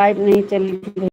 Light नहीं चली थी।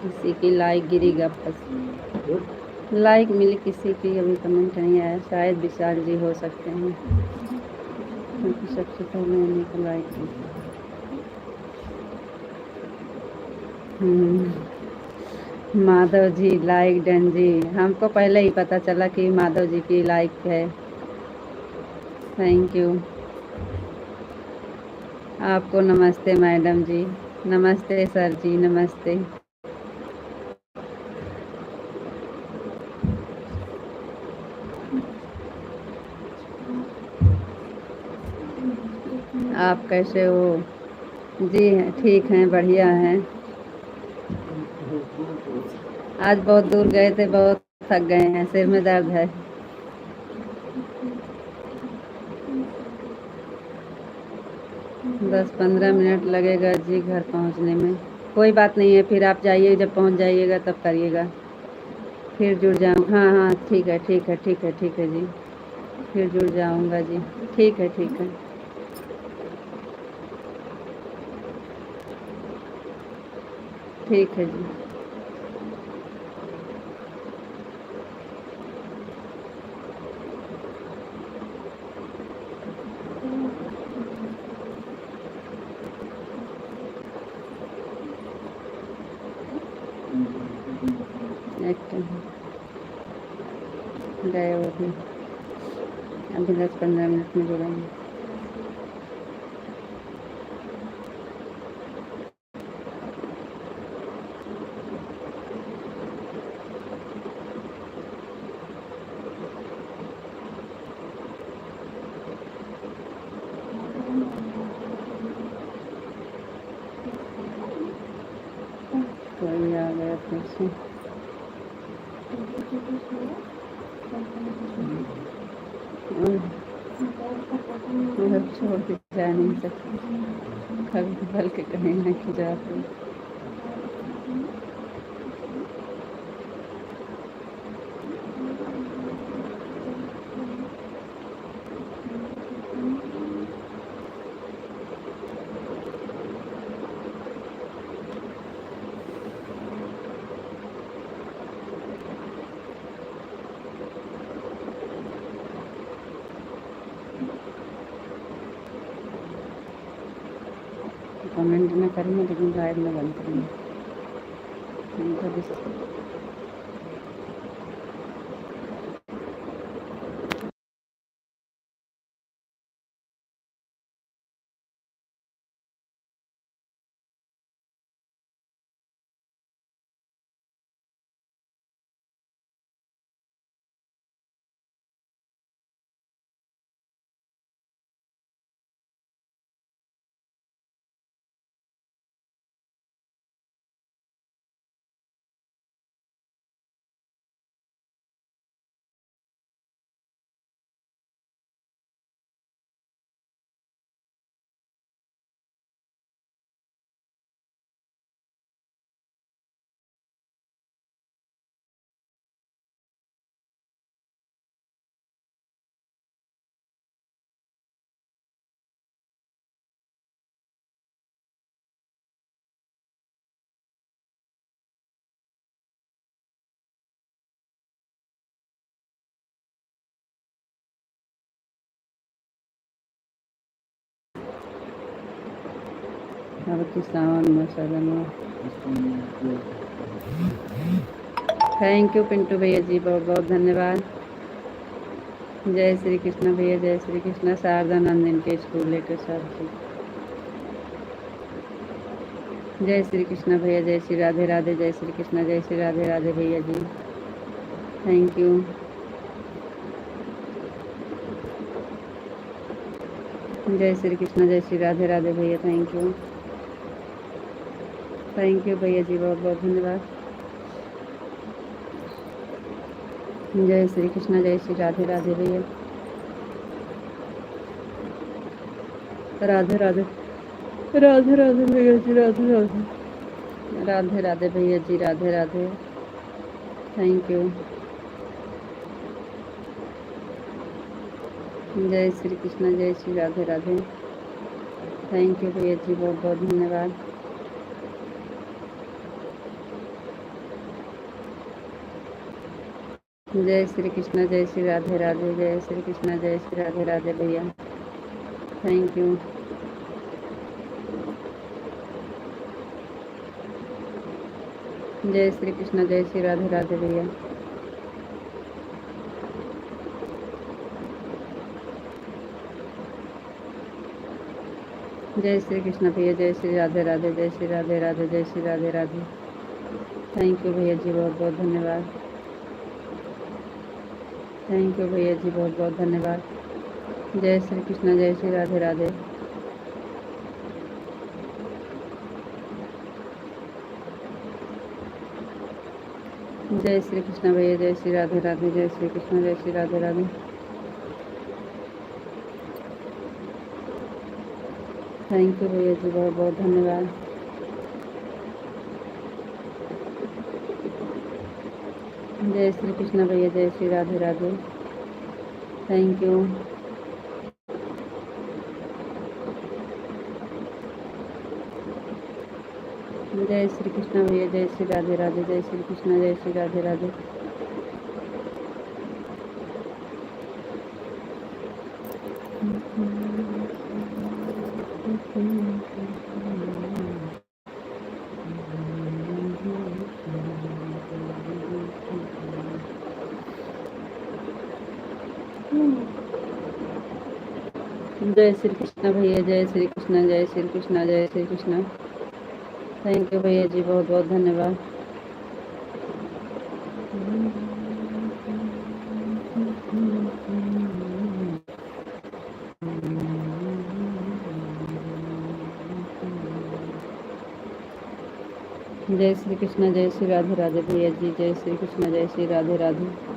किसी की लाइक गिरेगा बस। लाइक मिली किसी की, अभी कमेंट नहीं आया। शायद विशाल जी हो सकते हैं, क्योंकि सबसे पहले उन्हीं को लाइक की। माधव जी लाइक डन जी। हमको पहले ही पता चला कि माधव जी की लाइक है। Thank you. आपको नमस्ते मैडम जी। नमस्ते सर जी, नमस्ते। आप कैसे हो? जी ठीक हैं, बढ़िया हैं। आज बहुत दूर गए थे, बहुत थक गए हैं, सिर में दर्द है। 10-15 मिनट लगेगा जी घर पहुंचने में। कोई बात नहीं है, फिर आप जाइए, जब पहुंच जाइएगा तब करिएगा। फिर जुड़ जाऊँ? हाँ हाँ, ठीक है ठीक है ठीक है ठीक है जी। फिर जुड़ जाऊँगा जी। ठीक है ठीक है। ठीक है जी। एक तो गए वो भी, अभी 10-15 मिनट में जुड़ेंगे। कोई आ गया फिर से। मतलब छोड़ के जा नहीं सकते, कभी बल के कहीं ना कि जाते। कमेंट में करेंगे लेकिन लाइव में बंद करेंगे। अब तो सावन में थैंक यू पिंटू भैया जी, बहुत बहुत धन्यवाद। जय श्री कृष्ण भैया, जय श्री कृष्ण। शारदा नंदन के स्कूल लेकर साथ जी। जय श्री कृष्ण भैया, जय श्री राधे राधे, जय श्री कृष्ण, जय श्री राधे राधे भैया जी, थैंक यू। जय श्री कृष्ण, जय श्री राधे राधे भैया, थैंक यू। थैंक यू भैया जी, बहुत बहुत धन्यवाद। जय श्री कृष्ण, जय श्री राधे राधे भैया, राधे राधे, राधे राधे भैया जी, राधे राधे, राधे राधे भैया जी, राधे राधे, थैंक यू। जय श्री कृष्ण, जय श्री राधे राधे, थैंक यू भैया जी, बहुत बहुत धन्यवाद। जय श्री कृष्ण, जय श्री राधे राधे, जय श्री कृष्ण, जय श्री राधे राधे भैया, थैंक यू। जय श्री कृष्ण, जय श्री राधे राधे भैया, जय श्री कृष्ण भैया, जय श्री राधे राधे, जय श्री राधे राधे, जय श्री राधे राधे, थैंक यू भैया जी, बहुत बहुत धन्यवाद। थैंक यू भैया जी, बहुत बहुत धन्यवाद। जय श्री कृष्ण, जय श्री राधे राधे, जय श्री कृष्ण भैया, जय श्री राधे राधे, जय श्री कृष्ण, जय श्री राधे राधे। थैंक यू भैया जी, बहुत बहुत धन्यवाद। जय श्री कृष्ण भैया, जय श्री राधे राधे, थैंक यू। जय श्री कृष्ण भैया, जय श्री राधे राधे, जय श्री कृष्ण, जय श्री राधे राधे। जय श्री कृष्ण भैया, जय श्री कृष्ण, जय श्री कृष्ण, जय श्री कृष्ण, थैंक यू भैया जी, बहुत बहुत धन्यवाद। जय श्री कृष्ण, जय श्री राधे राधे भैया जी, जय श्री कृष्ण, जय श्री राधे राधे।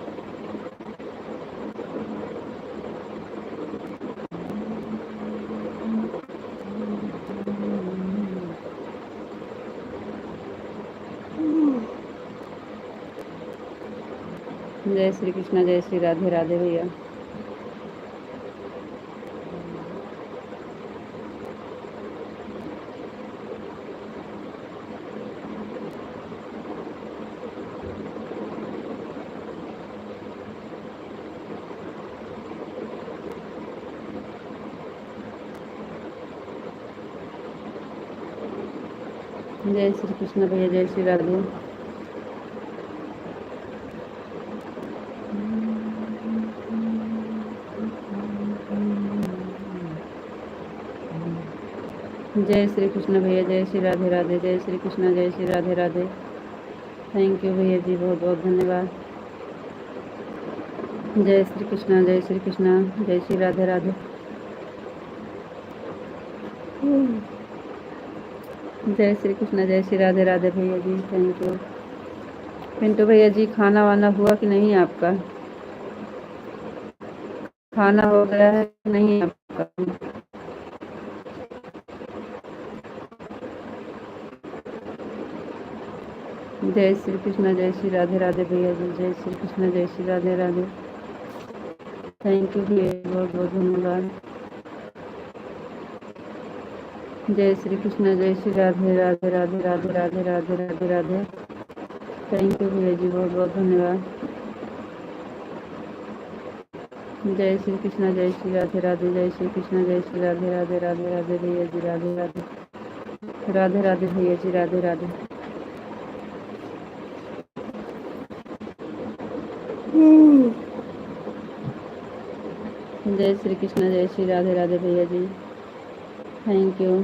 जय श्री कृष्ण, जय श्री राधे राधे भैया। जय श्री कृष्ण भैया, जय श्री राधे। जय श्री कृष्ण भैया, जय श्री राधे राधे, जय श्री कृष्ण, जय श्री राधे राधे, थैंक यू भैया जी, बहुत बहुत धन्यवाद। जय श्री कृष्ण, जय श्री कृष्ण, जय श्री राधे राधे। जय श्री कृष्ण, जय श्री राधे राधे भैया जी, थैंक यू। पिंटू भैया जी, खाना वाना हुआ कि नहीं आपका? खाना हो गया है कि नहीं आपका? जय श्री कृष्ण, जय श्री राधे राधे भैया जी, जय श्री कृष्ण, जय श्री राधे राधे, थैंक यू भैया, बहुत बहुत धन्यवाद। जय श्री कृष्ण, जय श्री राधे राधे राधे राधे राधे राधे राधे राधे, थैंक यू भैया जी, बहुत बहुत धन्यवाद। जय श्री कृष्ण, जय श्री राधे राधे, जय श्री कृष्ण, जय श्री राधे राधे राधे राधे भैया जी, राधे राधे, राधे राधे भैया जी, राधे राधे। जय श्री कृष्ण, जय श्री राधे राधे भैया जी, थैंक यू।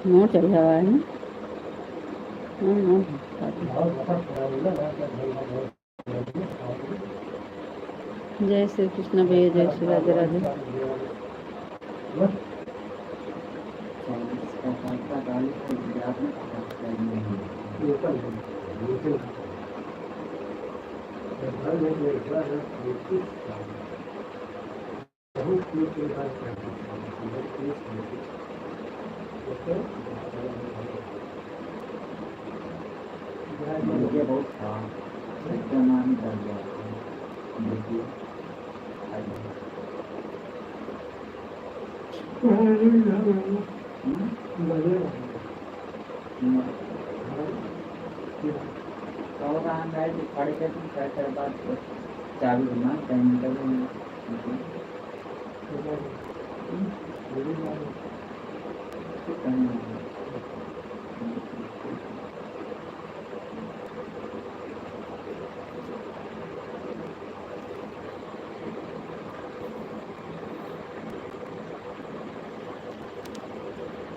मोर चढ़ा हुआ है ना? जय श्री कृष्ण भैया, जय श्री राधे राधे।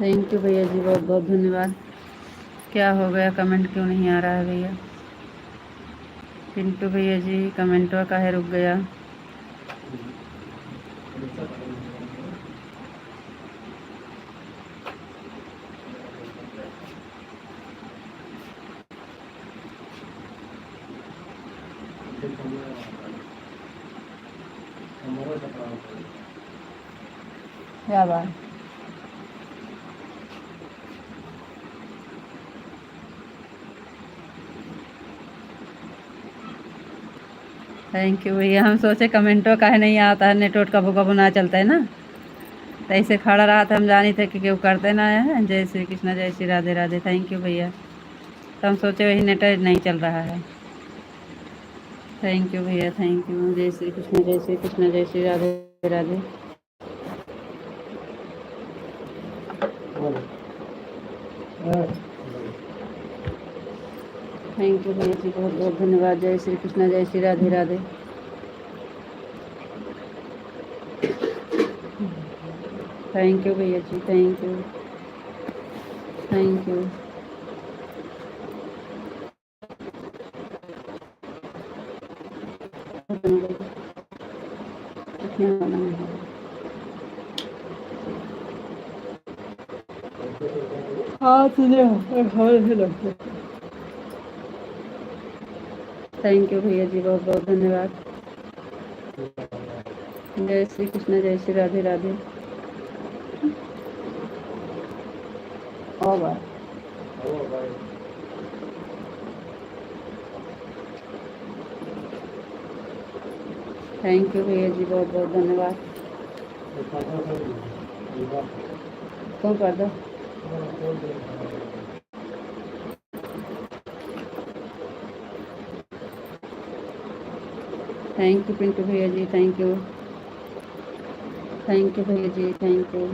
थैंक यू भैया जी, बहुत बहुत धन्यवाद। क्या हो गया, कमेंट क्यों नहीं आ रहा है भैया? पिंटू भैया जी कमेंट काहे रुक गया? क्या बात? थैंक यू भैया। हम सोचे कमेंटो काहे नहीं आता है, नेटवर्क कबू कबू ना चलता है ना, तो ऐसे खड़ा रहा था, हम जानी थे कि क्यों करते ना है। जय श्री कृष्णा, जय श्री राधे राधे। थैंक यू भैया। तो हम सोचे वही नेटवर्क नहीं चल रहा है। थैंक यू भैया, थैंक यू। जय श्री कृष्णा, जय श्री कृष्णा, जय श्री राधे राधे। थैंक यू भैया जी, बहुत बहुत धन्यवाद। जय श्री कृष्णा, जय श्री राधे राधे। थैंक यू भैया जी, thank you, thank you. Thank you भैया जी, बहुत बहुत धन्यवाद। जय श्री कृष्ण, जय श्री राधे राधे। और बात थैंक यू भैया जी, बहुत बहुत धन्यवाद। कौन कर दो? थैंक यू पिंटू भैया जी, थैंक यू, थैंक यू भैया जी, थैंक यू।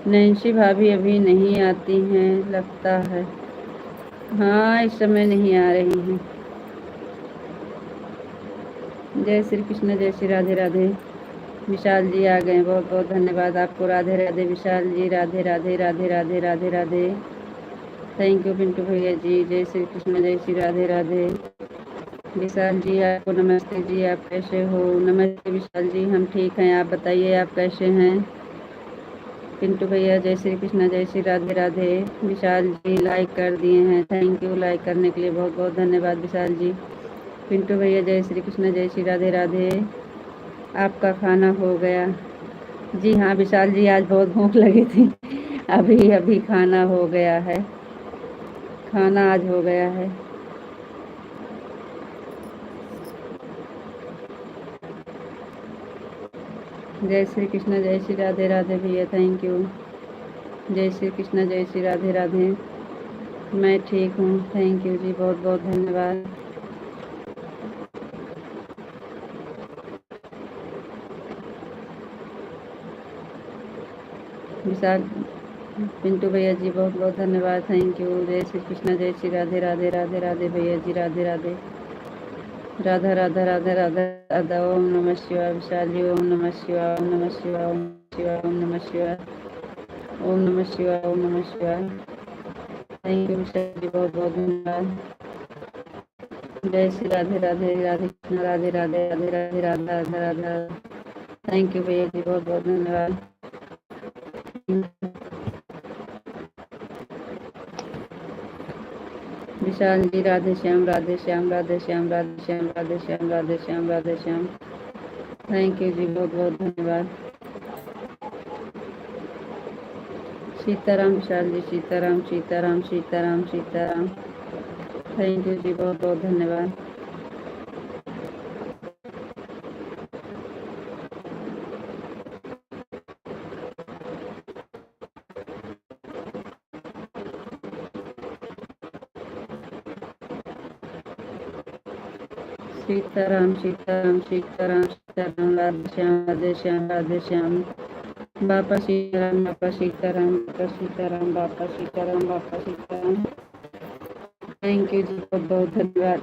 नैन्सी भाभी अभी नहीं आती हैं लगता है। हाँ, इस समय नहीं आ रही हैं। जय श्री कृष्ण, जय श्री राधे राधे। विशाल जी आ गए, बहुत बहुत धन्यवाद आपको। राधे राधे विशाल जी, राधे राधे राधे राधे राधे राधे। थैंक यू पिंटू भैया जी। जय श्री कृष्ण, जय श्री राधे राधे। विशाल जी आपको नमस्ते जी, आप कैसे हो? नमस्ते विशाल जी, हम ठीक हैं, आप बताइए आप कैसे हैं? पिंटू भैया जय श्री कृष्ण, जय श्री राधे राधे। विशाल जी लाइक कर दिए हैं, थैंक यू, लाइक करने के लिए बहुत बहुत धन्यवाद विशाल जी। पिंटू भैया जय श्री कृष्ण, जय श्री राधे राधे। आपका खाना हो गया? जी हाँ विशाल जी, आज बहुत भूख लगी थी, अभी अभी खाना हो गया है, खाना आज हो गया है। जय श्री कृष्ण, जय श्री राधे राधे भैया, थैंक यू। जय श्री कृष्ण, जय श्री राधे राधे। मैं ठीक हूँ, थैंक यू जी, बहुत बहुत धन्यवाद। विशाल पिंटू भैया जी बहुत बहुत धन्यवाद, थैंक यू। जय श्री कृष्ण, जय श्री राधे राधे राधे राधे भैया जी, राधे राधे। राधा राधा राधा राधा राधा। ओम नमः शिवाय विशाल जी, ओम नमः शिवाय, ओम नमः शिवाय, ओम शिवाय, ओम नमः शिवाय, ओम नमः शिवाय, ओम नमः शिवाय। थैंक यू विशाल जी, बहुत बहुत धन्यवाद। जय श्री राधे राधे राधे कृष्ण, राधे राधे राधे राधे राधा राधा राधा। थैंक यू भैया जी, बहुत बहुत धन्यवाद। विशाल जी राधे श्याम, राधे श्याम, राधे श्याम, राधे श्याम, राधे श्याम, राधे श्याम, राधे श्याम। थैंक यू जी, बहुत बहुत धन्यवाद। सीताराम विशाल जी, सीताराम सीताराम सीताराम सीताराम। थैंक यू जी, बहुत बहुत धन्यवाद। सीताराम सीताराम सीताराम सीताराम, राधे श्याम, राधे श्याम, राधे श्याम। बापा सीताराम, बापा सीताराम, बापा सीताराम, बापा सीताराम, बापा सीताराम। थैंक यू जी, बहुत बहुत धन्यवाद।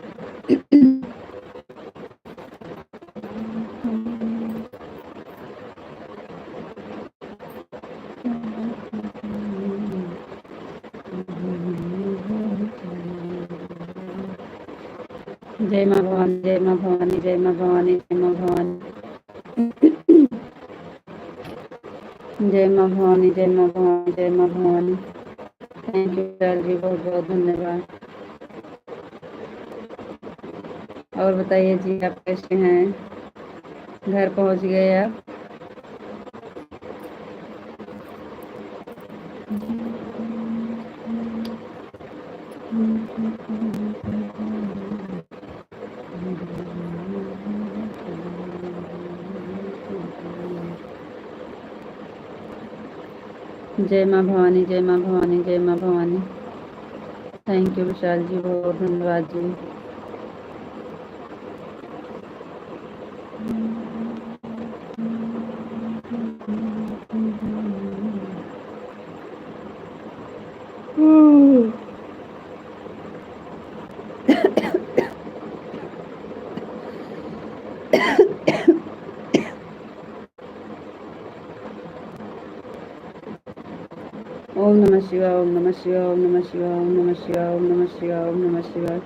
जय माँ भवानी, जय माँ भवानी, जय माँ भवानी, जय माँ भवानी, जय माँ भवानी, जय माँ भवानी, जय माँ भवानी। थैंक यू सर जी, बहुत बहुत धन्यवाद। और बताइए जी, आप कैसे हैं? घर पहुंच गए आप? जय माँ भवानी, जय माँ भवानी, जय माँ भवानी। थैंक यू विशाल जी, बहुत बहुत धन्यवाद जी। ओम नमः शिवाय, ओम नमः शिवाय, ओम नमः शिवाय, ओम नमः शिवाय, ओम नमः शिवाय, ओम नमः शिवाय।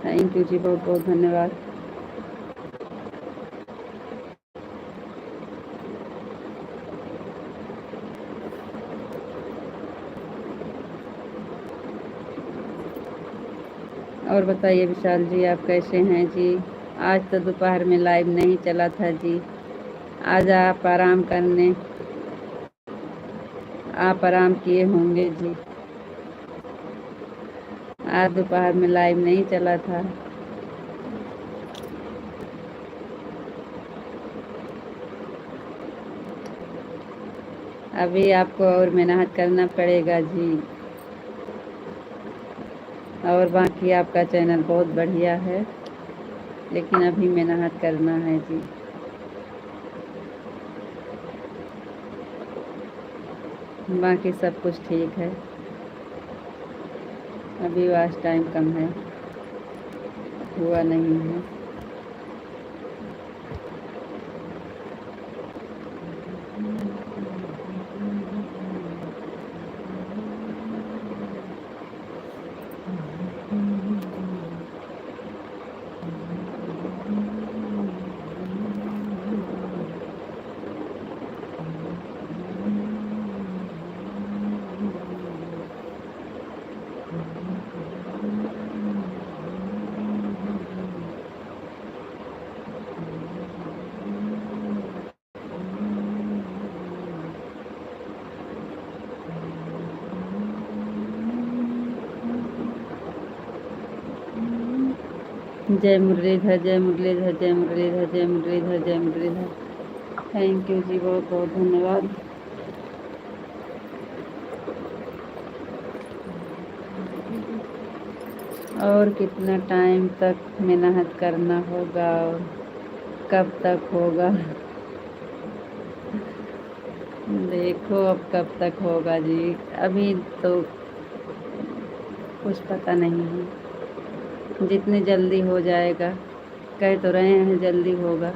थैंक यू जी, बहुत बहुत धन्यवाद। और बताइए विशाल जी, आप कैसे हैं जी? आज तो दोपहर में लाइव नहीं चला था जी। आज आप आराम करने, आप आराम किए होंगे जी। आज दोपहर में लाइव नहीं चला था। अभी आपको और मेहनत करना पड़ेगा जी। और बाकी आपका चैनल बहुत बढ़िया है, लेकिन अभी मेहनत करना है जी। बाकी सब कुछ ठीक है। अभी वास्ट टाइम कम है, हुआ नहीं है। जय मुरलीधर, जय मुरलीधर, जय मुरलीधर, जय मुरलीधर, जय मुरलीधर। थैंक यू जी, बहुत बहुत धन्यवाद। और कितना टाइम तक मेहनत करना होगा और कब तक होगा? देखो अब कब तक होगा जी, अभी तो कुछ पता नहीं है। जितने जल्दी हो जाएगा, कह तो रहे हैं जल्दी होगा।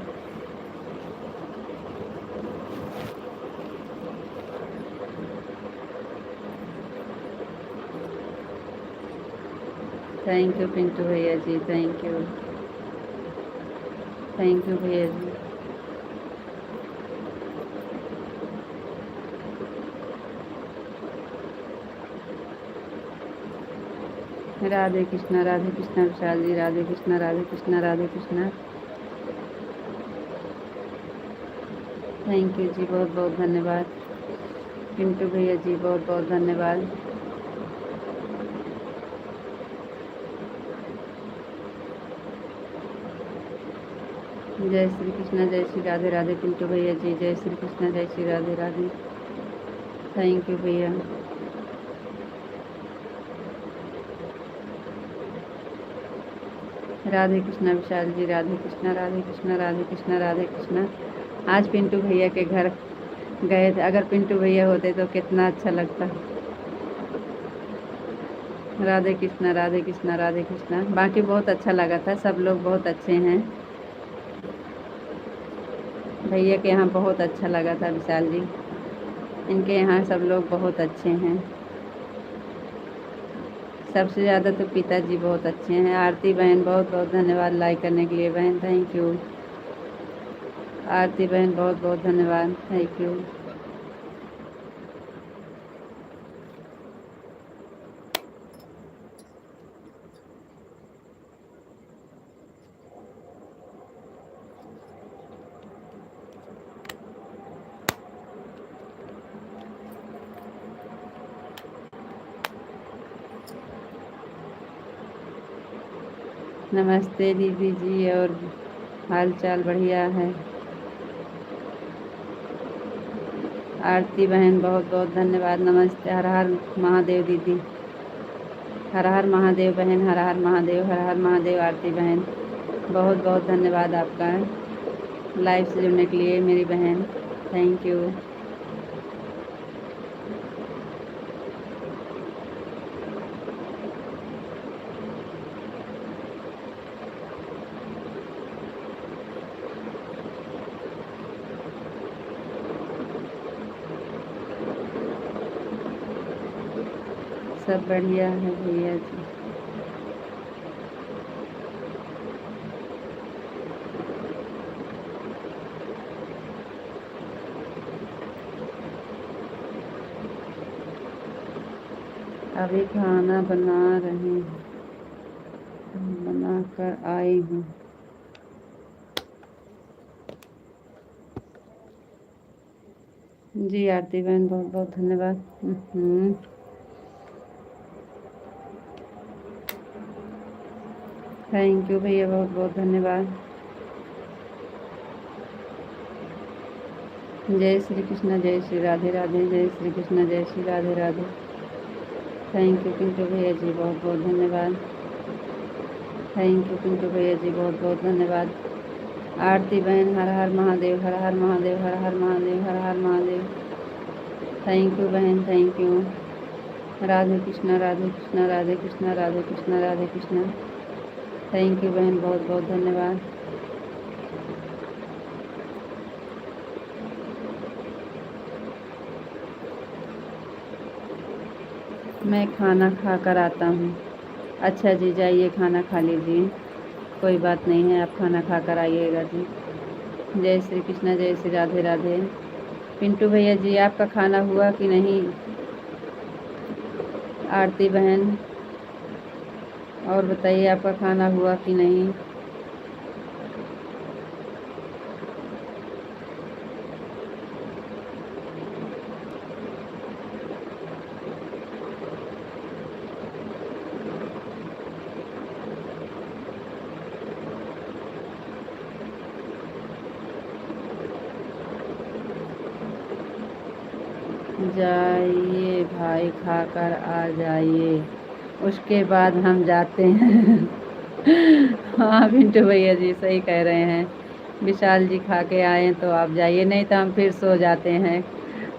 थैंक यू पिंटू भैया जी, थैंक यू, थैंक यू भैया जी। राधे कृष्णा, राधे कृष्णा विशाल जी, राधे कृष्णा, राधे कृष्णा, राधे कृष्णा। थैंक यू जी, बहुत बहुत धन्यवाद। पिंटू भैया जी, बहुत बहुत धन्यवाद। जय श्री कृष्णा, जय श्री राधे राधे पिंटू भैया जी, जय श्री कृष्णा, जय श्री राधे राधे। थैंक यू भैया। राधे कृष्णा विशाल जी, राधे कृष्णा, राधे कृष्णा, राधे कृष्णा, राधे कृष्णा। आज पिंटू भैया के घर गए थे। अगर पिंटू भैया होते तो कितना अच्छा लगता। राधे कृष्णा, राधे कृष्णा, राधे कृष्णा। बाकी बहुत अच्छा लगा था, सब लोग बहुत अच्छे हैं। भैया के यहाँ बहुत अच्छा लगा था विशाल जी, इनके यहाँ सब लोग बहुत अच्छे हैं। सबसे ज़्यादा तो पिताजी बहुत अच्छे हैं। आरती बहन बहुत बहुत धन्यवाद लाइक करने के लिए बहन, थैंक यू। आरती बहन बहुत बहुत धन्यवाद, थैंक यू। नमस्ते दीदी जी, और हाल चाल बढ़िया है। आरती बहन बहुत बहुत धन्यवाद, नमस्ते। हर हर महादेव दीदी, हर हर महादेव बहन, हर हर महादेव, हर हर महादेव। आरती बहन बहुत बहुत धन्यवाद आपका लाइव से जुड़ने के लिए मेरी बहन, थैंक यू। सब बढ़िया है भैया जी। अभी खाना बना रहे हैं, बना कर आई हूँ। जी आरती बहन बहुत बहुत धन्यवाद। थैंक यू भैया, बहुत बहुत धन्यवाद। जय श्री कृष्ण, जय श्री राधे राधे, जय श्री कृष्ण, जय श्री राधे राधे। थैंक यू पिंटू भैया जी, बहुत बहुत धन्यवाद। थैंक यू पिंटू भैया जी, बहुत बहुत धन्यवाद। आरती बहन हर हर महादेव, हर हर महादेव, हर हर महादेव, हर हर महादेव। थैंक यू बहन, thank you. Radhe Krishna, Radhe Krishna, Radhe Krishna, Radhe Krishna, Radhe Krishna. Thank you बहन, बहुत बहुत धन्यवाद। मैं खाना खा कर आता हूँ। अच्छा जी, जाइए खाना खा लीजिए, कोई बात नहीं है, आप खाना खा कर आइएगा जी। जय श्री कृष्ण, जय श्री राधे राधे। पिंटू भैया जी आपका खाना हुआ कि नहीं? आरती बहन और बताइए आपका खाना हुआ कि नहीं? जाइए भाई, खाकर आ जाइए, उसके बाद हम जाते हैं। हाँ पिंटू भैया जी सही कह रहे हैं। विशाल जी खा के आए तो आप जाइए, नहीं तो हम फिर सो जाते हैं।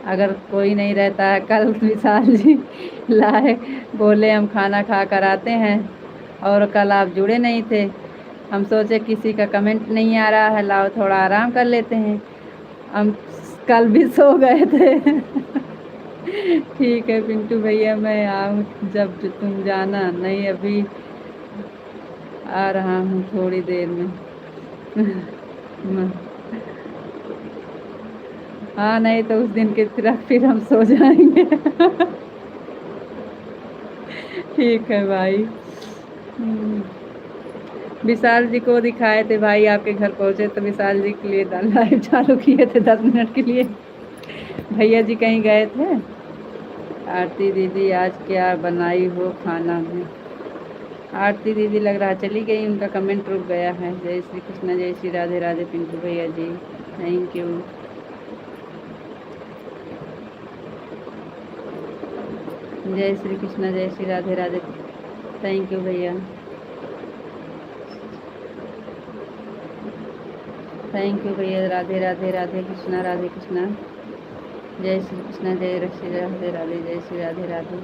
अगर कोई नहीं रहता है, कल विशाल जी लाए बोले हम खाना खा कर आते हैं, और कल आप जुड़े नहीं थे। हम सोचे किसी का कमेंट नहीं आ रहा है, लाओ थोड़ा आराम कर लेते हैं। हम कल भी सो गए थे। ठीक है पिंटू भैया, मैं आऊँ जब तुम जाना। नहीं अभी आ रहा हूँ थोड़ी देर में। हाँ नहीं तो उस दिन की तरह फिर हम सो जाएंगे। ठीक है भाई। विशाल जी को दिखाए थे भाई, आपके घर पहुँचे तो विशाल जी के लिए लाइव चालू किए थे 10 मिनट के लिए। भैया जी कहीं गए थे। आरती दीदी आज क्या बनाई हो खाना में? आरती दीदी लग रहा चली गई, उनका कमेंट रुक गया है। जय श्री कृष्ण, जय श्री राधे राधे पिंटू भैया जी, थैंक यू। जय श्री कृष्ण, जय श्री राधे राधे, थैंक यू भैया, थैंक यू भैया। राधे राधे, राधे कृष्णा, राधे कृष्णा। जय श्री कृष्णा, जय श्री राधे राधे, जय श्री राधे राधे।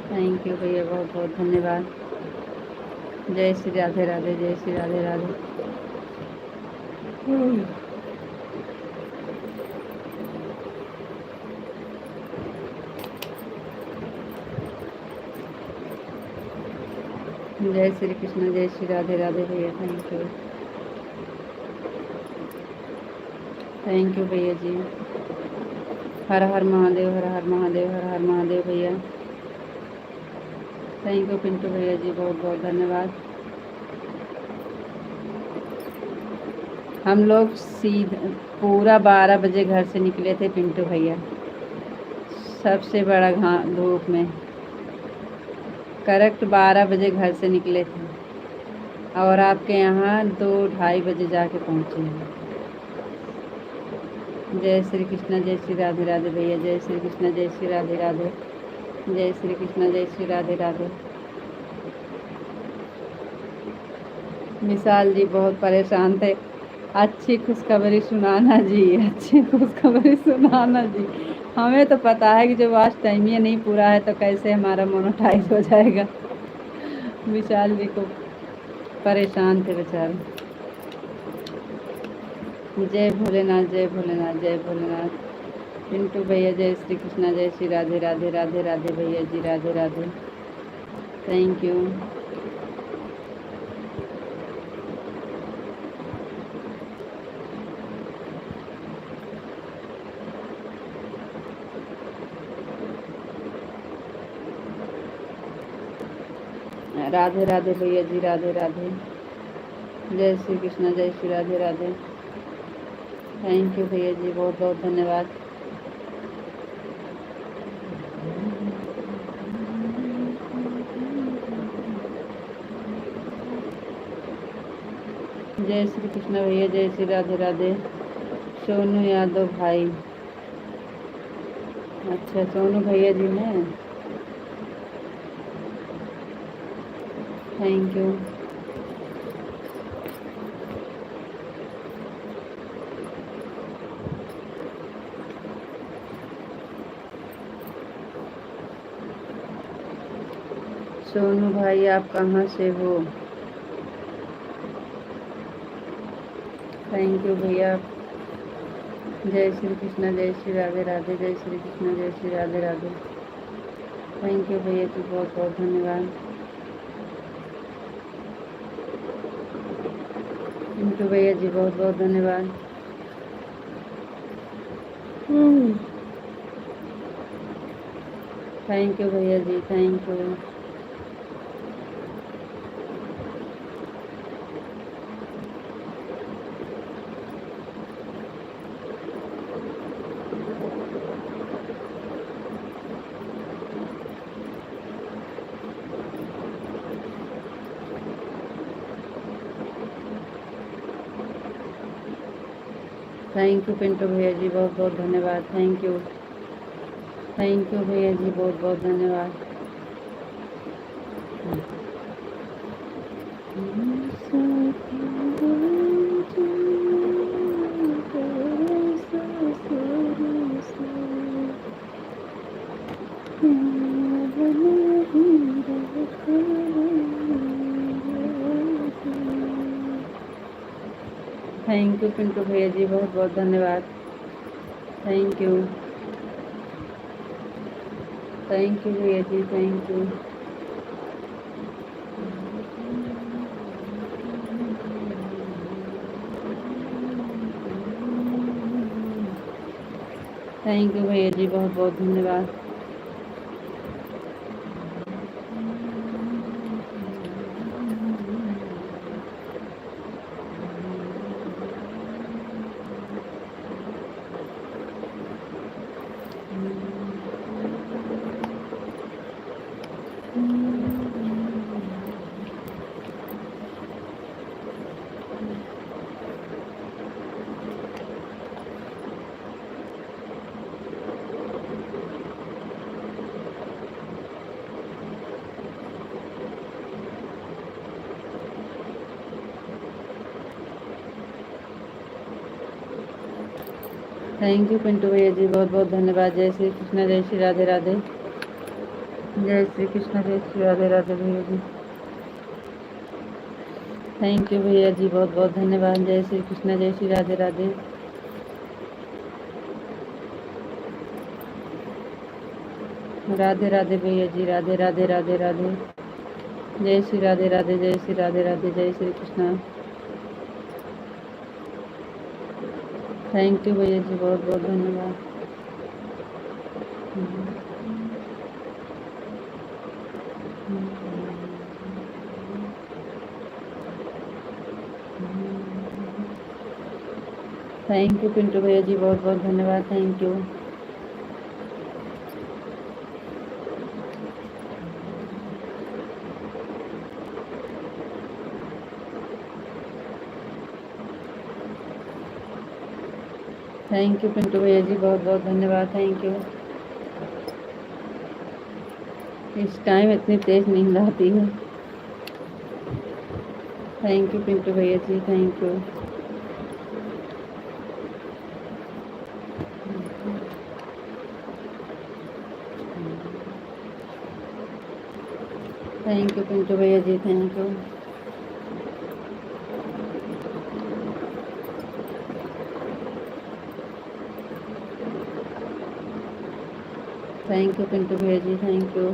थैंक यू भैया, बहुत बहुत धन्यवाद। जय श्री राधे राधे, जय श्री राधे राधे। जय श्री कृष्ण, जय श्री राधे राधे भैया। थैंक यू भैया जी। हर हर महादेव, हर हर महादेव, हर हर महादेव भैया। थैंक यू पिंटू भैया जी, बहुत बहुत धन्यवाद। हम लोग सीधा पूरा 12 बजे घर से निकले थे पिंटू भैया, सबसे बड़ा धूप में। करेक्ट 12 बजे घर से निकले थे और आपके यहाँ 2-2:30 बजे जाके पहुँचे हैं। जय श्री कृष्ण, जय श्री राधे राधे भैया। जय श्री कृष्ण, जय श्री राधे राधे। जय श्री कृष्ण, जय श्री राधे राधे। विशाल जी बहुत परेशान थे। अच्छी खुशखबरी सुनाना जी, अच्छी खुशखबरी सुनाना जी। हमें तो पता है कि जब आज टाइम ही नहीं पूरा है तो कैसे हमारा मोनेटाइज हो जाएगा। विशाल जी को परेशान थे बेचारे। जय भोलेनाथ, जय भोलेनाथ, जय भोलेनाथ। पिंटू भैया जय श्री कृष्णा, जय श्री राधे राधे, राधे राधे भैया जी, राधे राधे। Thank you. राधे राधे भैया जी, राधे राधे। जय श्री कृष्णा, जय श्री राधे राधे। थैंक यू भैया जी, बहुत बहुत धन्यवाद। जय श्री कृष्ण भैया, जय श्री राधे राधे। सोनू यादव भाई, अच्छा सोनू भैया जी हैं, थैंक यू। सोनू भाई आप कहाँ से हो? थैंक यू भैया। जय श्री कृष्ण, जय श्री राधे राधे। जय श्री कृष्ण, जय श्री राधे राधे। थैंक यू भैया जी, बहुत बहुत धन्यवाद। पिंटू भैया जी बहुत बहुत धन्यवाद। थैंक यू भैया जी, thank you. Thank you Pintu भैया जी, बहुत बहुत धन्यवाद। थैंक यू, थैंक यू भैया जी, बहुत बहुत धन्यवाद। थैंक यू पिंटू भैया जी, बहुत बहुत धन्यवाद। थैंक यू, थैंक यू भैया जी, थैंक यू। थैंक यू भैया जी, बहुत बहुत धन्यवाद। थैंक यू पिंटू भैया जी, बहुत बहुत धन्यवाद। जय श्री कृष्ण, जय श्री राधे राधे। जय श्री कृष्ण, जय श्री राधे राधे भैया जी। थैंक यू भैया जी, बहुत बहुत धन्यवाद। जय श्री कृष्ण, जय श्री राधे राधे। राधे राधे भैया जी, राधे राधे राधे राधे। जय श्री राधे राधे, जय श्री राधे राधे, जय श्री कृष्ण। थैंक यू भैया जी, बहुत बहुत धन्यवाद। थैंक यू पिंटू भैया जी, बहुत बहुत धन्यवाद। Thank you. Thank you Pintu भैया जी, बहुत बहुत धन्यवाद। Thank you. इस टाइम इतनी तेज नींद आती है। थैंक यू पिंटू भैया जी, thank you. Thank you Pintu भैया जी, thank you. Thank you Pintu भैया जी, thank you.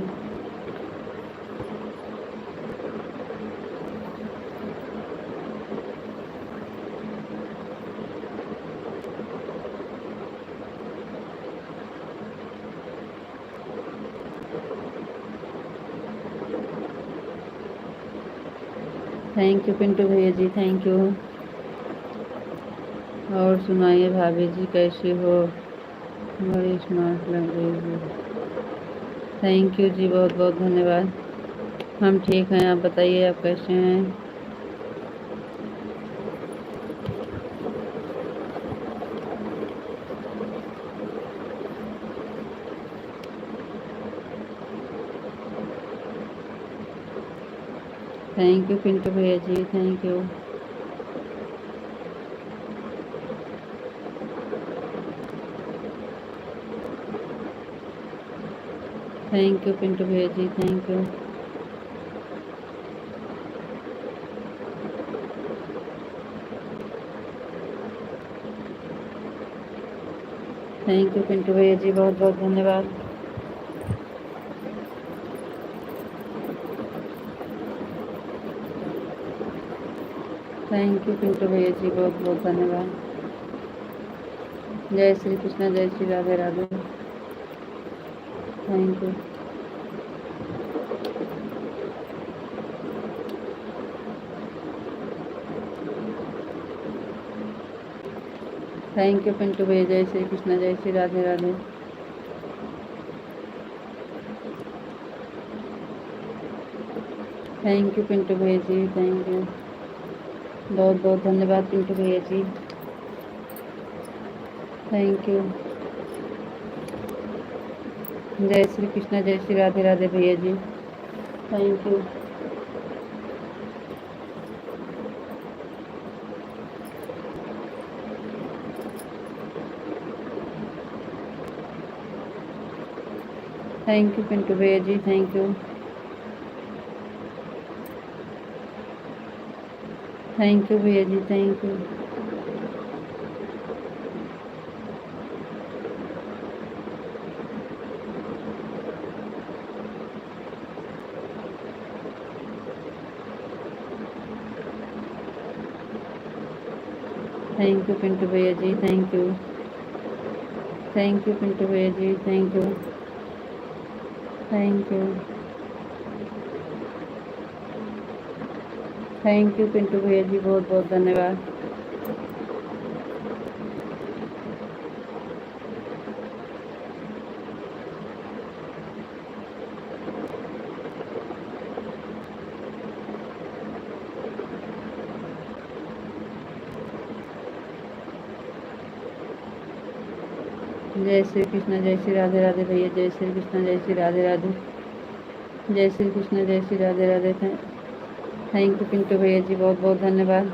Thank you Pintu भैया जी, थैंक यू। और सुनाइए भाभी जी, कैसे हो? बड़ी स्मार्ट लग रही हो। थैंक यू जी, बहुत बहुत धन्यवाद। हम ठीक हैं, आप बताइए आप कैसे हैं? थैंक यू पिंटू भैया जी, thank you. Thank you Pintu भैया जी, thank you. Thank you Pintu भैया जी, बहुत बहुत धन्यवाद। थैंक यू पिंटू भैया जी, बहुत बहुत धन्यवाद। जय श्री कृष्ण, जय Shri Radhe Radhe. Thank you. Thank you Pintu भैया, जय श्री कृष्ण, जय श्री राधे राधे। थैंक यू पिंटू भैया जी, थैंक यू। बहुत बहुत धन्यवाद पिंटू भैया जी, थैंक यू। जय श्री कृष्ण, जय श्री राधे राधे भैया जी, thank you. Thank you Pintu भैया जी, थैंक यू। थैंक यू भैया जी, thank you. Thank you Pintu भैया जी, thank you. Thank you Pintu भैया जी, thank you. Thank you. Thank you Pintu भैया जी, बहुत बहुत धन्यवाद। जय श्री कृष्ण, जय श्री राधे राधे भैया। जय श्री कृष्ण, जय श्री राधे राधे। जय श्री कृष्ण, जय श्री राधे राधे। थैंक यू पिंटू भैया जी, बहुत बहुत धन्यवाद।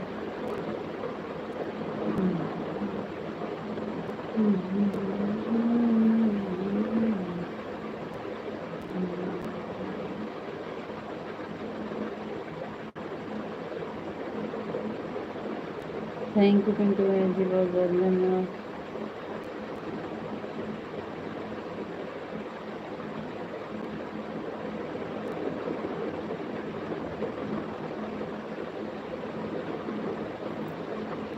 थैंक यू पिंटू भैया जी, बहुत बहुत धन्यवाद।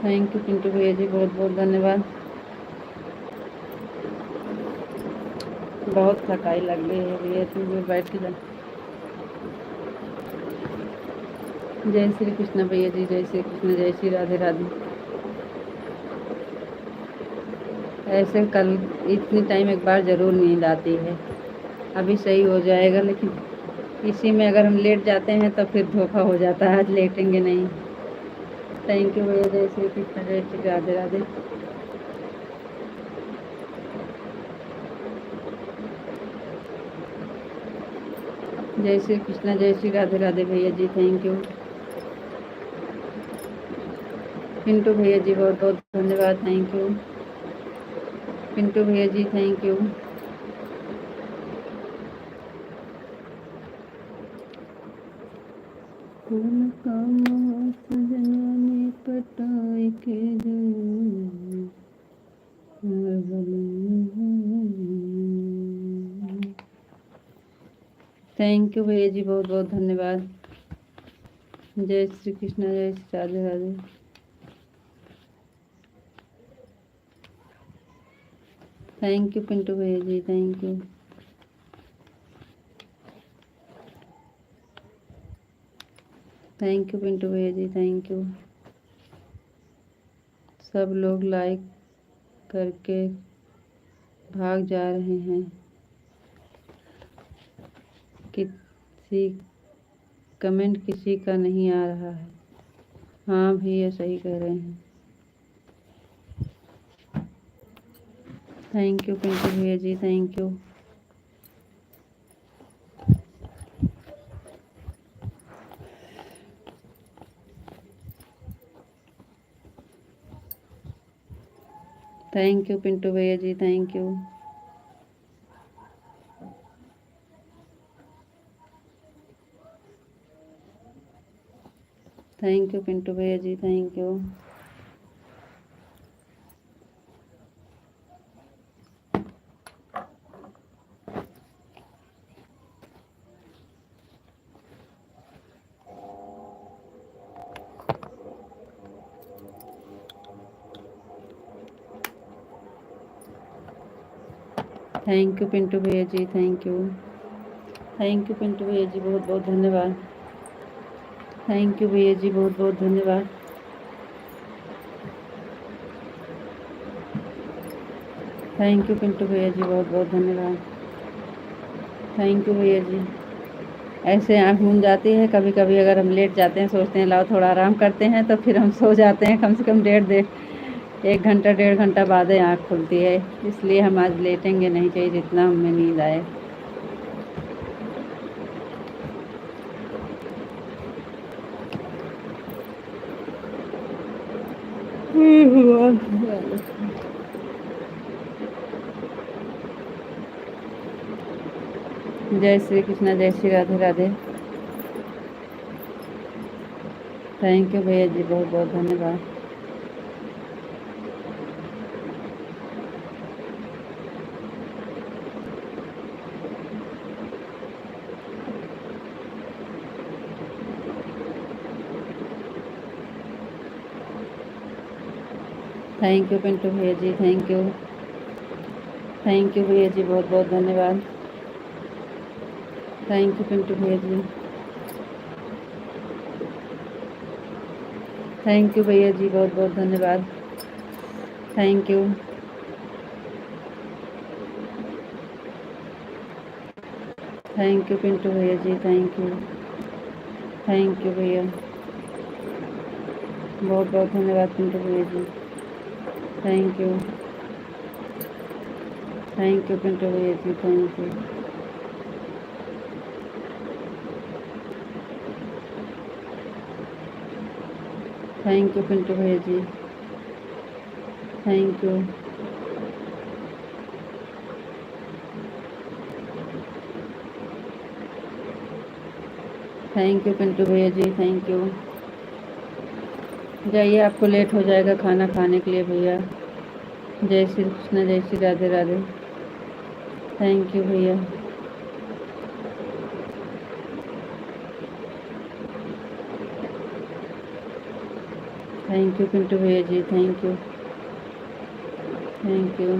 थैंक यू पिंटू भैया जी, बहुत बहुत धन्यवाद। बहुत थकाई लग गई है भैया जी, मैं बैठ जा। जय श्री कृष्ण भैया जी, जय श्री कृष्ण, जय श्री राधे राधे। ऐसे कल इतनी टाइम एक बार ज़रूर नींद आती है, अभी सही हो जाएगा, लेकिन इसी में अगर हम लेट जाते हैं तो फिर धोखा हो जाता है, आज लेटेंगे नहीं। थैंक यू भैया, जय श्री कृष्ण, जय श्री राधे राधे। जय श्री कृष्ण, जय श्री राधे राधे भैया जी, थैंक यू। पिंटू भैया जी, बहुत बहुत धन्यवाद, थैंक यू। पिंटू भैया जी, थैंक यू। सजनवा पटाई के थैंक यू भैया जी, बहुत बहुत धन्यवाद। जय श्री कृष्ण, जय श्री राधे राधे। थैंक यू पिंटू भैया जी, thank you. Thank you Pintu भैया जी, थैंक यू। सब लोग लाइक करके भाग जा रहे हैं, किसी कमेंट किसी का नहीं आ रहा है। हाँ भैया, सही कह रहे हैं। थैंक यू पिंटू भैया जी, thank you. Thank you Pintu भैया जी, thank you. Thank you Pintu भैया जी, thank you. Thank you Pintu भैया जी, thank you. Thank you Pintu भैया जी, बहुत बहुत धन्यवाद। थैंक यू भैया जी, बहुत बहुत धन्यवाद। थैंक यू पिंटू भैया जी, बहुत बहुत धन्यवाद। थैंक यू भैया जी। ऐसे आँख मूंद जाती है कभी कभी, अगर हम लेट जाते हैं, सोचते हैं लाओ थोड़ा आराम करते हैं, तो फिर हम सो जाते हैं। कम से कम 1 घंटा 1.5 घंटा बाद ही आँख खुलती है, इसलिए हम आज लेटेंगे नहीं, चाहिए जितना हमें नींद आए। जय श्री कृष्ण, जय श्री राधे राधे। थैंक यू भैया जी, बहुत बहुत धन्यवाद। थैंक यू पिंटू भैया जी, थैंक यू। थैंक यू भैया जी, बहुत बहुत धन्यवाद। थैंक यू पिंटू भैया जी। थैंक यू भैया जी, बहुत बहुत धन्यवाद। Thank you. Thank you Pintu भैया जी, थैंक यू। थैंक यू भैया, बहुत बहुत धन्यवाद पिंटू भैया जी। Thank you. Thank you Pintu भैया जी, thank you. Thank you Pintu भैया जी, thank you. Thank you Pintu भैया जी, थैंक यू। जाइए, आपको लेट हो जाएगा खाना खाने के लिए भैया। जय श्री कृष्ण, जय श्री राधे राधे। थैंक यू भैया। थैंक यू पिंटू भैया जी, thank you, thank you.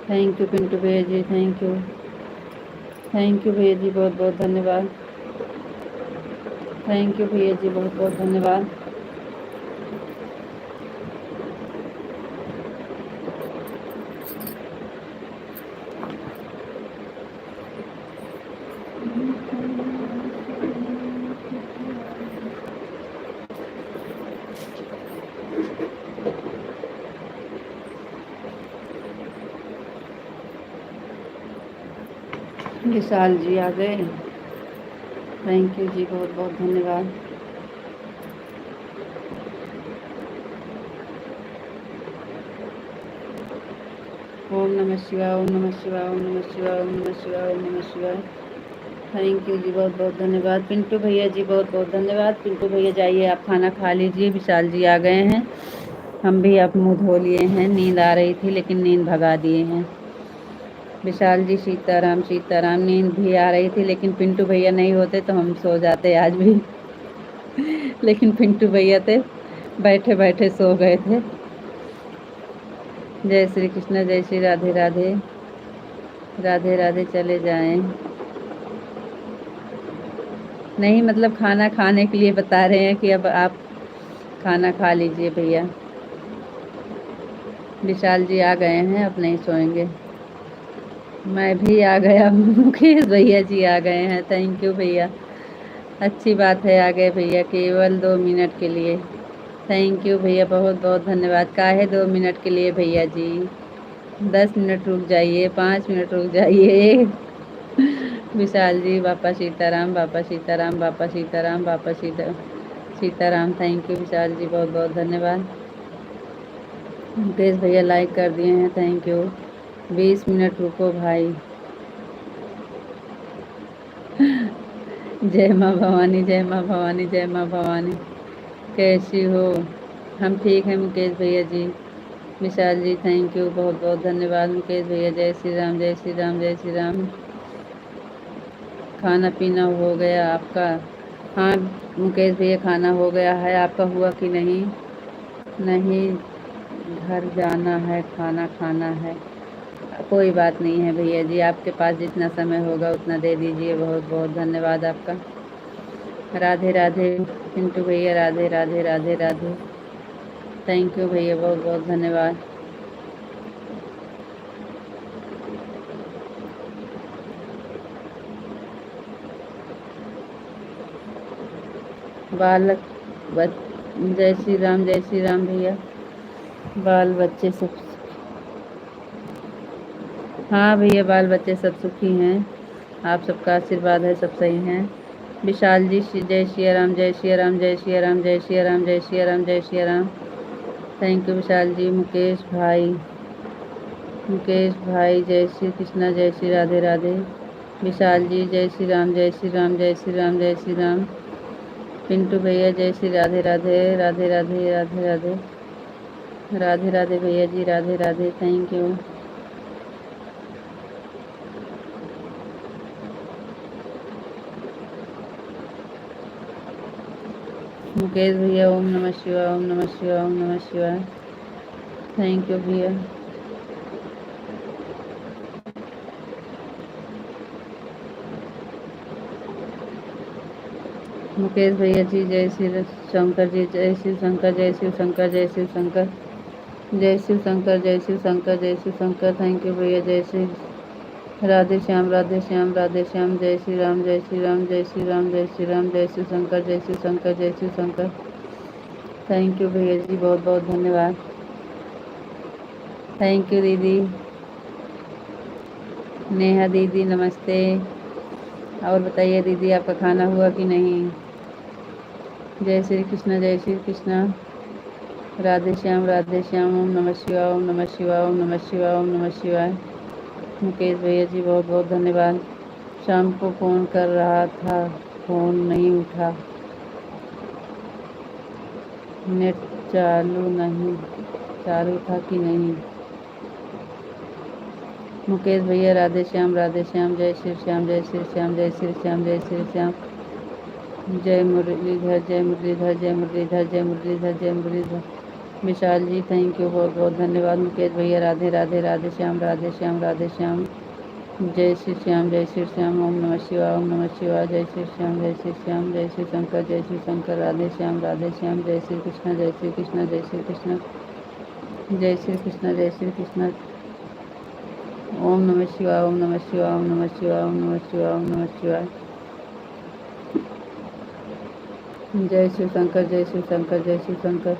Thank you Pintu भैया जी, थैंक यू, थैंक यू भैया जी, बहुत बहुत धन्यवाद। थैंक यू भैया जी, बहुत बहुत धन्यवाद। विशाल जी आ गए, थैंक यू जी, बहुत बहुत धन्यवाद। ओम नमः शिवाय, ओम नमः शिवाय, ओम नमः शिवाय, ओम नमः शिवाय, ओम नमः शिवाय। थैंक यू जी, बहुत बहुत धन्यवाद। पिंटू भैया जी, बहुत बहुत धन्यवाद। पिंटू भैया जाइए, आप खाना खा लीजिए। विशाल जी आ गए हैं, हम भी अब मुँह धो लिए हैं। नींद आ रही थी लेकिन नींद भगा दिए हैं। विशाल जी सीताराम सीताराम। नींद भी आ रही थी लेकिन पिंटू भैया नहीं होते तो हम सो जाते आज भी। लेकिन पिंटू भैया थे, बैठे बैठे सो गए थे। जय श्री कृष्ण, जय श्री राधे राधे। राधे राधे चले जाएं। नहीं मतलब खाना खाने के लिए बता रहे हैं कि अब आप खाना खा लीजिए भैया। विशाल जी आ गए हैं, अब नहीं सोएंगे। मैं भी आ गया हूँ। मुकेश भैया जी आ गए हैं, थैंक यू भैया। अच्छी बात है, आ गए भैया केवल 2 मिनट के लिए। थैंक यू भैया, बहुत बहुत धन्यवाद। काहे 2 मिनट के लिए भैया जी? 10 मिनट रुक जाइए, 5 मिनट रुक जाइए। विशाल जी बापा सीताराम, बापा सीताराम, बापा सीताराम, बापा सीताराम। थैंक यू विशाल जी, बहुत बहुत धन्यवाद। मुकेश भैया लाइक कर दिए हैं, थैंक यू। 20 मिनट रुको भाई। जय माँ भवानी, जय माँ भवानी, जय माँ भवानी। कैसी हो? हम ठीक हैं मुकेश भैया जी। विशाल जी थैंक यू, बहुत बहुत धन्यवाद। मुकेश भैया जय श्री राम, जय श्री राम, जय श्री राम। खाना पीना हो गया आपका? हाँ मुकेश भैया, खाना हो गया है, आपका हुआ कि नहीं? नहीं, घर जाना है, खाना खाना है। कोई बात नहीं है भैया जी, आपके पास जितना समय होगा उतना दे दीजिए। बहुत बहुत धन्यवाद आपका। राधे राधे पिंटू भैया, राधे राधे राधे राधे। थैंक यू भैया, बहुत बहुत धन्यवाद। बालक जय श्री राम, जय श्री राम भैया। बाल बच्चे सब? हाँ भैया, बाल बच्चे सब सुखी हैं, आप सबका आशीर्वाद है, सब सही हैं। विशाल जी जय श्री राम, जय श्री राम, जय श्री राम, जय श्री राम, जय श्री राम, जय श्री राम। थैंक यू विशाल जी। मुकेश भाई, मुकेश भाई जय श्री कृष्णा, जय श्री राधे राधे। विशाल जी जय श्री राम, जय श्री राम, जय श्री राम, जय श्री राम। पिंटू भैया जय श्री राधे राधे, राधे राधे राधे राधे। राधे राधे भैया जी, राधे राधे, थैंक यू। मुकेश भैया ओम नमः शिवाय, ओम नमः शिवाय, ओम नमः शिवाय। थैंक यू भैया। मुकेश भैया जी जय श्री शंकर जी, जय शिव शंकर, जय शिव शंकर, जय शिव शंकर, जय शिव शंकर, जय शिव शंकर, जय शिव शंकर। थैंक यू भैया। जय श्री राधे श्याम, राधे श्याम, राधे श्याम। जय श्री राम, जय श्री राम, जय श्री राम, जय श्री राम, जय शिव शंकर, जय शिव शंकर, जय शिव शंकर। थैंक यू भैया जी, बहुत बहुत धन्यवाद। थैंक यू दीदी। नेहा दीदी नमस्ते। और बताइए दीदी, आपका खाना हुआ कि नहीं? जय श्री कृष्ण, जय श्री कृष्ण। राधे श्याम, राधे श्याम। ओम नमः शिवाय, ओम नमः शिवाय, ओम नमः शिवाय, ओम नमः शिवाय। मुकेश भैया जी बहुत बहुत धन्यवाद। शाम को फ़ोन कर रहा था, फ़ोन नहीं उठा। नेट चालू था कि नहीं। मुकेश भैया राधे श्याम, जय श्री श्याम, जय श्री श्याम, जय श्री श्याम, जय श्री श्याम। जय मुरलीधर, जय मुरलीधर, जय मुरलीधर, जय मुरलीधर, जय मुरलीधर। विशाल जी थैंक यू, बहुत बहुत धन्यवाद। मुकेश भैया राधे राधे, राधे श्याम, राधे श्याम, राधे श्याम। जय श्री श्याम, जय श्री श्याम। ओम नमः शिवाय, ओम नमः शिवाय। जय श्री श्याम, जय श्री श्याम, जय श्री शंकर, जय श्री शंकर। राधे श्याम, राधे श्याम। जय श्री कृष्ण, जय श्री कृष्ण, जय श्री कृष्ण, जय श्री कृष्ण, जय श्री कृष्ण। ओम नमः शिवाय, ओम नमः शिवाय, ओम नमः शिवाय, ओम नमः शिवाय, ओम नमः शिवाय। जय शिव शंकर, जय शिव शंकर, जय शिव शंकर।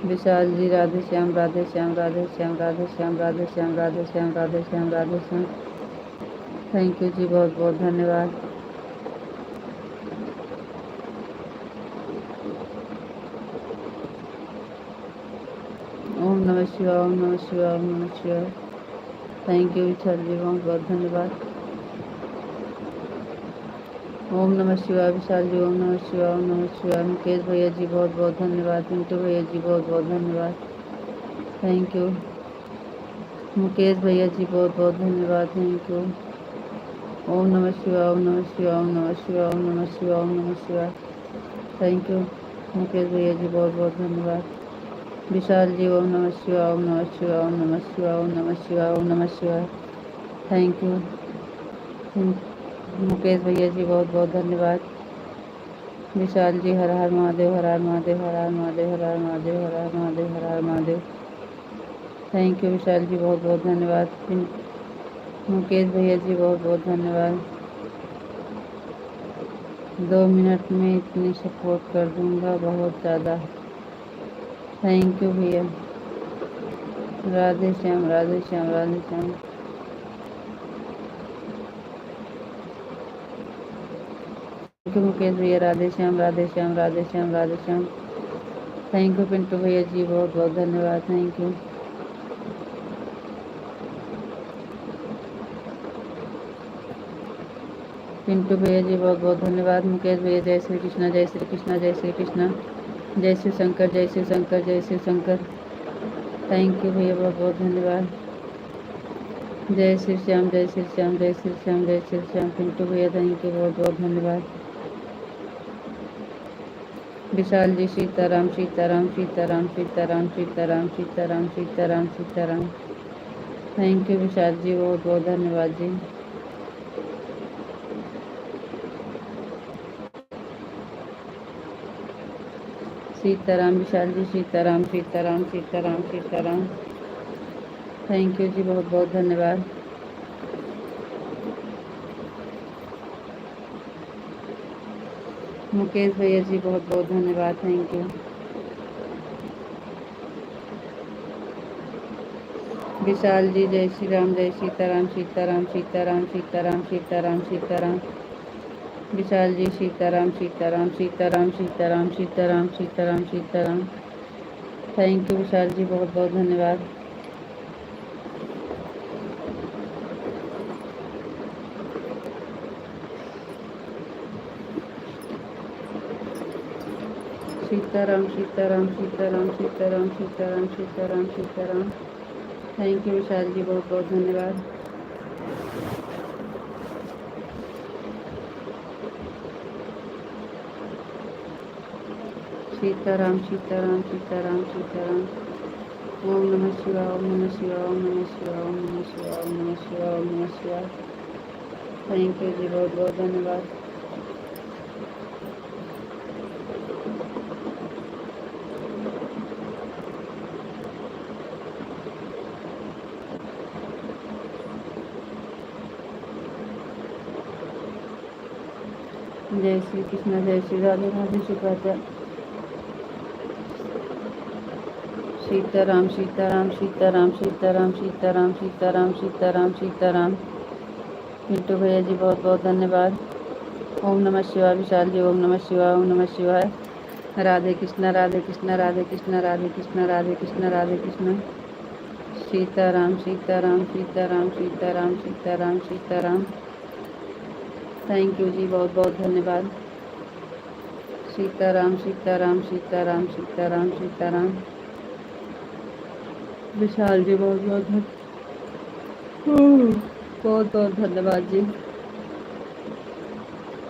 विशाल जी राधे श्याम, राधे श्याम, राधे श्याम, राधे श्याम, राधे श्याम, राधे श्याम, राधे श्याम, राधे श्याम। थैंक यू जी, बहुत बहुत धन्यवाद। ओम नमः शिवाय, ओम नमः शिवाय, ओम नमः शिवाय। थैंक यू विशाल जी, बहुत बहुत धन्यवाद। ओम नमः शिवाय विशाल जी, ओम नमः शिवाय, ओम नमः शिवाय। मुकेश भैया जी बहुत बहुत धन्यवाद। पिंटू भैया जी बहुत बहुत धन्यवाद। Thank you. मुकेश भैया जी बहुत बहुत धन्यवाद। Thank you. ओम नमः शिवाय, ओम नमः शिवाय, ओम नमः शिवाय, ओम नमः शिवाय, ओम नमः शिवाय। थैंक यू मुकेश भैया जी, बहुत बहुत धन्यवाद। विशाल जी ओम नमः शिवाय, ओम नमः शिवाय, ओम नमः शिवाय, ओम नमः शिवाय, ओम नमः शिवाय। थैंक यू मुकेश भैया जी, बहुत बहुत धन्यवाद। विशाल जी हर हर महादेव, हर हर महादेव, हर हर महादेव, हर हर महादेव, हर हर महादेव, हर हर महादेव। थैंक यू विशाल जी, बहुत बहुत धन्यवाद। मुकेश भैया जी बहुत बहुत धन्यवाद। 2 मिनट में इतनी सपोर्ट कर दूंगा, बहुत ज़्यादा। थैंक यू भैया। राधे श्याम, राधे श्याम, राधे श्याम। थैंक यू मुकेश भैया, राधे श्याम, राधे श्याम, राधे श्याम, राधे श्याम। थैंक यू पिंटू भैया जी, बहुत बहुत धन्यवाद। Thank you. पिंटू भैया जी बहुत बहुत धन्यवाद। मुकेश भैया जय श्री कृष्णा, जय श्री कृष्णा, जय श्री कृष्णा, जय शिव शंकर, जय शिव शंकर, जय शिव शंकर। थैंक यू भैया, बहुत बहुत धन्यवाद। जय श्री श्याम, जय श्री श्याम, जय श्री श्याम, जय श्री श्याम। पिंटू भैया थैंक यू, बहुत बहुत धन्यवाद। विशाल जी सीताराम, सीताराम, सीताराम, सीताराम, सीताराम, सीताराम, सीताराम, सीताराम। थैंक यू विशाल जी, बहुत बहुत धन्यवाद जी। सीताराम विशाल जी, सीताराम, सीताराम, सीताराम, सीताराम। थैंक यू जी, बहुत बहुत धन्यवाद। मुकेश भैया जी बहुत बहुत धन्यवाद। Thank you. विशाल जी जय श्री राम, जय सीताराम, सीताराम, सीताराम, सीताराम, सीताराम, सीताराम। विशाल जी सीताराम, सीताराम, सीताराम, सीताराम, सीताराम, सीताराम, सीताराम। थैंक यू विशाल जी, बहुत बहुत धन्यवाद। सीताराम, सीताराम, सीताराम, सीताराम, सीताराम, सीताराम, सीताराम। थैंक यू विशाल जी, बहुत बहुत धन्यवाद। सीताराम, सीताराम, सीताराम, सीताराम। ओम नमः शिवाय, ओम नमः शिवाय, ओम नमः शिवाय, ओम नमः शिवाय, ओम नमः शिवाय, ओम नमः शिवाय। थैंक यू जी, बहुत बहुत धन्यवाद। जय श्री कृष्ण, जय श्री राधे राधे सुप्रभात। सीताराम, सीताराम, सीताराम, सीताराम, सीताराम, सीताराम, सीताराम, सीताराम। पिंटू भैया जी बहुत बहुत धन्यवाद। ओम नमः शिवाय विशाल जी, ओम नमः शिवाय, ओम नमः शिवाय। राधे कृष्ण, राधे कृष्ण, राधे कृष्ण, राधे कृष्ण, राधे कृष्ण, राधे कृष्ण। सीताराम, सीताराम, सीताराम, सीताराम, सीताराम, सीताराम। थैंक यू जी, बहुत बहुत धन्यवाद। सीताराम सीताराम सीताराम सीताराम सीताराम। विशाल जी बहुत बहुत बहुत धन्यवाद जी।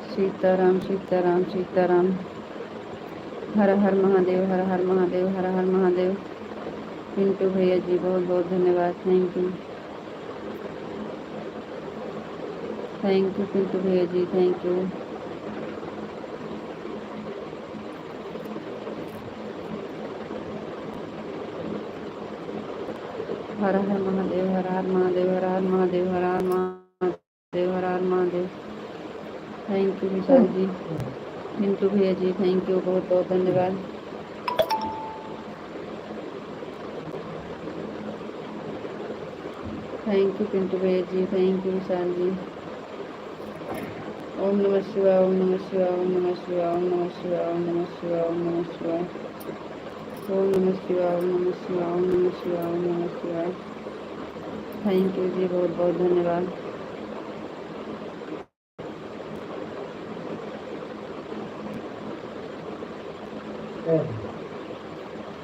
सीताराम सीताराम सीताराम। हर हर महादेव, हर हर महादेव, हर हर महादेव। पिंटू भैया जी बहुत बहुत धन्यवाद, thank you. Thank you Pintu भैया जी, थैंक यू। हर हर महादेव, हर हर महादेव, हर हर महादेव, हर हर महादेव, हर हर महादेव। Thank you Vishal ji. पिंटू भैया जी थैंक यू, बहुत बहुत धन्यवाद। थैंक यू पिंटू भैया जी, थैंक यू विशाल जी। ओम नमः शिवाय, ओम नमः शिवाय, ओम नमः शिवाय, ओम नमः शिवाय, ओम नमः शिवाय, ओम नमः शिवाय, ओम नमः शिवाय, ओम नमः शिवाय, ओम नमः शिवाय, ओम नमः शिवाय। थैंक यू जी, बहुत बहुत धन्यवाद।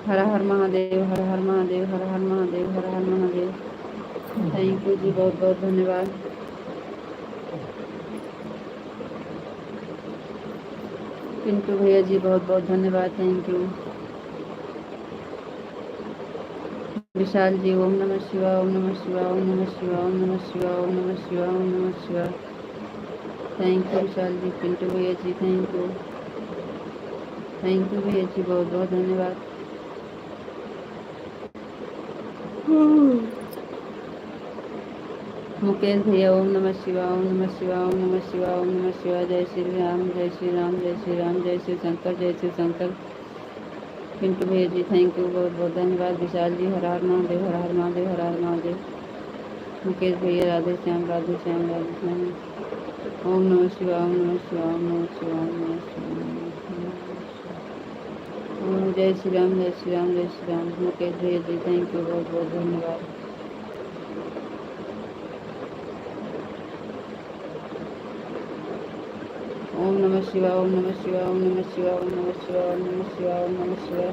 हर हर महादेव, हर हर महादेव, हर हर महादेव, हर हर महादेव। थैंक यू जी, बहुत बहुत धन्यवाद। पिंटू भैया जी बहुत बहुत धन्यवाद, थैंक यू। विशाल जी ओम नमः शिवाय, ओम नमः शिवाय, ओम नमः शिवाय, ओम नमः शिवाय, ओम नमः शिवाय, ओम नमः शिवाय। Thank you Vishal ji. पिंटू भैया जी थैंक यू, थैंक यू भैया जी, बहुत बहुत धन्यवाद। मुकेश भैया ओम नमः शिवाय, ओम नमः शिवाय, ओम नमः शिवाय, ओम नमः शिवाय। जय श्री राम, जय श्री राम, जय श्री राम, जय श्री शंकर, जय श्री शंकर। पिंटू भैया जी थैंक यू, बहुत बहुत धन्यवाद। विशाल जी हर हर महादेव, हर हर महादेव, हर हर महादेव। मुकेश भैया राधे श्याम, राधे श्याम, राधे श्याम। ओम नमः शिवाय, ओम नमः शिवाय, ओम नमः शिवाय, ओम नमः शिवाय। ओम जय श्री राम, जय श्री राम, जय श्री राम। मुकेश भैया जी थैंक यू, बहुत बहुत धन्यवाद। ओम नमः शिवाय, ओम नमः शिवाय, ओम नमः शिवाय, ओम नमः शिवाय, ओम नमः शिवाय, ओम नमः शिवाय।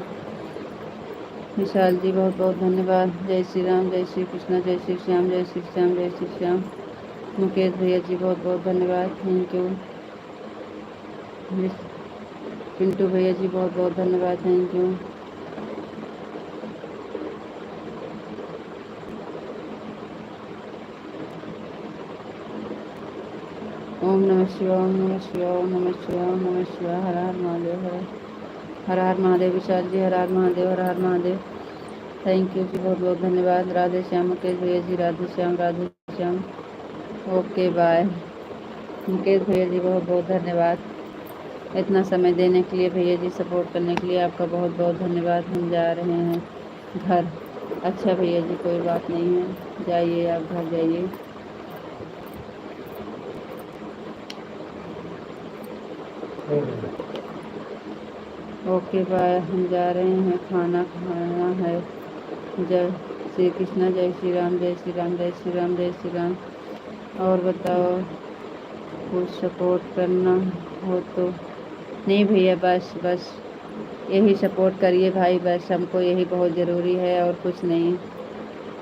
विशाल जी बहुत बहुत धन्यवाद। जय श्री राम, जय श्री कृष्ण, जय श्री श्याम, जय श्री श्याम, जय श्री श्याम। मुकेश भैया जी बहुत बहुत धन्यवाद, थैंक यू। पिंटू भैया जी बहुत बहुत धन्यवाद, थैंक यू। ओम नमः शिवाय, ओम नमः शिवाय, ओम नमः शिवाय, ओम नमः शिवाय। हर हर महादेव, हर हर महादेव। विशाल जी हर हर महादेव, हर हर महादेव। थैंक यू जी, बहुत बहुत धन्यवाद। राधे श्याम मुकेश भैया जी, राधे श्याम, राधे श्याम। Okay bye. मुकेश भैया जी बहुत बहुत धन्यवाद इतना समय देने के लिए, भैया जी सपोर्ट करने के लिए आपका बहुत बहुत धन्यवाद। हम जा रहे हैं घर। अच्छा भैया जी कोई बात नहीं है, जाइए आप घर जाइए। Okay bye. हम जा रहे हैं, खाना खाना है। जय श्री कृष्णा, जय श्री राम, जय श्री राम, जय श्री राम, जय श्री राम। और बताओ, कुछ सपोर्ट करना हो तो। नहीं भैया, बस बस यही सपोर्ट करिए भाई, बस हमको यही बहुत ज़रूरी है और कुछ नहीं।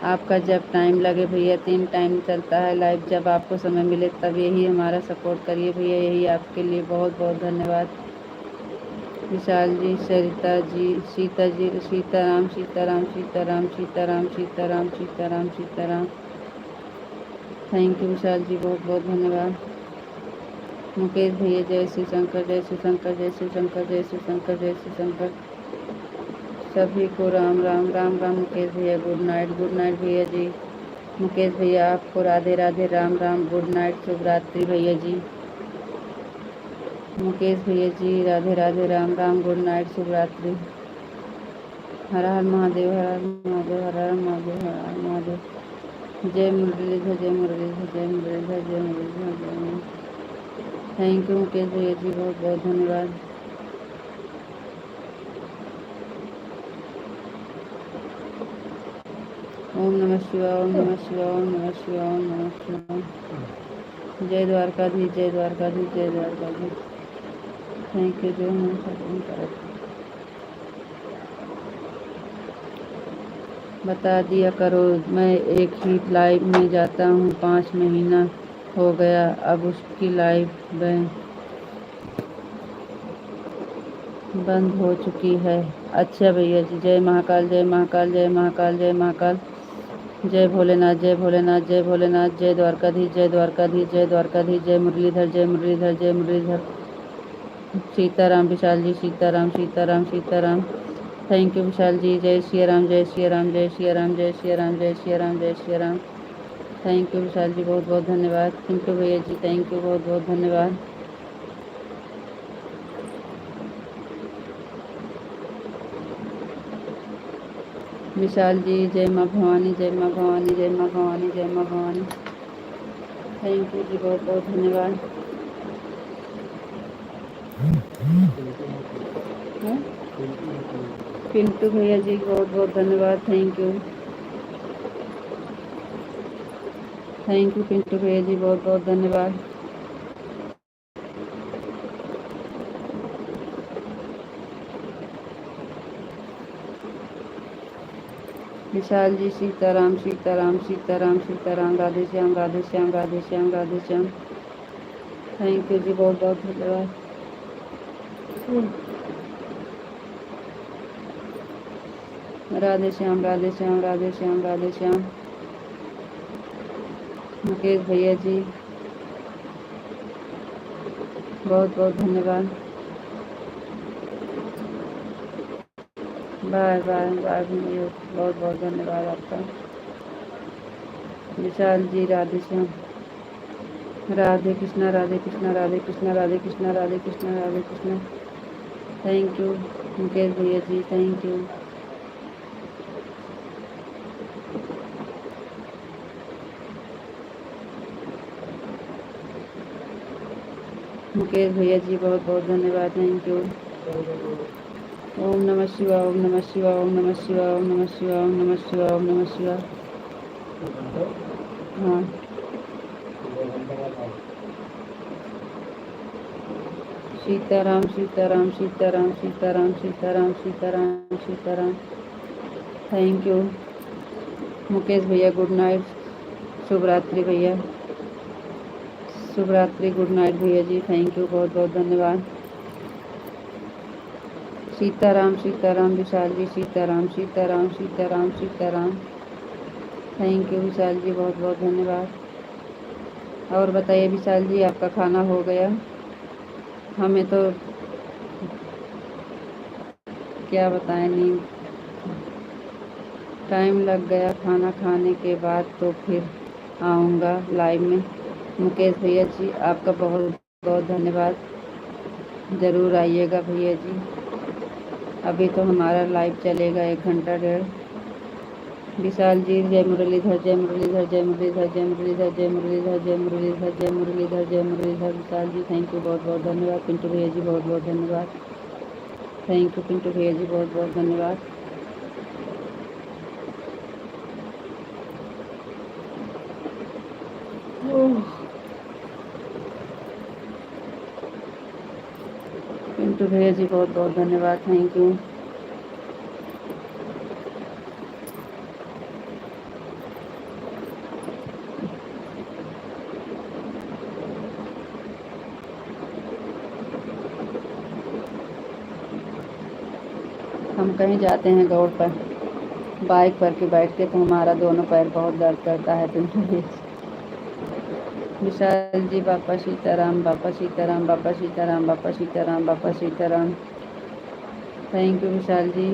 आपका जब टाइम लगे भैया, 3 टाइम चलता है लाइव, जब आपको समय मिले तब यही हमारा सपोर्ट करिए भैया, यही आपके लिए बहुत बहुत धन्यवाद। विशाल जी, सरिता जी, सीता जी, सीताराम सीताराम सीताराम सीताराम सीताराम सीताराम सीताराम। थैंक यू विशाल जी, बहुत बहुत धन्यवाद। मुकेश भैया जय श्री शंकर, जय श्री शंकर, जय श्री शंकर, जय श्री शंकर, जय श्री शंकर। सभी को राम राम, राम राम। मुकेश भैया गुड नाइट भैया जी। मुकेश भैया आपको राधे राधे, राम राम, गुड नाइट, शुभ रात्रि भैया जी। मुकेश भैया जी राधे राधे, राम राम, गुड नाइट, शुभ रात्रि। हर हर महादेव, हर हर महादेव, हर हर महादेव, हर हर महादेव। जय मुरलीधर, जय मुरलीधर, जय मुरलीधर, जय मुरलीधर, जय मुरलीधर। थैंक यू मुकेश भैया जी, बहुत बहुत धन्यवाद। ओम नमः शिवाय, ओम नमः शिवाय, ओम नमः शिवाय, ओम नमः शिवाय। जय द्वारकाधीश, जय द्वारकाधीश, जय द्वारकाधीश। थैंक यू जो मैं सत्संग कर बता दिया करो। मैं एक ही लाइव में जाता हूँ, 5 महीना हो गया, अब उसकी लाइव बंद हो चुकी है। अच्छा भैया जी, जय महाकाल, जय महाकाल, जय महाकाल, जय महाकाल। जय भोलेनाथ, जय भोलेनाथ, जय भोलेनाथ। जय द्वारकाधीश, जय द्वारकाधीश, जय द्वारकाधीश। जय मुरलीधर, जय मुरलीधर, जय मुरलीधर। सीताराम विशाल जी, सीताराम, सीताराम, सीताराम। थैंक यू विशाल जी। जय श्री राम, जय श्री राम, जय श्री राम, जय श्री राम, जय श्री राम, जय श्री राम। थैंक यू विशाल जी, बहुत बहुत धन्यवाद। पिंटू भैया जी, थैंक यू, बहुत बहुत धन्यवाद। विशाल जी, जय माँ भवानी, जय माँ भवानी, जय माँ भवानी, जय माँ भवानी। थैंक यू जी, बहुत बहुत धन्यवाद। पिंटू भैया जी, बहुत बहुत धन्यवाद। Thank you, thank you Pintu भैया जी, बहुत बहुत धन्यवाद। विशाल जी, सीताराम, सीताराम, सीताराम, सीताराम। राधे श्याम, राधे श्याम, राधे श्याम, राधे श्याम। थैंक यू जी, बहुत बहुत धन्यवाद। राधे श्याम, राधे श्याम, राधे श्याम, राधे श्याम। मुकेश भैया जी, बहुत बहुत धन्यवाद। बाय बाय बाय भैया, बहुत बहुत धन्यवाद आपका। विशाल जी, राधे श्याम। राधे कृष्णा, राधे कृष्णा, राधे कृष्णा, राधे कृष्णा, राधे कृष्णा, राधे कृष्णा। थैंक यू मुकेश भैया जी, थैंक यू। मुकेश भैया जी, बहुत बहुत धन्यवाद। Thank you. ओम नमः शिवाय, ओम नमः शिवाय, ओम नमः शिवाय, ओम नमः शिवाय, ओम नमः शिवाय, ओम नमः शिवाय। हाँ, सीताराम, सीताराम, सीताराम, सीताराम, सीताराम, सीताराम, सीताराम। थैंक यू मुकेश भैया, गुड नाइट, शुभ रात्रि भैया, शुभ रात्रि, गुड नाइट भैया जी, थैंक यू, बहुत बहुत धन्यवाद। सीताराम, सीताराम विशाल जी, सीताराम, सीताराम, सीताराम, सीताराम। थैंक यू विशाल जी, बहुत बहुत धन्यवाद। और बताइए विशाल जी, आपका खाना हो गया? हमें तो क्या बताएं, नींद टाइम लग गया खाना खाने के बाद, तो फिर आऊँगा लाइव में। मुकेश भैया जी, आपका बहुत बहुत धन्यवाद। ज़रूर आइएगा भैया जी। अभी तो हमारा लाइव चलेगा 1 घंटा 1.5। विशाल जी, जय मुरलीधर, जय मुरलीधर, जय मुरलीधर, जय मुरलीधर, जय मुरलीधर, जय मुरलीधर, जय मुरलीधर, जय मुरलीधर। विशाल जी, थैंक यू, बहुत बहुत धन्यवाद। पिंटू भैया जी, बहुत बहुत धन्यवाद। थैंक यू पिंटू भैया जी, बहुत बहुत धन्यवाद। पिंटू भैया जी, बहुत बहुत धन्यवाद। Thank you. हम कहीं जाते हैं दौड़ पर, बाइक पर के बैठ के, तो हमारा दोनों पैर बहुत दर्द करता है। पिंटू भैया जी। विशाल जी, बापा सीताराम, बापा सीताराम, बापा सीताराम, बापा सीताराम, बापा सीताराम। थैंक यू विशाल जी।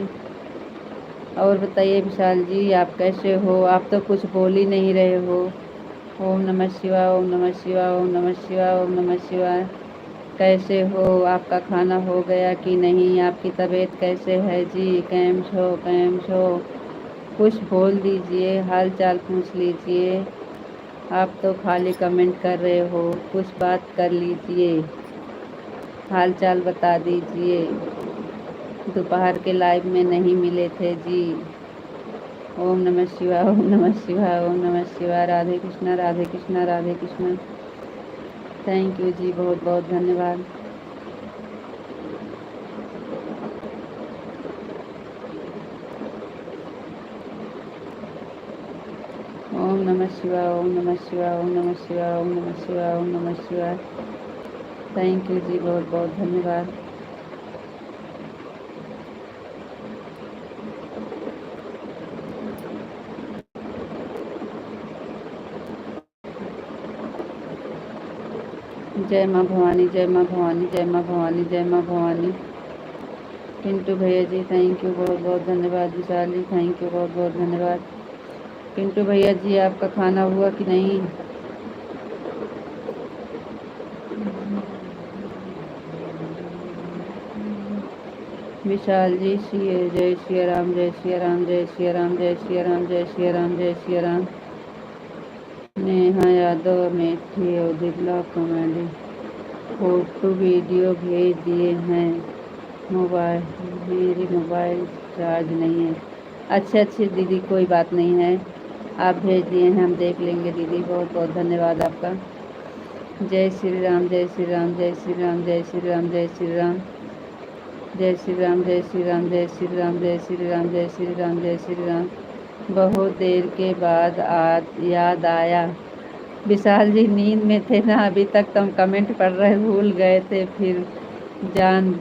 और बताइए विशाल जी, आप कैसे हो? आप तो कुछ बोल ही नहीं रहे हो। ओम नमः शिवाय, ओम नमः शिवाय, ओम नमः शिवाय, ओम नमः शिवाय। कैसे हो? आपका खाना हो गया कि नहीं? आपकी तबीयत कैसे है जी? कैम छो, कैम छो? कुछ बोल दीजिए, हाल चाल पूछ लीजिए। आप तो खाली कमेंट कर रहे हो, कुछ बात कर लीजिए, हाल चाल बता दीजिए। दोपहर के लाइव में नहीं मिले थे जी। ओम नमः शिवाय, ओम नमः शिवाय, ओम नमः शिवाय। राधे कृष्णा, राधे कृष्णा, राधे कृष्णा। थैंक यू जी, बहुत बहुत धन्यवाद। ओम नमः शिवाय, ओम नमः शिवाय, ओम नमः शिवाय, ओम नमः शिवाय, ओम नमः शिवाय। थैंक यू जी, बहुत बहुत धन्यवाद। जय माँ भवानी, जय माँ भवानी, जय माँ भवानी, जय माँ भवानी। पिंटू भैया जी थैंक यू, बहुत बहुत धन्यवाद। विशाल जी थैंक यू, बहुत बहुत धन्यवाद। पिंटू भैया जी आपका खाना हुआ कि नहीं? विशाल जी जय श्री राम, जय श्री राम, जय श्री राम, जय श्री राम, जय श्री राम, जय श्री राम। नेहा यादव अमेठी औदिला कॉमेडी फोटो वीडियो भेज दिए हैं, मेरी मोबाइल चार्ज नहीं है। अच्छे अच्छे दीदी, कोई बात नहीं है, आप भेज दिए हैं, हम देख लेंगे दीदी। बहुत बहुत धन्यवाद आपका। जय श्री राम, जय श्री राम, जय श्री राम, जय श्री राम, जय श्री राम, जय श्री राम, जय श्री राम, जय श्री राम, जय श्री राम, जय श्री राम, जय श्री राम। बहुत देर के बाद याद आया। विशाल जी नींद में थे ना, अभी तक तो हम कमेंट पढ़ रहे, भूल गए थे, फिर जान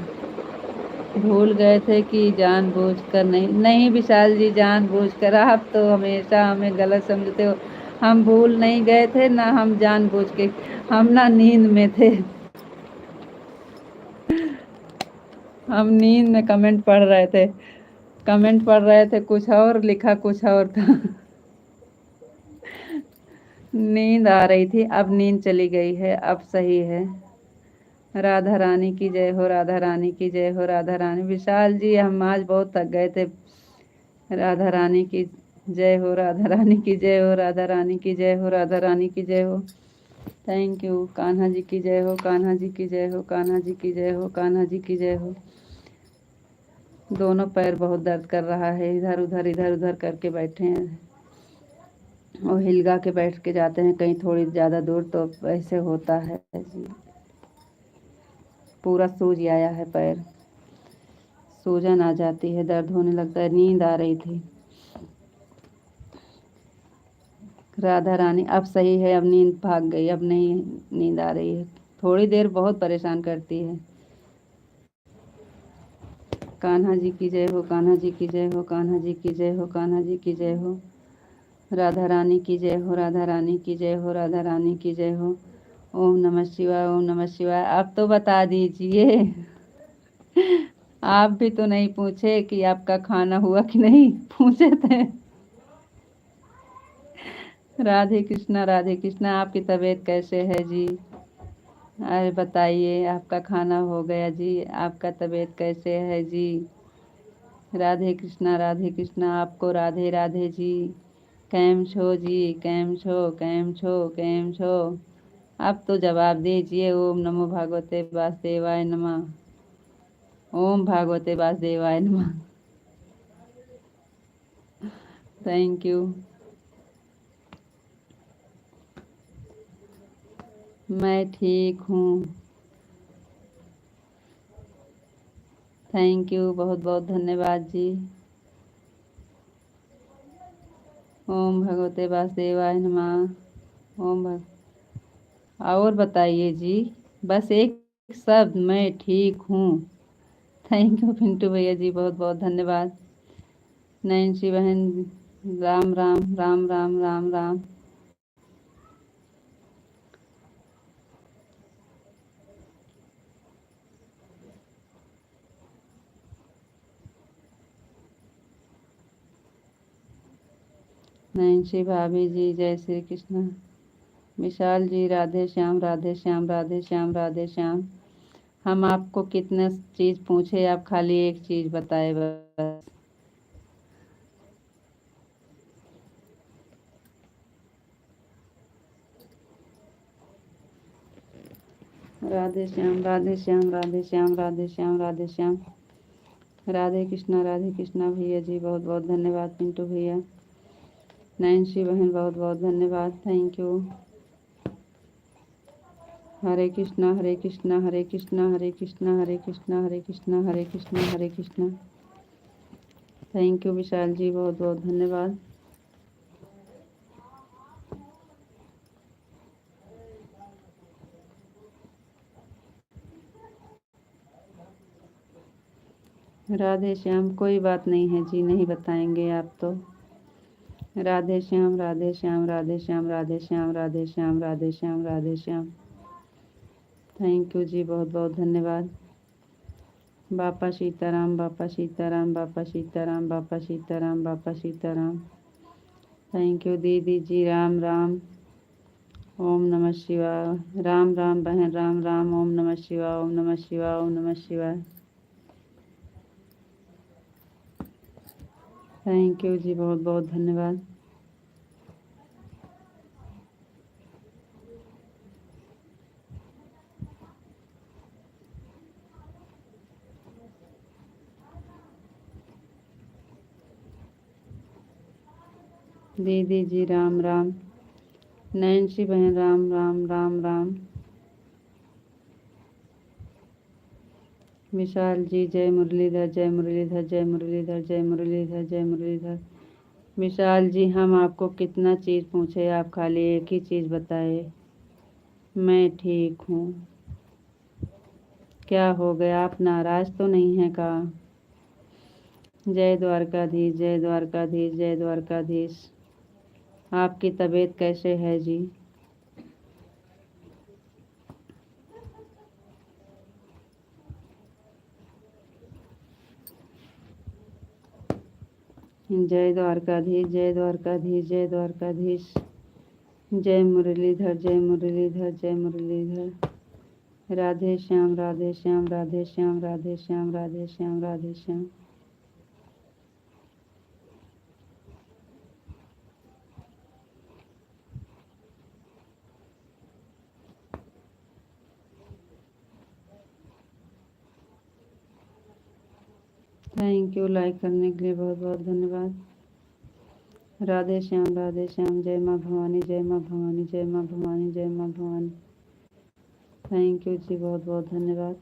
भूल गए थे कि जानबूझकर नहीं। नहीं विशाल जी, जानबूझकर, आप तो हमेशा हमें गलत समझते हो। हम भूल नहीं गए थे ना, हम जानबूझ के, हम ना नींद में थे, हम नींद में कमेंट पढ़ रहे थे, कमेंट पढ़ रहे थे, कुछ और लिखा कुछ और था। नींद आ रही थी, अब नींद चली गई है, अब सही है। राधा रानी की जय हो, राधा रानी की जय हो, राधा रानी। विशाल जी हम आज बहुत थक गए थे। राधा रानी की जय हो, राधा रानी की जय हो, राधा रानी की जय हो, राधा रानी की जय हो। Thank you. कान्हा जी की जय हो, कान्हा जी की जय हो, कान्हा जी की जय हो, कान्हा जी की जय हो। दोनों पैर बहुत दर्द कर रहा है, इधर उधर करके बैठे हैं, और हिलगा के बैठ के जाते हैं कहीं थोड़ी ज़्यादा दूर तो ऐसे होता है जी। पूरा सूज आया है पैर, सूजन आ जाती है, दर्द होने लगता है। नींद आ रही थी। राधा रानी अब सही है, अब नींद भाग गई, अब नहीं नींद आ रही है। थोड़ी देर बहुत परेशान करती है। कान्हा जी की जय हो, कान्हा जी की जय हो, कान्हा जी की जय हो, कान्हा जी की जय हो। राधा रानी की जय हो, राधा रानी की जय हो, राधा रानी की जय हो। ओम नमः शिवाय, ओम नमः शिवाय। आप तो बता दीजिए, आप भी तो नहीं पूछे कि आपका खाना हुआ कि नहीं, पूछे थे। राधे कृष्णा, राधे कृष्णा। आपकी तबीयत कैसे है जी? अरे बताइए, आपका खाना हो गया जी? आपका तबीयत कैसे है जी? राधे कृष्णा, राधे कृष्णा। आपको राधे राधे जी। कैम छो जी, कैम छो, कैम छो, कैम छो। आप तो जवाब दीजिए। ओम नमो भागवते वासुदेवाय नमः, ओम भागवते वासुदेवाय नमः। Thank you. मैं ठीक हूँ। थैंक यू, बहुत बहुत धन्यवाद जी। ओम भगवते वासुदेवाय नमः। और बताइए जी, बस एक शब्द, मैं ठीक हूँ। थैंक यू पिंटू भैया जी, बहुत बहुत धन्यवाद। नैन्सी बहन, राम राम, राम राम, राम राम। नैन्सी भाभी जी जय श्री कृष्ण। विशाल जी राधे श्याम, राधे श्याम, राधे श्याम, राधे श्याम। हम आपको कितने चीज़ पूछे, आप खाली एक चीज़ बताए बस। राधे श्याम, राधे श्याम, राधे श्याम, राधे श्याम, राधे श्याम। राधे कृष्णा भैया जी, बहुत बहुत धन्यवाद। पिंटू भैया, नैन्सी बहन, बहुत बहुत धन्यवाद। Thank you. Hare Krishna Hare Krishna Hare Krishna Hare Krishna Hare Krishna Hare Krishna Hare Krishna Hare Krishna. Thank you Vishal ji, बहुत बहुत धन्यवाद। राधे श्याम, कोई बात नहीं है जी, नहीं बताएंगे आप तो। राधे श्याम राधे श्याम राधे श्याम राधे श्याम राधे श्याम राधे श्याम राधे श्याम। थैंक यू जी, बहुत बहुत धन्यवाद। बापा सीताराम बापा सीताराम बापा सीताराम बापा सीताराम बापा सीताराम। थैंक यू दीदी जी, राम राम, ओम नमः शिवाय। राम राम बहन, राम राम, ओम नमः शिवाय, ओम नमः शिवाय, ओम नमः शिवाय। थैंक यू जी, बहुत बहुत धन्यवाद। दीदी जी राम राम, नैन्सी बहन राम राम राम राम। विशाल जी जय मुरलीधर जय मुरलीधर जय मुरलीधर जय मुरलीधर जय मुरलीधर। विशाल जी, हम आपको कितना चीज़ पूछे, आप खाली एक ही चीज़ बताए, मैं ठीक हूँ। क्या हो गया, आप नाराज़ तो नहीं हैं का? जय द्वारकाधीश जय द्वारकाधीश जय द्वारकाधीश। आपकी तबीयत कैसे है जी? जय द्वारकाधीश जय द्वारकाधीश जय द्वारकाधीश। जय मुरलीधर जय मुरलीधर जय Murlidhar. Radhe Shyam Radhe Shyam Radhe Shyam Radhe Shyam Radhe Shyam Radhe Shyam. Thank you, like करने के लिए बहुत बहुत धन्यवाद। राधे श्याम, जय माँ भवानी जय माँ भवानी जय माँ भवानी जय माँ भवानी। थैंक यू जी, बहुत बहुत धन्यवाद।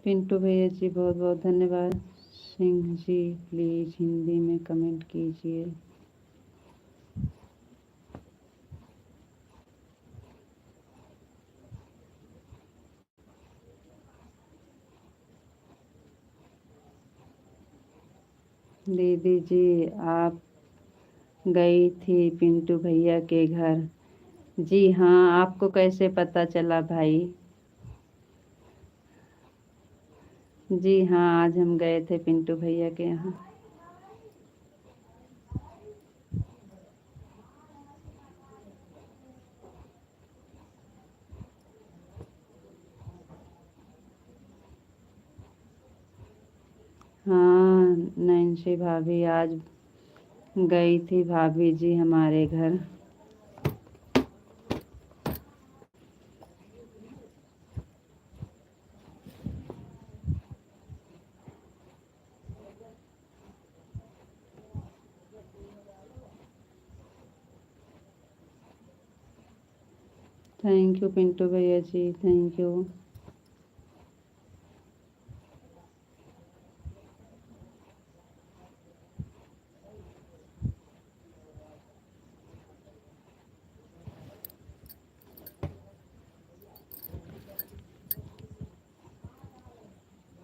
पिंटू भैया जी बहुत बहुत धन्यवाद। सिंह जी प्लीज़ हिंदी में कमेंट कीजिए। दीदी जी, आप गई थी पिंटू भैया के घर? जी हाँ, आपको कैसे पता चला भाई? जी हाँ, आज हम गए थे पिंटू भैया के यहाँ। हाँ नैन्सी भाभी आज गई थी भाभी जी हमारे घर। थैंक यू पिंटू भैया जी, थैंक यू।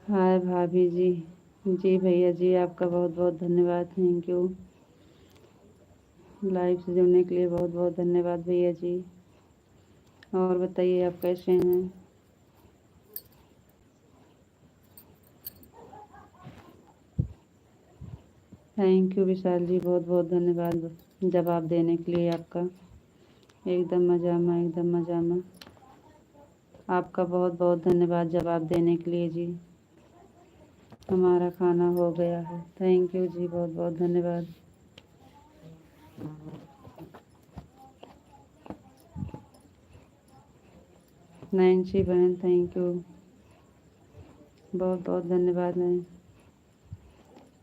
हाय भाभी जी। जी भैया जी, आपका बहुत बहुत धन्यवाद, थैंक यू। लाइव से जुड़ने के लिए बहुत बहुत धन्यवाद भैया जी। और बताइए आप कैसे हैं? थैंक यू विशाल जी, बहुत बहुत धन्यवाद जवाब देने के लिए आपका। एकदम मजामा, एकदम मजामा। आपका बहुत बहुत धन्यवाद जवाब देने के लिए जी। हमारा खाना हो गया है। थैंक यू जी, बहुत बहुत धन्यवाद। नैन्सी बहन थैंक यू, बहुत बहुत धन्यवाद।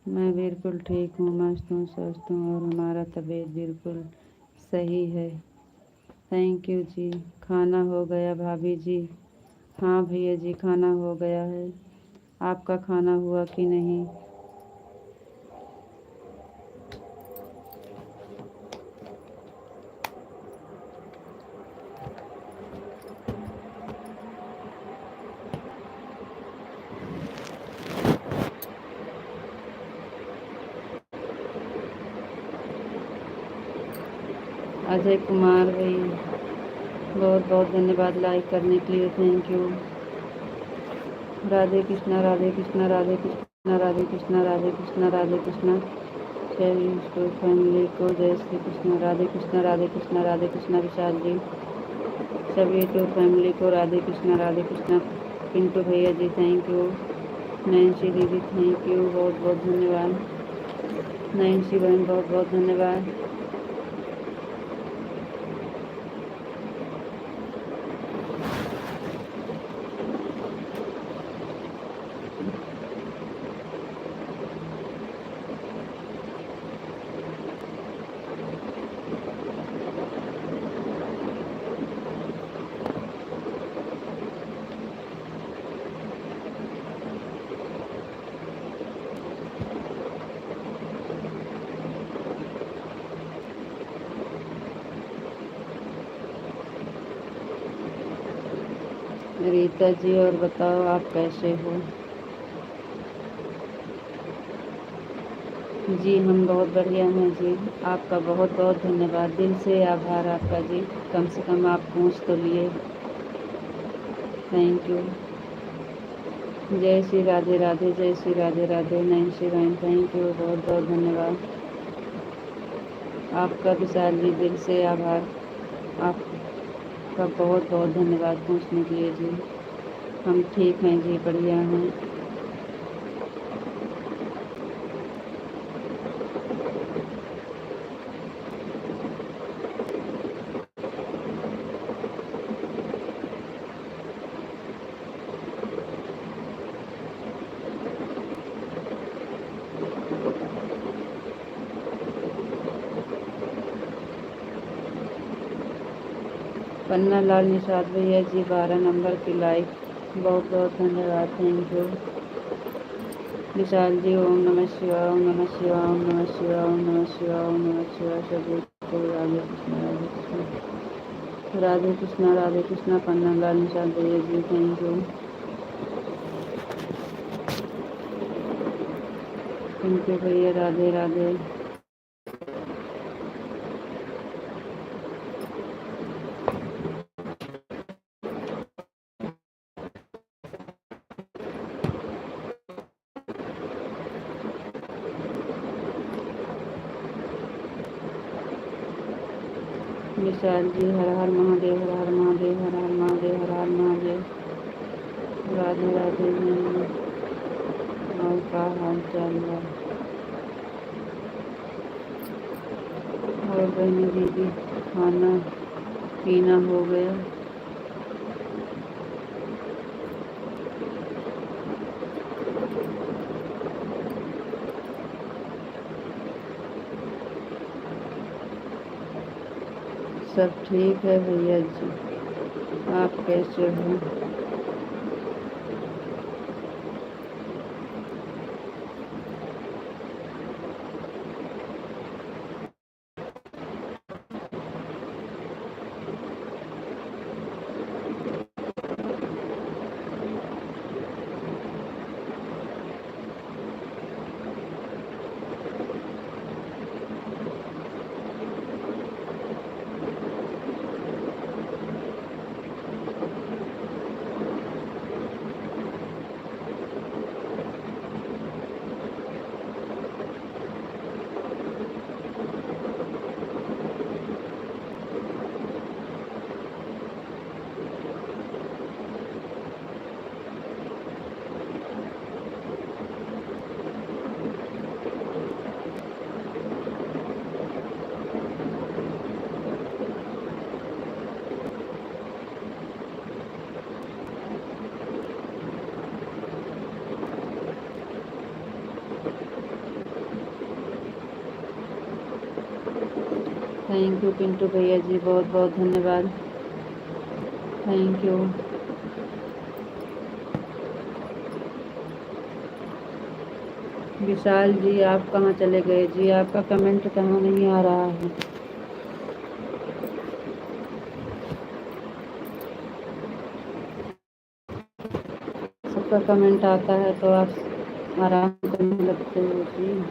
मैं बिल्कुल ठीक हूँ, मस्त हूँ, स्वस्थ हूँ और हमारा तबीयत बिल्कुल सही है। थैंक यू जी। खाना हो गया भाभी जी? हाँ भैया जी, खाना हो गया है। आपका खाना हुआ कि नहीं? अजय कुमार भाई, बहुत बहुत धन्यवाद लाइक करने के लिए, थैंक यू। राधे कृष्णा राधे कृष्णा राधे कृष्णा राधे कृष्णा राधे कृष्णा राधे कृष्णा। सभी फैमिली को जय श्री कृष्ण। राधे कृष्णा राधे कृष्णा राधे कृष्णा। विशाल जी, सभी टू फैमिली को राधे कृष्णा। पिंटू भैया जी थैंक यू। नैन्सी दीदी थैंक यू, बहुत बहुत धन्यवाद। नैन्सी बहन बहुत बहुत धन्यवाद। रीता जी, और बताओ आप कैसे हो? जी हम बहुत बढ़िया हैं जी। आपका बहुत बहुत धन्यवाद, दिल से आभार आपका जी। कम से कम आप पूछ तो लिए, थैंक यू। जय श्री राधे राधे, जय श्री राधे राधे। नैन्सी बहन थैंक यू, बहुत बहुत धन्यवाद आपका। विशाल जी दिल से आभार आपका, बहुत बहुत धन्यवाद पूछने के लिए जी। हम ठीक हैं जी, बढ़िया हैं। 'पन्ना लाल निषाद भैया जी 12 नंबर की लाइक, बहुत बहुत धन्यवाद, थैंक यू। विशाल जी ओम नमः शिवाय, ओम नमः शिवाय, ओम नमः शिवाय, ओम नमः शिवाय, ओम नमः शिवाय। सभी को राधे कृष्णा राधे कृष्णा राधे कृष्णा राधे कृष्णा। पन्ना लाल निषाद भैया जी थैंक यू। पिंटू भैया राधे राधे। विशाल जी हर हर महादेव, हर हर महादेव, हर हर महादेव, हर हर महादेव। राधे राधे जी। और का हाल चाल है? और बहनी दीदी, खाना पीना हो गया? सब ठीक है भैया जी, आप कैसे हो? थैंक यू पिंटू भैया जी, बहुत बहुत धन्यवाद, थैंक यू। विशाल जी आप कहाँ चले गए जी, आपका कमेंट कहाँ नहीं आ रहा है। सबका कमेंट आता है तो आप आराम करने लगते हो जी।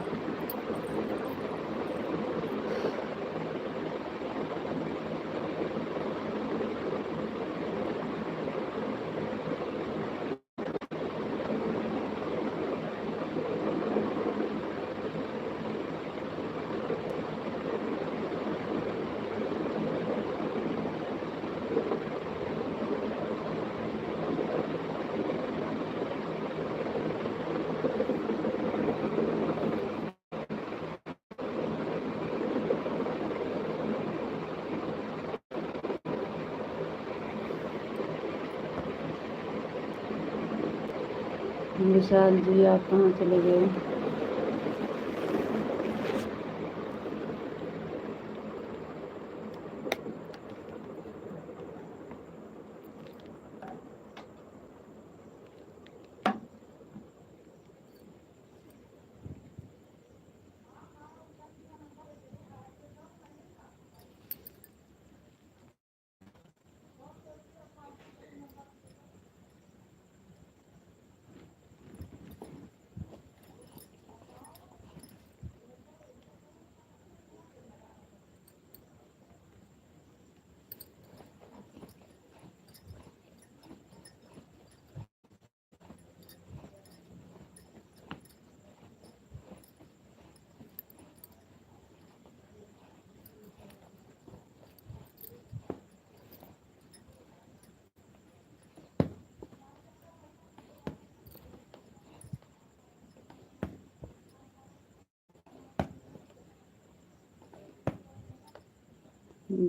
विशाल जी आप कहाँ चले गए।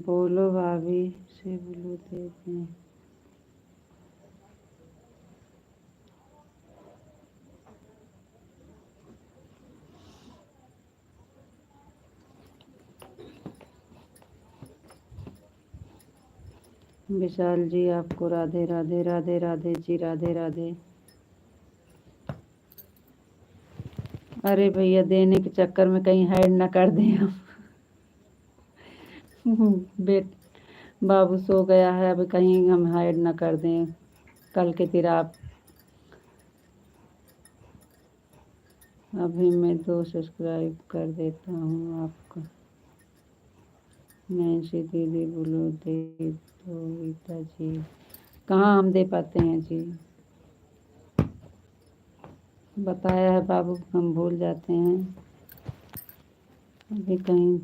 बोलो भाभी से बोलो देते हैं। विशाल जी आपको राधे राधे, राधे राधे जी, राधे राधे। अरे भैया देने के चक्कर में कहीं हाइड ना कर दें हम। बेट बाबू सो गया है, अब कहीं हम हाइड ना कर दें कल के फिर आप। अभी मैं 2 सब्सक्राइब कर देता हूँ आपका। नैन्सी दीदी बोलो दे दो रीता जी, कहाँ हम दे पाते हैं जी, बताया है बाबू हम भूल जाते हैं। अभी कहीं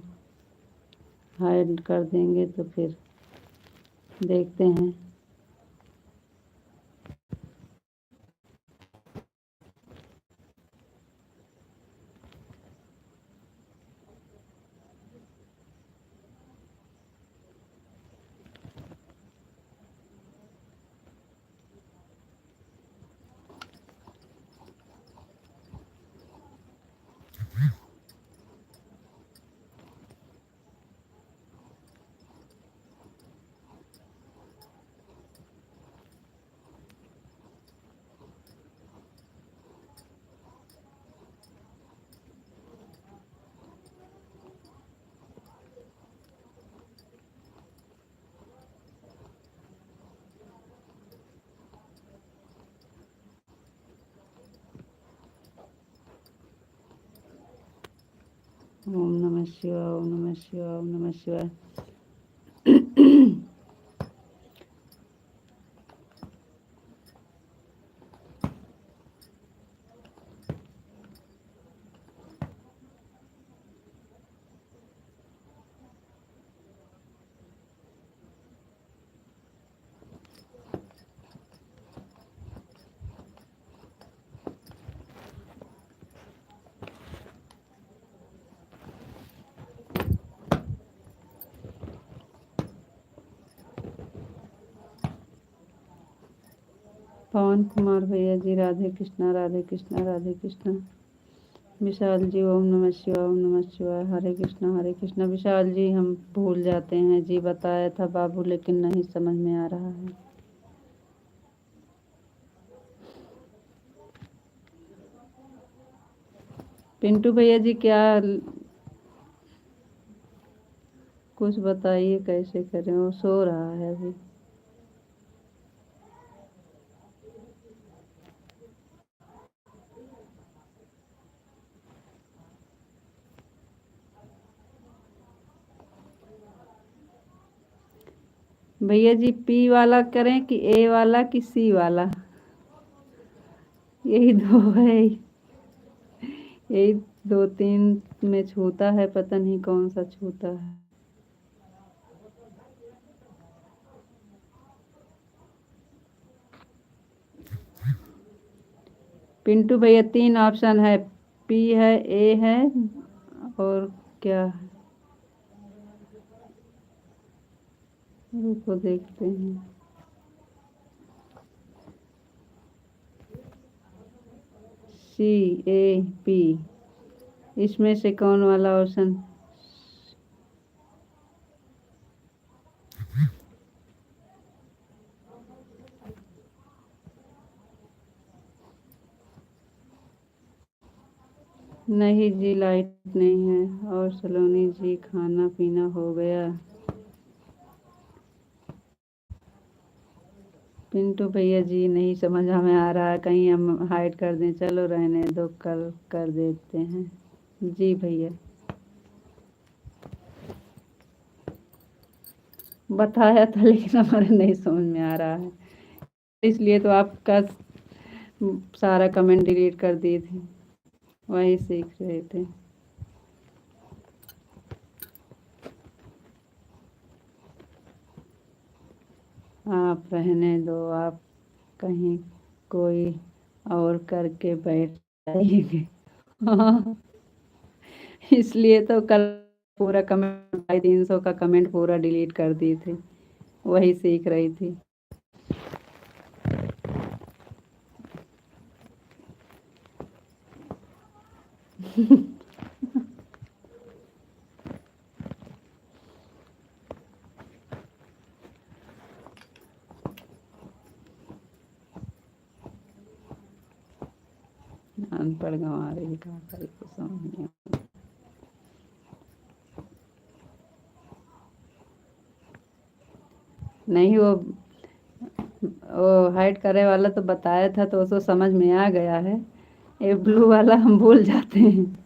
हाइड कर देंगे तो फिर देखते हैं। ओम नमः शिवाय, ओम नमः शिवाय, ओम नमः शिवाय। पवन कुमार भैया जी राधे कृष्णा, राधे कृष्णा, राधे कृष्णा। विशाल जी ओम नमः शिवाय, ओम नमः शिवाय। हरे कृष्णा हरे कृष्णा। विशाल जी हम भूल जाते हैं जी, बताया था बाबू लेकिन नहीं समझ में आ रहा है। पिंटू भैया जी क्या कुछ बताइए कैसे करें, वो सो रहा है अभी। भैया जी पी वाला करें कि ए वाला कि सी वाला, यही दो है, यही दो तीन में छूता है, पता नहीं कौन सा छूता है। पिंटू भैया 3 ऑप्शन है, पी है, ए है और क्या है, रुको देखते हैं। सी ए पी, इसमें से कौन वाला ऑप्शन? नहीं जी लाइट नहीं है। और सलोनी जी खाना पीना हो गया? पिंटू भैया जी नहीं समझ हमें आ रहा है, कहीं हम हाइड कर दें? चलो रहने दो, कल कर देते हैं। जी भैया बताया था लेकिन हमारे नहीं समझ में आ रहा है, इसलिए तो आपका सारा कमेंट डिलीट कर दिए थे, वही सीख रहे थे। आप रहने दो, आप कहीं कोई और करके बैठ जाइएगा। हाँ इसलिए तो कल पूरा कमेंट 300 का कमेंट पूरा डिलीट कर दिए थे, वही सीख रही थी। अनपढ़ गंवा रही कहा करी को समझ नहीं आता। नहीं वो हाइड करे वाला तो बताया था तो उसको समझ में आ गया है, ये ब्लू वाला हम भूल जाते हैं।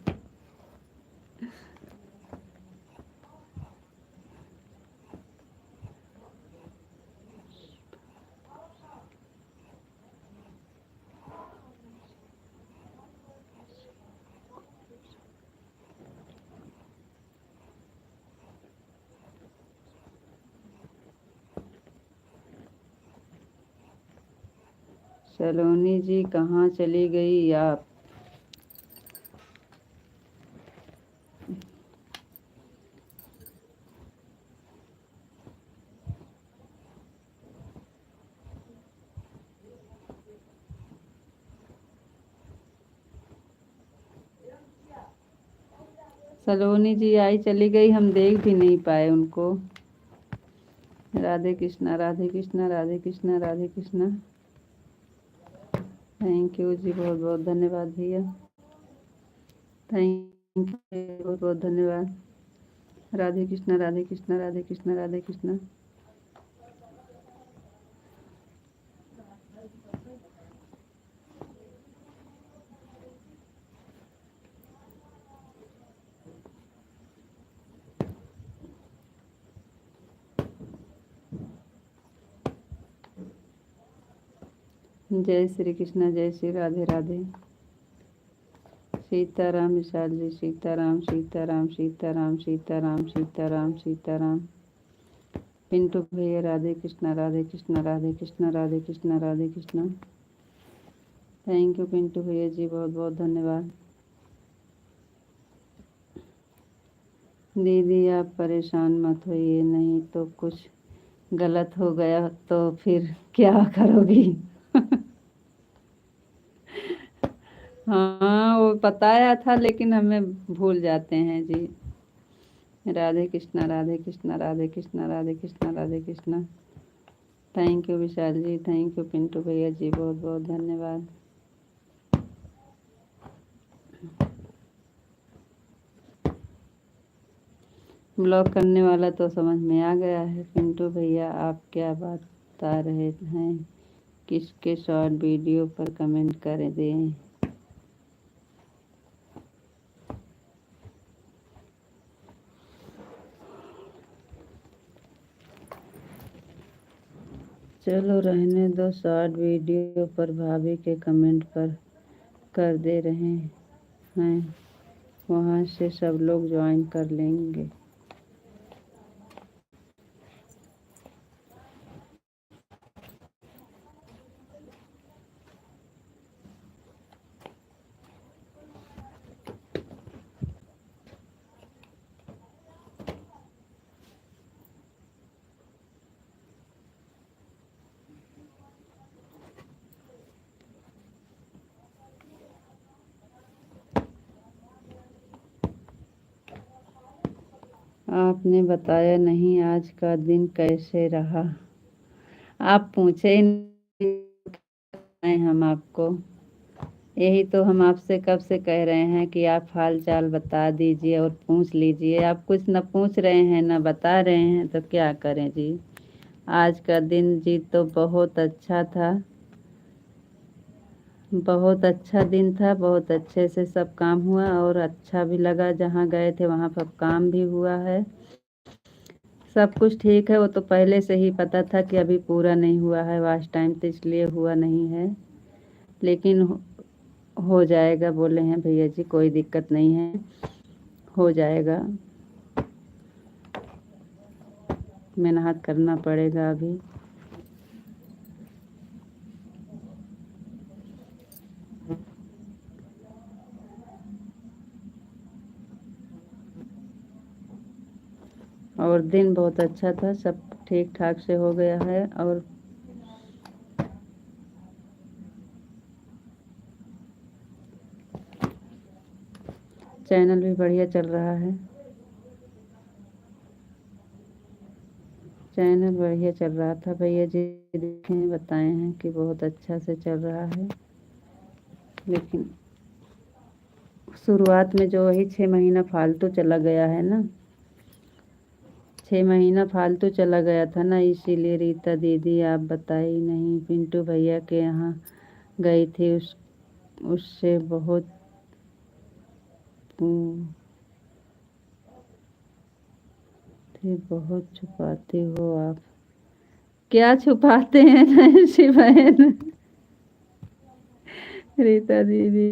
सलोनी जी कहाँ चली गई आप? सलोनी जी आई चली गई, हम देख भी नहीं पाए उनको। राधे कृष्णा राधे कृष्णा राधे कृष्णा राधे कृष्णा। थैंक यू जी, बहुत बहुत धन्यवाद भैया, थैंक यू, बहुत बहुत धन्यवाद। राधे कृष्णा राधे कृष्णा राधे कृष्णा राधे कृष्णा। जय श्री कृष्णा, जय श्री राधे राधे। सीताराम विशाल जी, सीताराम सीताराम सीताराम सीताराम सीताराम सीताराम। पिंटू भैया राधे कृष्णा राधे कृष्णा राधे कृष्णा राधे कृष्णा राधे कृष्णा। थैंक यू पिंटू भैया जी, बहुत बहुत धन्यवाद। दीदी आप परेशान मत होइए, नहीं तो कुछ गलत हो गया तो फिर क्या करोगी? हाँ वो बताया था लेकिन हमें भूल जाते हैं जी। Radhe Krishna Radhe Krishna Radhe Krishna Radhe Krishna Radhe Krishna. Thank you Vishal ji, thank you Pintu भैया जी, बहुत बहुत धन्यवाद। ब्लॉक करने वाला तो समझ में आ गया है। पिंटू भैया आप क्या बता रहे हैं, किसके शॉर्ट वीडियो पर कमेंट कर दें। चलो रहने दो, शॉर्ट वीडियो पर भाभी के कमेंट पर कर दे रहे हैं, वहाँ से सब लोग ज्वाइन कर लेंगे। आपने बताया नहीं आज का दिन कैसे रहा, आप पूछे नहीं हम आपको। यही तो हम आपसे कब से कह रहे हैं कि आप हाल चाल बता दीजिए और पूछ लीजिए। आप कुछ न पूछ रहे हैं न बता रहे हैं, तो क्या करें जी। आज का दिन जी तो बहुत अच्छा था, बहुत अच्छा दिन था, बहुत अच्छे से सब काम हुआ और अच्छा भी लगा। जहाँ गए थे वहाँ पर काम भी हुआ है, सब कुछ ठीक है। वो तो पहले से ही पता था कि अभी पूरा नहीं हुआ है वास्ट टाइम, तो इसलिए हुआ नहीं है, लेकिन हो जाएगा बोले हैं भैया जी, कोई दिक्कत नहीं है, हो जाएगा। मेहनत करना पड़ेगा अभी। और दिन बहुत अच्छा था, सब ठीक ठाक से हो गया है और चैनल भी बढ़िया चल रहा है। चैनल बढ़िया चल रहा था भैया जी, देखें बताए हैं कि बहुत अच्छा से चल रहा है। लेकिन शुरुआत में जो वही 6 महीना फालतू चला गया है ना, 6 महीना फालतू चला गया था ना, इसीलिए रीता दीदी आप बताई नहीं। पिंटू भैया के यहाँ गई थी, उससे बहुत थी, बहुत छुपाती हो आप। क्या छुपाते हैं नैन्सी बहन। रीता दीदी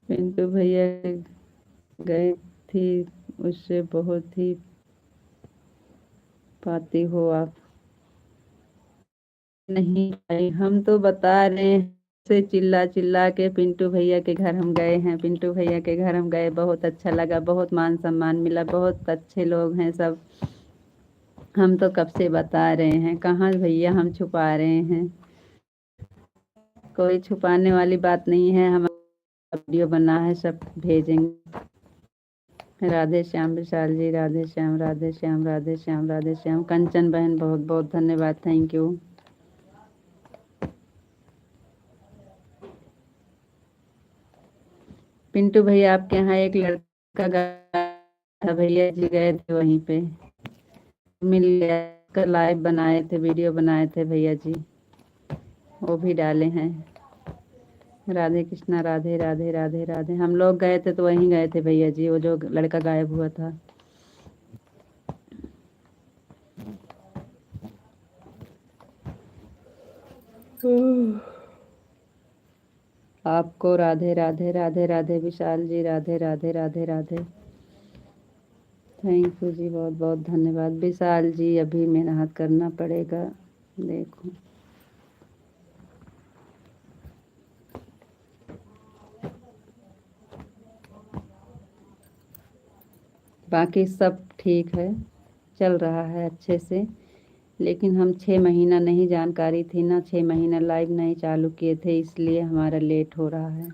पिंटू भैया गई थी, उससे बहुत ही पाती हो आप। नहीं भाई, हम तो बता रहे हैं से चिल्ला चिल्ला के। पिंटू भैया के घर हम गए हैं, पिंटू भैया के घर हम गए, बहुत अच्छा लगा, बहुत मान सम्मान मिला, बहुत अच्छे लोग हैं सब। हम तो कब से बता रहे हैं, कहाँ भैया हम छुपा रहे हैं, कोई छुपाने वाली बात नहीं है। हम वीडियो बना है, सब भेजेंगे। राधे श्याम विशाल जी, राधे श्याम राधे श्याम राधे श्याम राधे श्याम। कंचन बहन बहुत बहुत धन्यवाद, थैंक यू। पिंटू भैया आपके यहाँ एक लड़का गया था, भैया जी गए थे वहीं पे, मिल गया, कर लाइव बनाए थे, वीडियो बनाए थे भैया जी, वो भी डाले हैं। राधे कृष्णा राधे राधे राधे राधे। हम लोग गए थे तो वहीं गए थे भैया जी, वो जो लड़का गायब हुआ था। आपको राधे राधे राधे राधे विशाल जी, राधे राधे राधे राधे। थैंक यू जी, बहुत बहुत धन्यवाद विशाल जी। अभी मेहनत करना पड़ेगा, देखो। बाकी सब ठीक है, चल रहा है अच्छे से। लेकिन हम 6 महीना नहीं जानकारी थी ना, 6 महीना लाइव नहीं चालू किए थे, इसलिए हमारा लेट हो रहा है।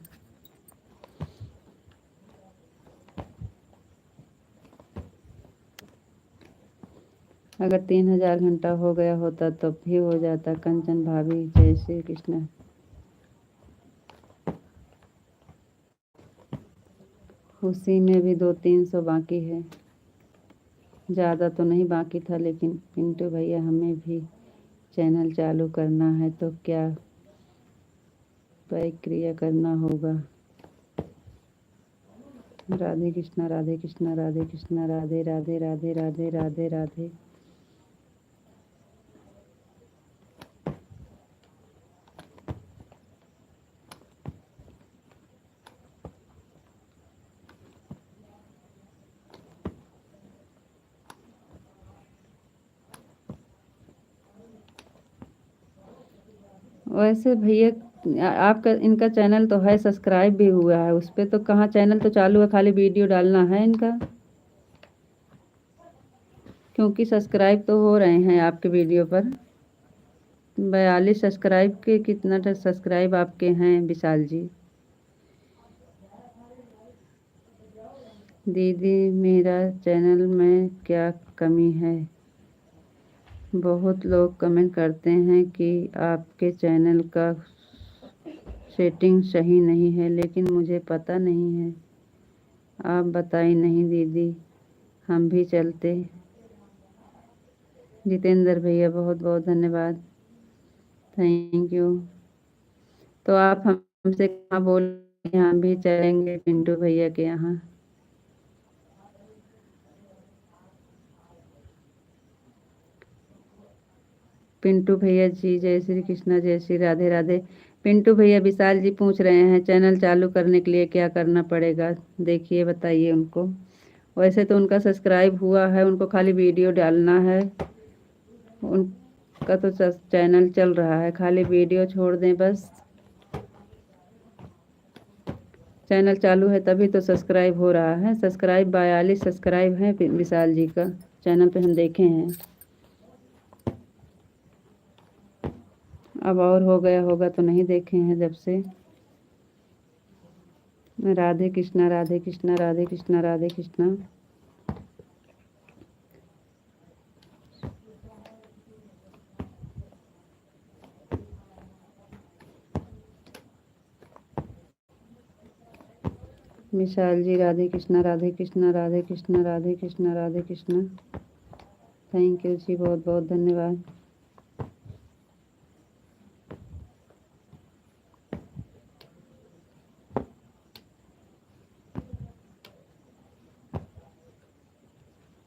अगर 3000 घंटा हो गया होता तो भी हो जाता। कंचन भाभी जय श्री कृष्ण। उसी में भी 200-300 बाकी है, ज़्यादा तो नहीं बाकी था, लेकिन पिंटू भैया हमें भी चैनल चालू करना है तो क्या प्रक्रिया करना होगा। राधे कृष्णा राधे कृष्णा राधे कृष्णा राधे राधे राधे राधे राधे राधे। वैसे भैया आपका इनका चैनल तो है, सब्सक्राइब भी हुआ है उस पर, तो कहाँ चैनल तो चालू है, खाली वीडियो डालना है इनका। क्योंकि सब्सक्राइब तो हो रहे हैं आपके वीडियो पर। 42 सब्सक्राइब के कितना सब्सक्राइब आपके हैं विशाल जी। दीदी मेरा चैनल में क्या कमी है? बहुत लोग कमेंट करते हैं कि आपके चैनल का सेटिंग सही नहीं है, लेकिन मुझे पता नहीं है। आप बताइए। नहीं दीदी, हम भी चलते। जितेंद्र भैया बहुत बहुत धन्यवाद, थैंक यू। तो आप हमसे कहाँ बोल रहे हैं? हम भी चलेंगे पिंटू भैया के यहाँ। पिंटू भैया जी जय श्री कृष्णा जय श्री राधे राधे। पिंटू भैया विशाल जी पूछ रहे हैं चैनल चालू करने के लिए क्या करना पड़ेगा, देखिए बताइए उनको। वैसे तो उनका सब्सक्राइब हुआ है, उनको खाली वीडियो डालना है। उनका तो चैनल चल रहा है, खाली वीडियो छोड़ दें बस। चैनल चालू है तभी तो सब्सक्राइब हो रहा है। सब्सक्राइब 42 सब्सक्राइब है विशाल जी का चैनल पे, हम देखे हैं। अब और हो गया होगा तो नहीं देखे हैं जब से। राधे कृष्णा राधे कृष्णा राधे कृष्णा राधे कृष्णा। विशाल जी राधे कृष्णा राधे कृष्णा राधे कृष्णा राधे कृष्णा राधे कृष्णा। थैंक यू जी, बहुत बहुत धन्यवाद।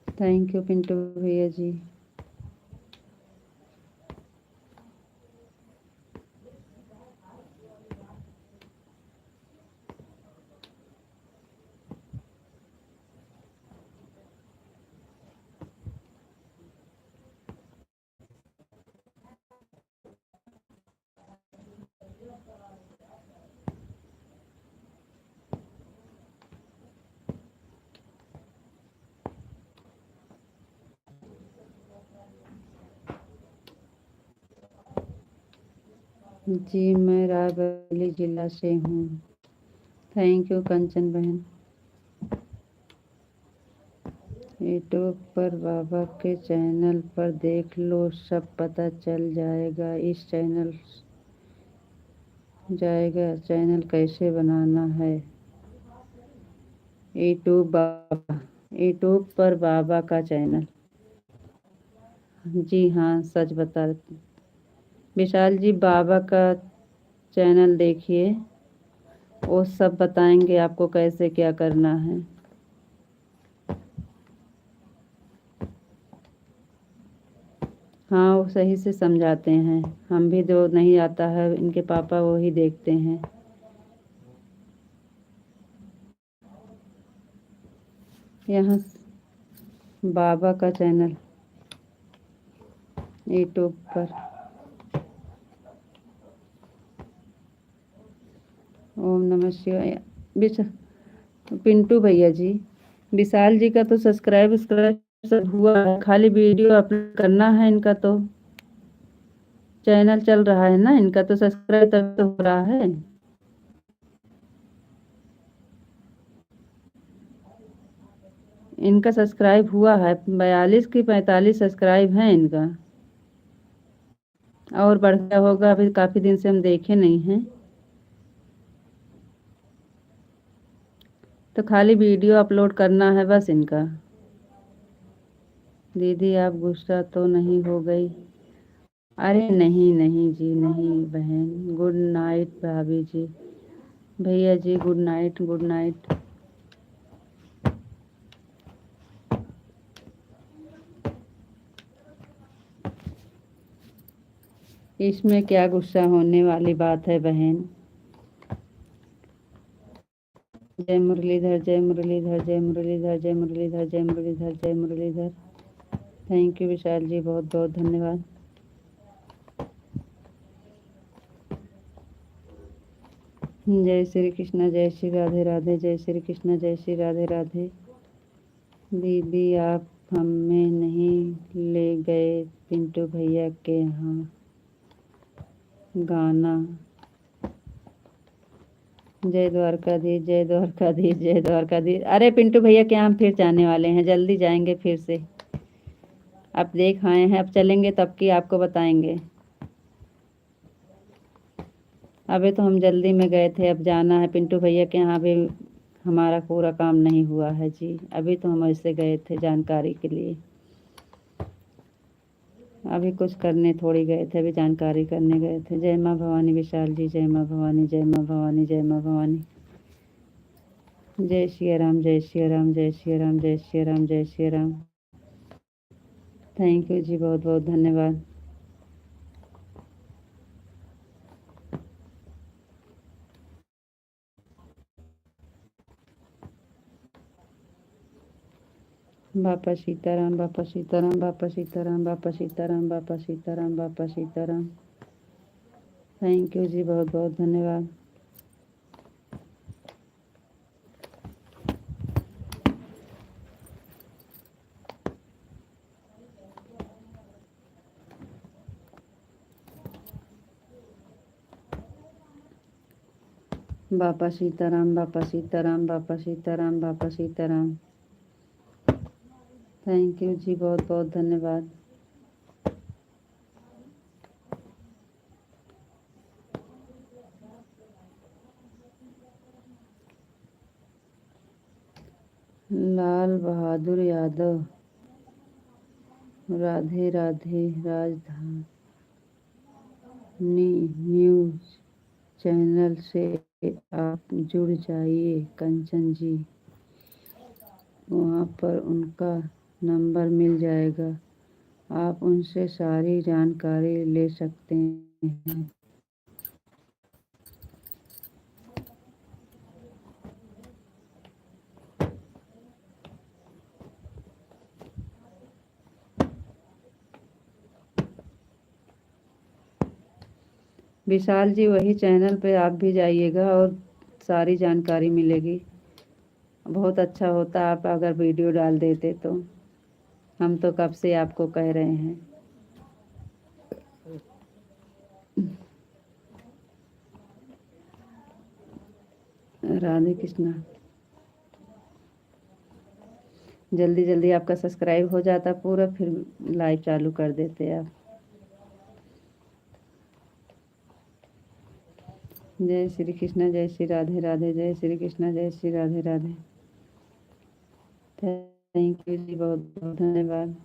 थैंक यू पिंटू भैया जी। जी मैं रायबरेली जिला से हूँ। थैंक यू कंचन बहन। यूट्यूब पर बाबा के चैनल पर देख लो, सब पता चल जाएगा। चैनल कैसे बनाना है? यूट्यूब पर बाबा का चैनल। जी हाँ, सच बता। विशाल जी बाबा का चैनल देखिए, वो सब बताएंगे आपको कैसे क्या करना है। हाँ, वो सही से समझाते हैं। हम भी जो नहीं आता है, इनके पापा वो ही देखते हैं। यहाँ बाबा का चैनल यूट्यूब पर। ओम नमः शिवाय। पिंटू भैया जी, विशाल जी का तो सब्सक्राइब सब हुआ है, खाली वीडियो अपलोड करना है इनका, तो चैनल चल रहा है ना इनका, तो सब्सक्राइब तब तो हो रहा है। इनका सब्सक्राइब हुआ है 42 की 45 सब्सक्राइब हैं इनका, और बढ़ गया होगा, अभी काफ़ी दिन से हम देखे नहीं हैं। तो खाली वीडियो अपलोड करना है बस इनका। दीदी आप गुस्सा तो नहीं हो गई? अरे नहीं नहीं जी, नहीं बहन। गुड नाइट भाभी जी, भैया जी गुड नाइट, गुड नाइट। इसमें क्या गुस्सा होने वाली बात है बहन। जय मुरलीधर, जय मुरलीधर, जय मुरलीधर, जय मुरलीधर, जय मुरलीधर, जय मुरलीधर। थैंक यू विशाल जी, बहुत बहुत धन्यवाद। जय श्री कृष्ण, जय श्री राधे राधे, जय श्री कृष्ण, जय श्री राधे राधे। दीदी आप हमें नहीं ले गए पिंटू भैया के यहाँ गाना? जय द्वारकाधीश, जय द्वारकाधीश, जय द्वारकाधीश। अरे पिंटू भैया के यहाँ हम फिर जाने वाले हैं, जल्दी जाएंगे फिर से। अब देख आए हैं, अब चलेंगे तब की आपको बताएंगे। अभी तो हम जल्दी में गए थे, अब जाना है पिंटू भैया के यहाँ भी। हमारा पूरा काम नहीं हुआ है जी, अभी तो हम ऐसे गए थे जानकारी के लिए। अभी कुछ करने थोड़ी गए थे, अभी जानकारी करने गए थे। जय माँ भवानी विशाल जी, जय माँ भवानी, जय माँ भवानी, जय माँ भवानी। जय श्री राम, जय श्री राम, जय श्री राम, जय श्री राम, जय श्री राम। थैंक यू जी, बहुत बहुत धन्यवाद। बापा सीताराम, बापा सीताराम, बापा सीताराम, बापा सीताराम, बापा सीताराम, बापा सीताराम। थैंक यू जी, बहुत बहुत धन्यवाद। बापा सीताराम, बापा सीताराम, बापा सीताराम, बापा सीताराम। थैंक यू जी, बहुत बहुत धन्यवाद। लाल बहादुर यादव, राधे राधे। राजधानी न्यूज़ चैनल से आप जुड़ जाइए कंचन जी, वहाँ पर उनका नंबर मिल जाएगा, आप उनसे सारी जानकारी ले सकते हैं। विशाल जी वही चैनल पे आप भी जाइएगा और सारी जानकारी मिलेगी। बहुत अच्छा होता आप अगर वीडियो डाल देते तो, हम तो कब से आपको कह रहे हैं। राधे कृष्णा। जल्दी जल्दी आपका सब्सक्राइब हो जाता पूरा, फिर लाइव चालू कर देते आप। जय श्री कृष्ण, जय श्री राधे राधे, जय श्री कृष्ण, जय श्री राधे राधे। थैंक यू जी, बहुत बहुत धन्यवाद।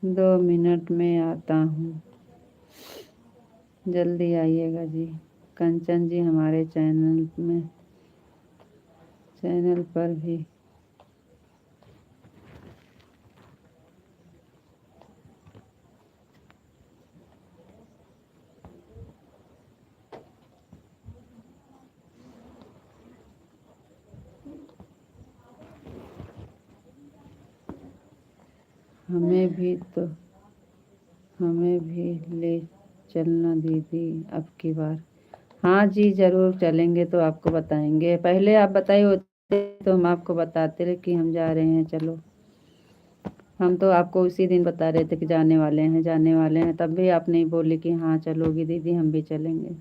दो मिनट में आता हूँ, जल्दी आइएगा जी। कंचन जी हमारे चैनल पर भी हमें भी ले चलना दीदी अब की बार। हाँ जी ज़रूर चलेंगे, तो आपको बताएंगे। पहले आप बताए होते तो हम आपको बताते रहे कि हम जा रहे हैं चलो। हम तो आपको उसी दिन बता रहे थे कि जाने वाले हैं जाने वाले हैं, तब भी आप नहीं बोली कि हाँ चलोगी दीदी हम भी चलेंगे।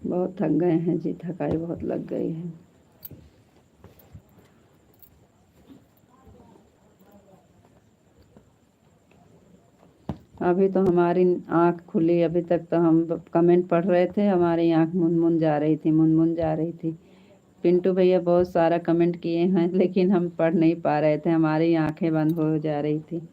बहुत थक गए हैं जी, थकाई बहुत लग गई है। अभी तो हमारी आँख खुली, अभी तक तो हम कमेंट पढ़ रहे थे, हमारी आँख मुन जा रही थी, मुन जा रही थी। पिंटू भैया बहुत सारा कमेंट किए हैं लेकिन हम पढ़ नहीं पा रहे थे, हमारी आंखें बंद हो जा रही थी।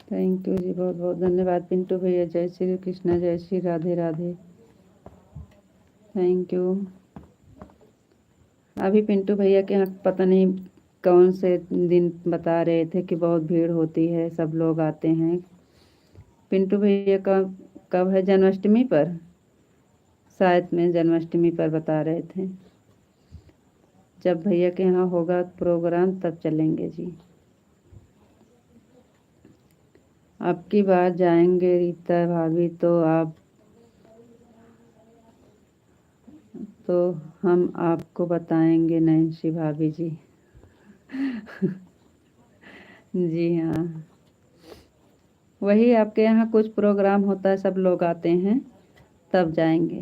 थैंक यू जी, बहुत बहुत धन्यवाद पिंटू भैया। जय श्री कृष्णा, जय श्री राधे राधे। Thank you. अभी पिंटू भैया के यहाँ पता नहीं कौन से दिन बता रहे थे कि बहुत भीड़ होती है, सब लोग आते हैं। पिंटू भैया का कब है? जन्माष्टमी पर शायद में, जन्माष्टमी पर बता रहे थे। जब भैया के यहाँ होगा प्रोग्राम तब चलेंगे जी। अब की बार जाएंगे रीता भाभी, तो हम आपको बताएंगे नैन्सी भाभी जी। जी हाँ, वही आपके यहाँ कुछ प्रोग्राम होता है, सब लोग आते हैं तब जाएंगे।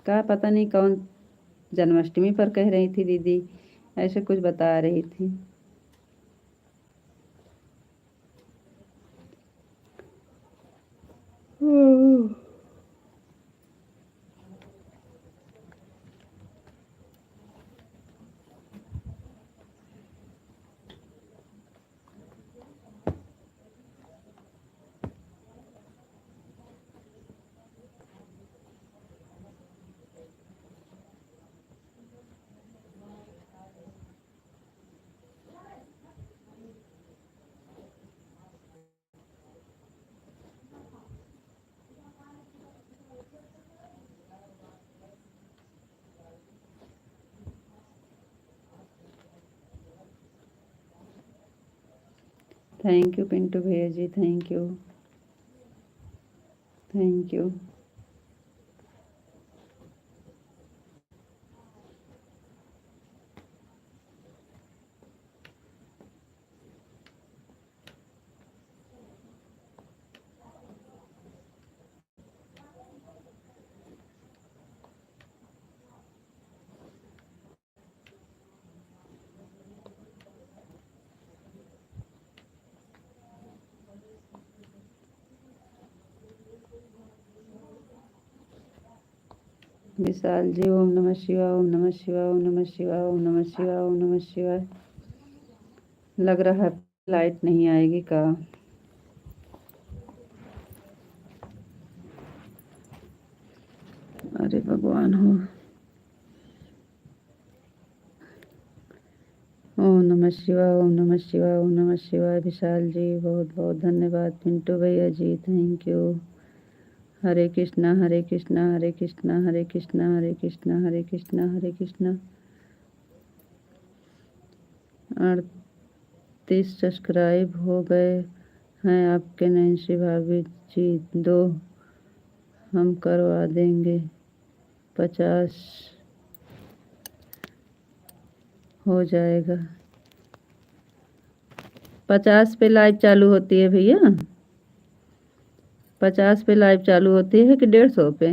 क्या पता नहीं कौन जन्माष्टमी पर कह रही थी दीदी, ऐसे कुछ बता रही थी। थैंक यू पिंटू भैया जी, thank you thank you. Vishal जी, ओम नमः शिवाय, ओम नमः शिवाय, ओम नमः शिवाय, ओम नमः शिवाय, ओम नमः शिवाय। लग रहा है लाइट नहीं आएगी का? अरे भगवान हो। ओम नमः शिवाय, ओम नमः शिवाय, ओम नमः शिवाय। विशाल जी बहुत बहुत धन्यवाद। पिंटू भैया जी thank you. Hare Krishna Hare Krishna Hare Krishna Hare Krishna Hare Krishna Hare Krishna Hare Krishna. 38 subscribe हो गए हैं आपके नैन्सी भाभी जी, 2 हम करवा देंगे, 50 हो जाएगा। 50 पे लाइव चालू होती है भैया। 50 पे लाइव चालू होती है कि 150 पे?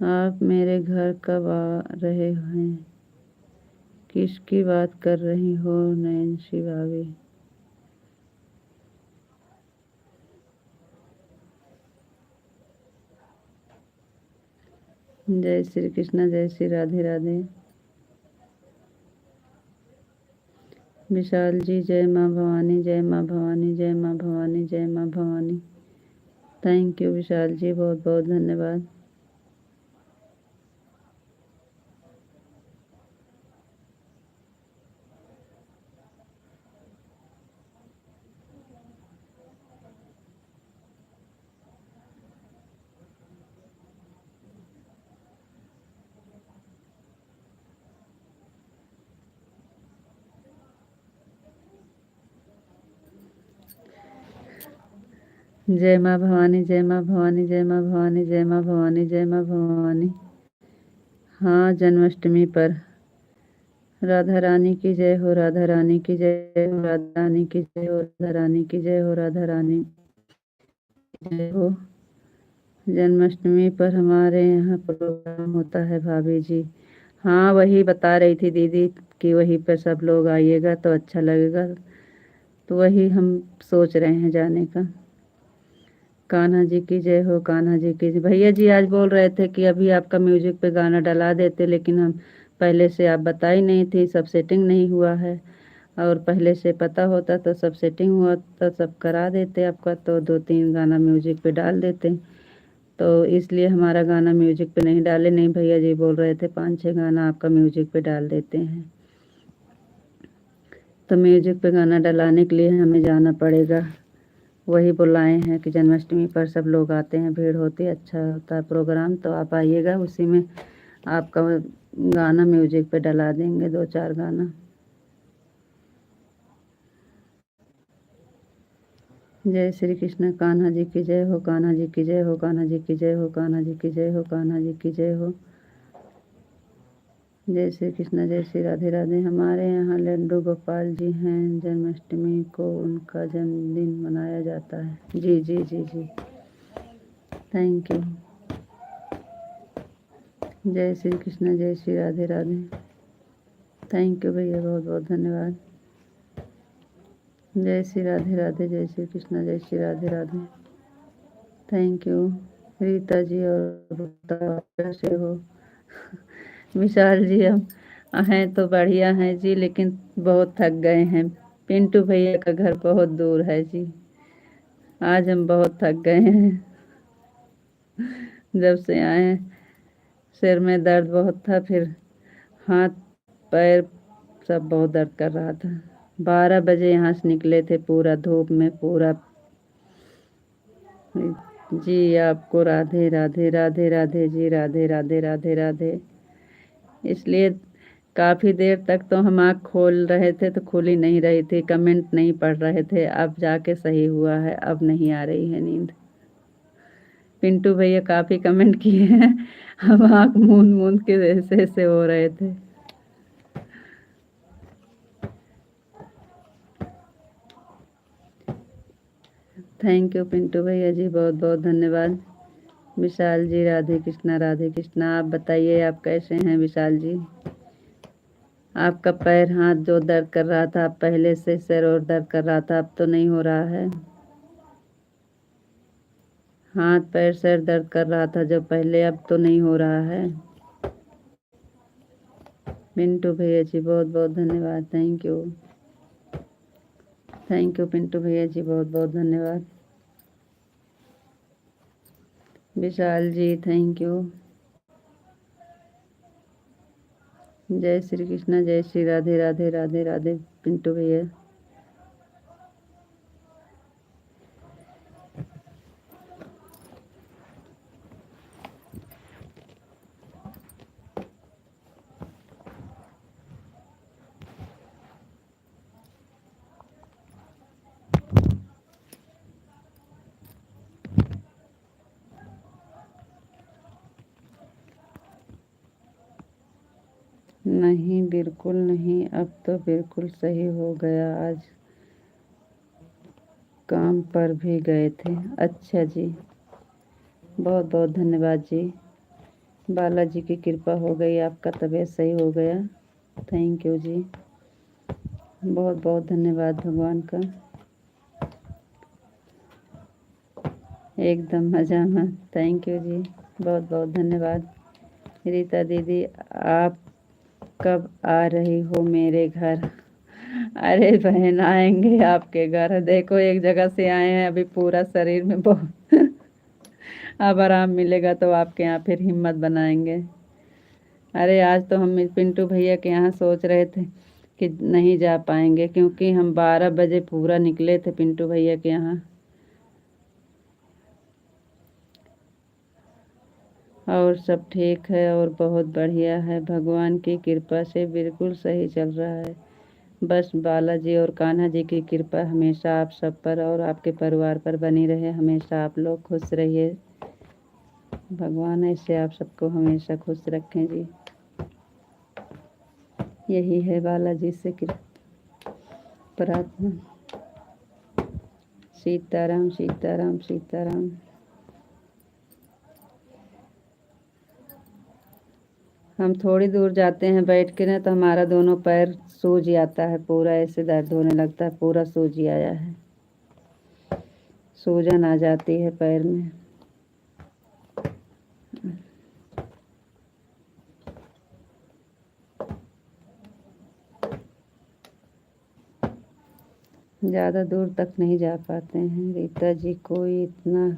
आप मेरे घर कब आ रहे हैं? किसकी बात कर रही हो नैन्सी भाभी? जय श्री कृष्ण, जय श्री राधे राधे। विशाल जी जय माँ भवानी, जय माँ भवानी, जय माँ भवानी, जय माँ भवानी। थैंक यू विशाल जी, बहुत बहुत धन्यवाद। जय माँ भवानी, जय माँ भवानी, जय माँ भवानी, जय माँ भवानी, जय माँ भवानी। हाँ, जन्माष्टमी पर। राधा रानी की जय हो, राधा रानी की जय हो, राधा रानी की जय हो, राधा रानी की जय हो, राधा रानी की जय हो। जन्माष्टमी पर हमारे यहाँ प्रोग्राम होता है भाभी जी। हाँ, वही बता रही थी दीदी कि वहीं पर सब लोग आइएगा तो अच्छा लगेगा, तो वही हम सोच रहे हैं जाने का। कान्हा जी की जय हो, कान्हा जी की जय। भैया जी आज बोल रहे थे कि अभी आपका म्यूजिक पे गाना डला देते, लेकिन हम पहले से आप बताई नहीं थी, सब सेटिंग नहीं हुआ है। और पहले से पता होता तो सब सेटिंग हुआ तो सब करा देते आपका, तो 2-3 गाना म्यूजिक पे डाल देते। तो इसलिए हमारा गाना म्यूजिक पे नहीं डाले। नहीं, भैया जी बोल रहे थे 5-6 गाना आपका म्यूजिक पे डाल देते हैं। तो म्यूजिक पे गाना डलाने के लिए हमें जाना पड़ेगा। वही बुलाए हैं कि जन्माष्टमी पर सब लोग आते हैं, भीड़ होती है, अच्छा होता है प्रोग्राम, तो आप आइएगा, उसी में आपका गाना म्यूजिक पे डला देंगे 2-4 गाना। जय श्री कृष्ण, कान्हा जी की जय हो, कान्हा जी की जय हो, कान्हा जी की जय हो, कान्हा जी की जय हो, कान्हा जी की जय हो। जय श्री कृष्ण, जय श्री राधे राधे। हमारे यहाँ लड्डू गोपाल जी हैं, जन्माष्टमी को उनका जन्मदिन मनाया जाता है। जी जी जी जी, थैंक यू। जय श्री कृष्ण, जय श्री राधे राधे। थैंक यू भैया, बहुत बहुत धन्यवाद। जय श्री राधे राधे, जय श्री कृष्ण, जय श्री राधे राधे। Thank you. रीता जी और बताओ कैसे हो? विशाल जी हम हैं तो बढ़िया हैं जी, लेकिन बहुत थक गए हैं। पिंटू भैया का घर बहुत दूर है जी। आज हम बहुत थक गए हैं। जब से आए हैं, सिर में दर्द बहुत था, फिर हाथ पैर सब बहुत दर्द कर रहा था। 12 बजे यहाँ से निकले थे, पूरा धूप में, पूरा। जी आपको राधे राधे, राधे राधे जी, राधे राधे, राधे राधे। इसलिए काफ़ी देर तक तो हम आँख खोल रहे थे तो खुली नहीं रही थी, कमेंट नहीं पढ़ रहे थे, अब जाके सही हुआ है, अब नहीं आ रही है नींद। पिंटू भैया काफ़ी कमेंट किए हैं, हम आँख मूंद मूंद के ऐसे ऐसे हो रहे थे। थैंक यू पिंटू भैया जी, बहुत बहुत धन्यवाद। विशाल जी राधे कृष्णा, राधे कृष्णा। आप बताइए आप कैसे हैं विशाल जी? आपका पैर हाथ जो दर्द कर रहा था, पहले से सिर और दर्द कर रहा था, अब तो नहीं हो रहा है? हाथ पैर सर दर्द कर रहा था जो पहले, अब तो नहीं हो रहा है? पिंटू भैया जी बहुत बहुत धन्यवाद, thank you. Thank you Pintu भैया जी, बहुत बहुत धन्यवाद। Vishal ji thank you. जय श्री कृष्ण, जय श्री राधे राधे, राधे राधे पिंटू भैया। नहीं बिल्कुल नहीं, अब तो बिल्कुल सही हो गया। आज काम पर भी गए थे। अच्छा जी, बहुत बहुत धन्यवाद जी। बालाजी की कृपा हो गई, आपका तबीयत सही हो गया। थैंक यू जी, बहुत बहुत धन्यवाद भगवान का। एकदम मजा में। थैंक यू जी, बहुत बहुत धन्यवाद। रीता दीदी, आप कब आ रही हो मेरे घर? अरे बहन, आएंगे आपके घर। देखो, एक जगह से आए हैं, अभी पूरा शरीर में बहुत अब आराम मिलेगा तो आपके यहाँ फिर हिम्मत बनाएंगे। अरे आज तो हम पिंटू भैया के यहाँ सोच रहे थे कि नहीं जा पाएंगे, क्योंकि हम 12 बजे पूरा निकले थे पिंटू भैया के यहाँ। और सब ठीक है और बहुत बढ़िया है, भगवान की कृपा से बिल्कुल सही चल रहा है। बस बालाजी और कान्हा जी की कृपा हमेशा आप सब पर और आपके परिवार पर बनी रहे। हमेशा आप लोग खुश रहिए, भगवान ऐसे आप सबको हमेशा खुश रखें जी। यही है बालाजी से प्रार्थना। सीताराम सीताराम सीताराम। हम थोड़ी दूर जाते हैं बैठ के ना, तो हमारा दोनों पैर सूज जाता है, पूरा ऐसे दर्द होने लगता है, पूरा सूज आया है, सूजन आ जाती है पैर में। ज़्यादा दूर तक नहीं जा पाते हैं रीता जी, कोई इतना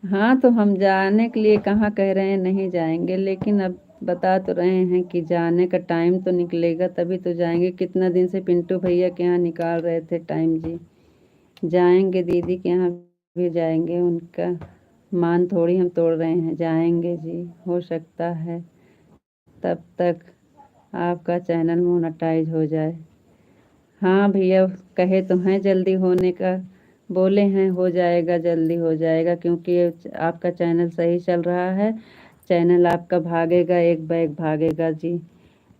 हाँ, तो हम जाने के लिए कहाँ कह रहे हैं नहीं जाएंगे, लेकिन अब बता तो रहे हैं कि जाने का टाइम तो निकलेगा तभी तो जाएंगे। कितना दिन से पिंटू भैया के यहाँ निकाल रहे थे टाइम जी। जाएंगे, दीदी के यहाँ भी जाएंगे, उनका मान थोड़ी हम तोड़ रहे हैं, जाएंगे जी। हो सकता है तब तक आपका चैनल मोनेटाइज हो जाए। हाँ भैया, कहे तो हैं जल्दी होने का, बोले हैं हो जाएगा, जल्दी हो जाएगा, क्योंकि आपका चैनल सही चल रहा है। चैनल आपका भागेगा, एक बैग भागेगा जी।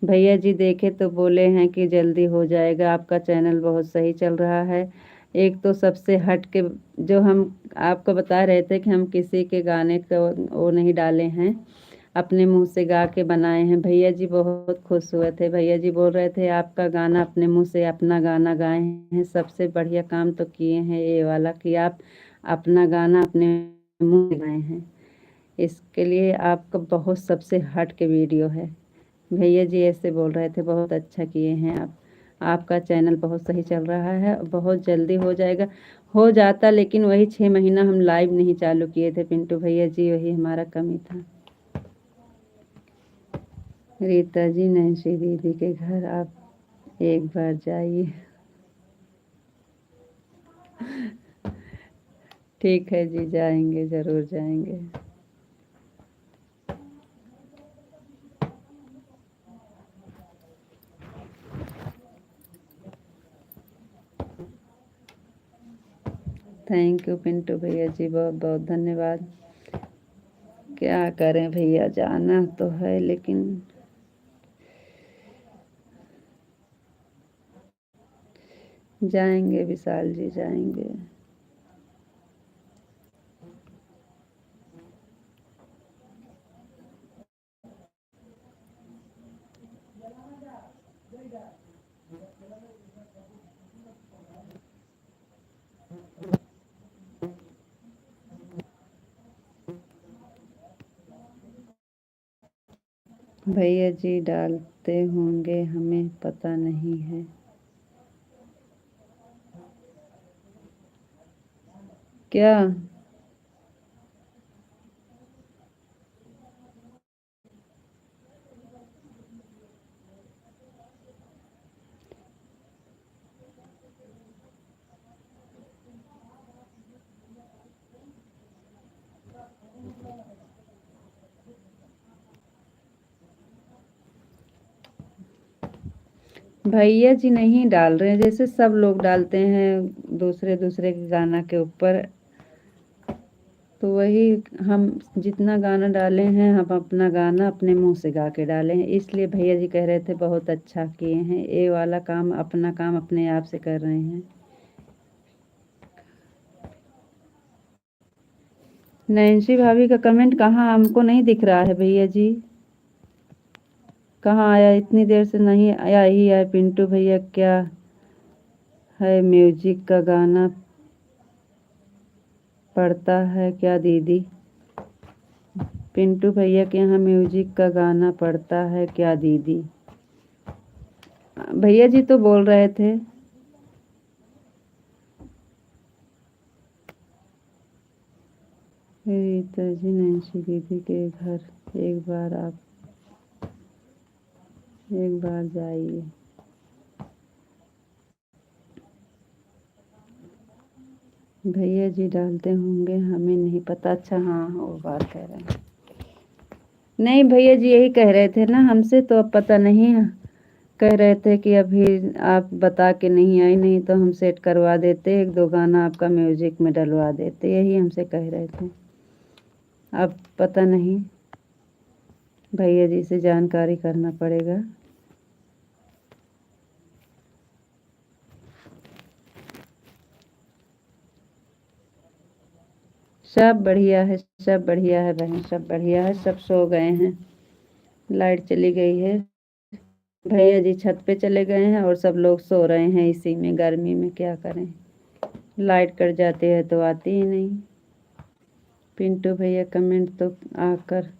भैया जी देखे तो बोले हैं कि जल्दी हो जाएगा, आपका चैनल बहुत सही चल रहा है। एक तो सबसे हट के जो हम आपको बता रहे थे कि हम किसी के गाने को वो नहीं डाले हैं, अपने मुंह से गा के बनाए हैं। भैया जी बहुत खुश हुए थे, भैया जी बोल रहे थे आपका गाना अपने मुंह से अपना गाना गाए हैं, सबसे बढ़िया काम तो किए हैं ये वाला कि आप अपना गाना अपने मुंह से गाए हैं। इसके लिए आपका बहुत सबसे हट के वीडियो है। भैया जी ऐसे बोल रहे थे, बहुत अच्छा किए हैं आप, आपका चैनल बहुत सही चल रहा है, बहुत जल्दी हो जाएगा। हो जाता, लेकिन वही 6 महीना हम लाइव नहीं चालू किए थे पिंटू भैया जी, वही हमारा कमी था। रीता जी, नैन्सी दीदी के घर आप एक बार जाइए। ठीक है जी, जाएंगे, ज़रूर जाएंगे। थैंक यू पिंटू भैया जी, बहुत बहुत धन्यवाद। क्या करें भैया, जाना तो है लेकिन जाएंगे, विशाल जी जाएंगे। भैया जी डालते होंगे, हमें पता नहीं है। क्या? भैया जी नहीं डाल रहे हैं, जैसे सब लोग डालते हैं दूसरे दूसरे के गाना के ऊपर। तो वही हम जितना गाना डाले हैं हम अपना गाना अपने मुंह से गा के डाले हैं, इसलिए भैया जी कह रहे थे बहुत अच्छा किए हैं, ये वाला काम अपना काम अपने आप से कर रहे हैं। नैन्सी भाभी का कमेंट कहाँ, हमको नहीं दिख रहा है भैया जी, कहाँ आया, इतनी देर से नहीं आया ही है। पिंटू भैया क्या है म्यूजिक का गाना पड़ता है क्या दीदी? पिंटू भैया के यहाँ म्यूजिक का गाना पड़ता है क्या दीदी? भैया जी तो बोल रहे थे। रीता जी नैन्सी दीदी के घर एक बार जाइए। भैया जी डालते होंगे हमें नहीं पता। अच्छा हाँ वो बात कह रहे हैं। नहीं भैया जी यही कह रहे थे ना हमसे, तो अब पता नहीं है, कह रहे थे कि अभी आप बता के नहीं आई, नहीं तो हम सेट करवा देते, एक दो गाना आपका म्यूजिक में डलवा देते, यही हमसे कह रहे थे। अब पता नहीं, भैया जी से जानकारी करना पड़ेगा। सब बढ़िया है, सब बढ़िया है बहन, सब बढ़िया है, सब सो गए हैं, लाइट चली गई है। भैया जी छत पे चले गए हैं और सब लोग सो रहे हैं इसी में, गर्मी में क्या करें, लाइट कट जाती है तो आती ही नहीं। पिंटू भैया कमेंट तो आकर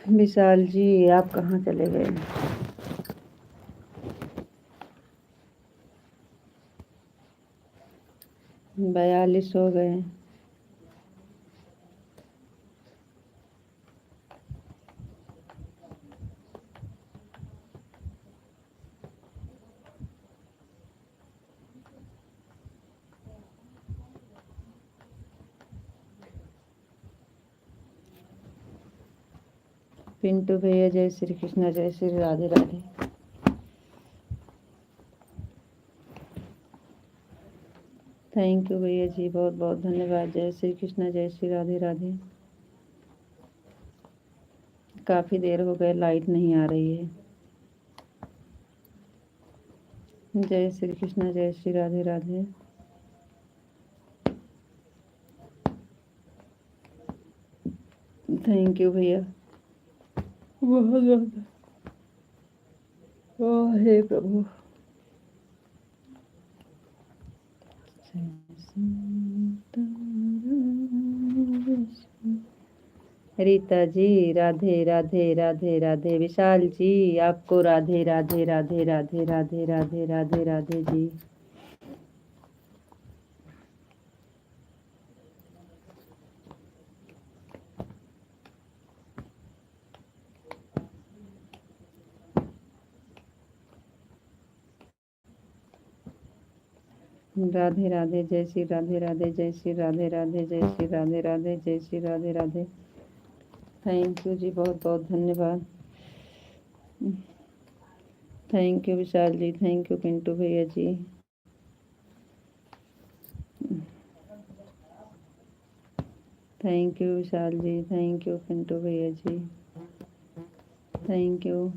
विशाल जी आप कहाँ चले गए? 42 हो गए। पिंटू भैया जय श्री कृष्णा, जय श्री राधे राधे। थैंक यू भैया जी, बहुत बहुत धन्यवाद। जय श्री कृष्णा, जय श्री राधे राधे। काफ़ी देर हो गए, लाइट नहीं आ रही है। जय श्री कृष्णा, जय श्री राधे राधे। थैंक यू भैया, बहुत बहुत। ओह हे प्रभु। रीता जी राधे राधे राधे राधे। विशाल जी आपको राधे राधे राधे राधे राधे राधे राधे राधे जी। राधे राधे, जय श्री राधे राधे, जय श्री राधे राधे, जय श्री राधे राधे, जय श्री राधे राधे। थैंक यू जी, बहुत बहुत धन्यवाद। Thank you Vishal ji, thank you Pintu भैया जी। Thank you Vishal ji, thank you Pintu भैया जी, thank you.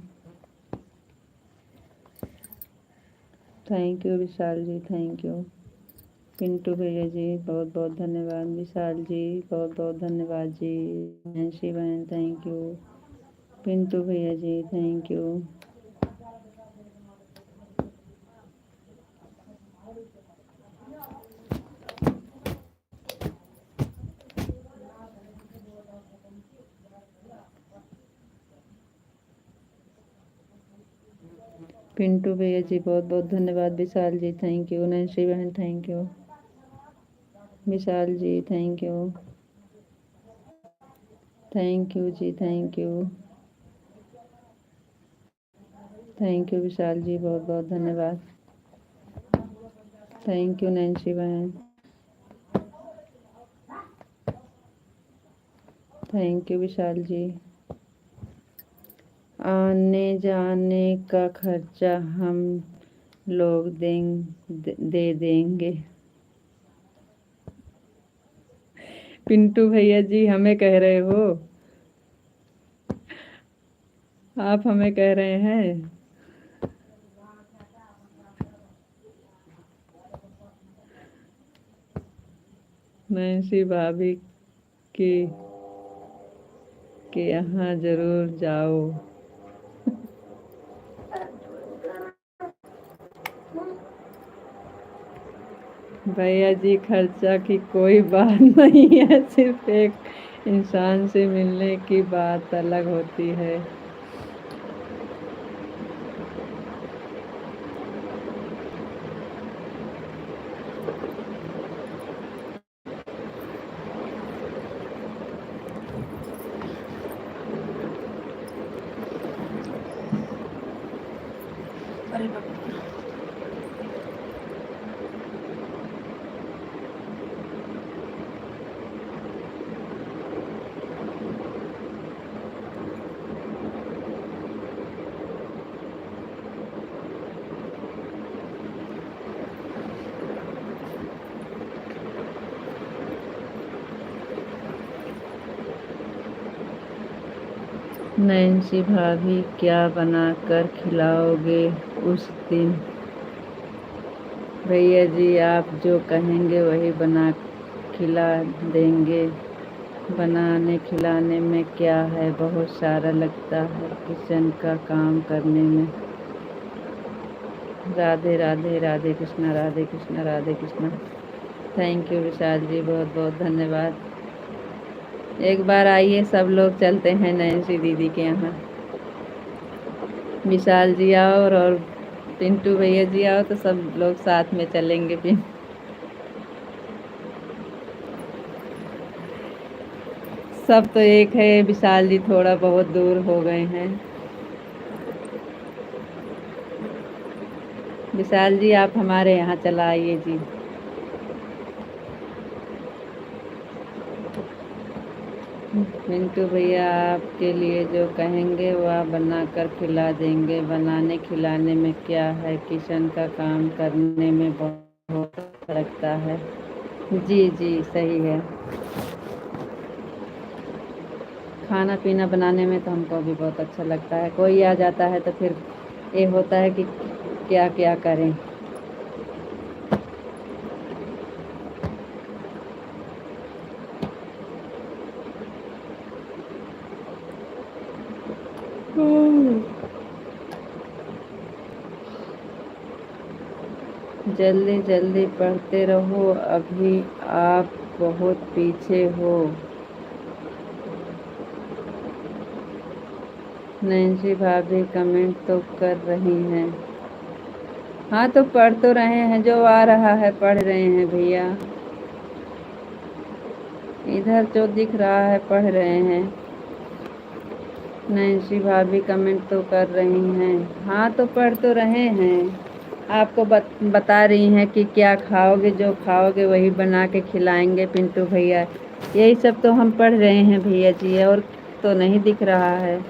Thank you Vishal ji, thank you Pintu भैया जी, बहुत बहुत धन्यवाद। विशाल जी बहुत बहुत धन्यवाद जी। नैन्सी बहन थैंक यू। पिंटू भैया जी थैंक यू। पिंटू भैया जी बहुत बहुत धन्यवाद। Vishal ji thank you. Nancy बहन thank you. Vishal ji thank you. Thank you जी thank you. Thank you Vishal ji बहुत बहुत धन्यवाद। थैंक यू नैन्सी बहन। Thank you Vishal ji. आने जाने का खर्चा हम लोग दे देंगे। पिंटू भैया जी हमें कह रहे हो? आप हमें कह रहे हैं? नैन्सी भाभी की के यहाँ जरूर जाओ। भैया जी खर्चा की कोई बात नहीं है, सिर्फ एक इंसान से मिलने की बात अलग होती है। अरे नैन्सी भाभी क्या बनाकर खिलाओगे उस दिन? भैया जी आप जो कहेंगे वही बना खिला देंगे। बनाने खिलाने में क्या है, बहुत सारा लगता है किचन का काम करने में। राधे राधे। राधे कृष्णा राधे कृष्णा राधे कृष्णा। थैंक यू विशाल जी बहुत बहुत धन्यवाद। एक बार आइए सब लोग चलते हैं नैन्सी दीदी के यहाँ। विशाल जी आओ और पिंटू भैया जी आओ तो सब लोग साथ में चलेंगे फिर। सब तो एक है, विशाल जी थोड़ा बहुत दूर हो गए हैं। विशाल जी आप हमारे यहाँ चला आइए जी। पिंटू भैया आपके लिए जो कहेंगे वह बना कर खिला देंगे। बनाने खिलाने में क्या है, किचन का काम करने में बहुत अच्छा लगता है। जी जी सही है। खाना पीना बनाने में तो हमको भी बहुत अच्छा लगता है। कोई आ जाता है तो फिर ये होता है कि क्या क्या करें। जल्दी जल्दी पढ़ते रहो, अभी आप बहुत पीछे हो। नैन्सी भाभी कमेंट तो कर रही हैं। हाँ तो पढ़ तो रहे हैं, जो आ रहा है पढ़ रहे हैं भैया। इधर जो दिख रहा है पढ़ रहे हैं। नैन्सी भाभी कमेंट तो कर रही हैं। हाँ तो पढ़ तो रहे हैं। आपको बता रही हैं कि क्या खाओगे, जो खाओगे वही बना के खिलाएंगे पिंटू भैया। यही सब तो हम पढ़ रहे हैं भैया जी, और तो नहीं दिख रहा है।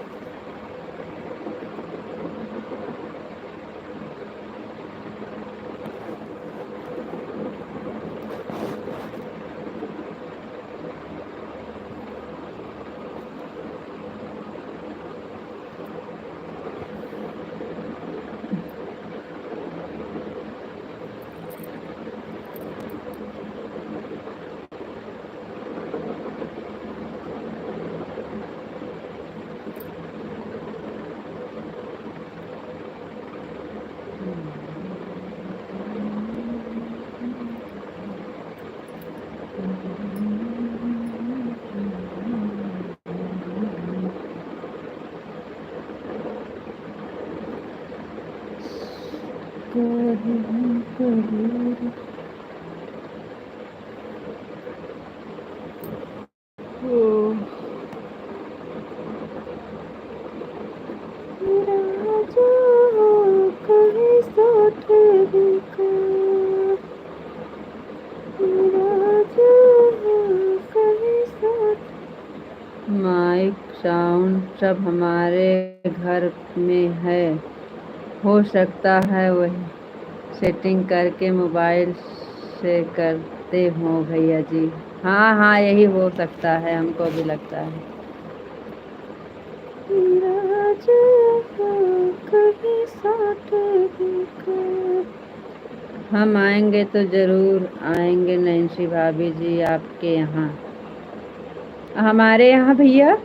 माइक साउंड सब हमारे घर में है, हो सकता है वही सेटिंग करके मोबाइल से करते हो भैया जी। हाँ हाँ, यही हो सकता है, हमको भी लगता है। हम आएंगे तो ज़रूर आएंगे नैन्सी भाभी जी आपके यहाँ, हमारे यहाँ भैया।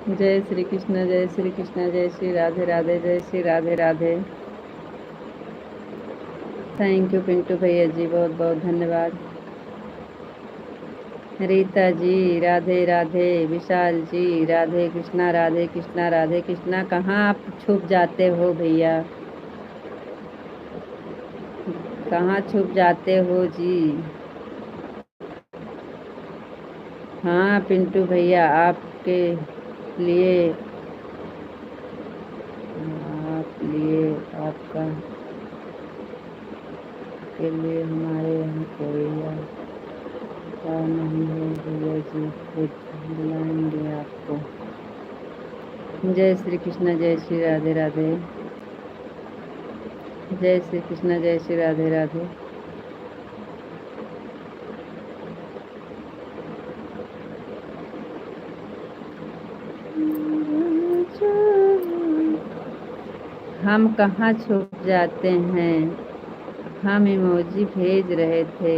जय श्री कृष्ण, जय श्री कृष्ण, जय श्री राधे राधे, जय श्री राधे राधे। थैंक यू पिंटू भैया जी, बहुत बहुत धन्यवाद। रीता जी राधे राधे, विशाल जी राधे कृष्णा, राधे कृष्णा, राधे कृष्णा। कहाँ आप छुप जाते हो भैया, कहाँ छुप जाते हो जी। हाँ पिंटू भैया, आपके लिए आपका के लिए हमारे यहाँ कोई आता नहीं है भैया जी, खुद बुलाएंगे आपको। जय श्री कृष्ण, जय श्री राधे राधे, जय श्री कृष्ण, जय श्री राधे राधे। हम कहाँ छुप जाते हैं, हम इमोजी भेज रहे थे,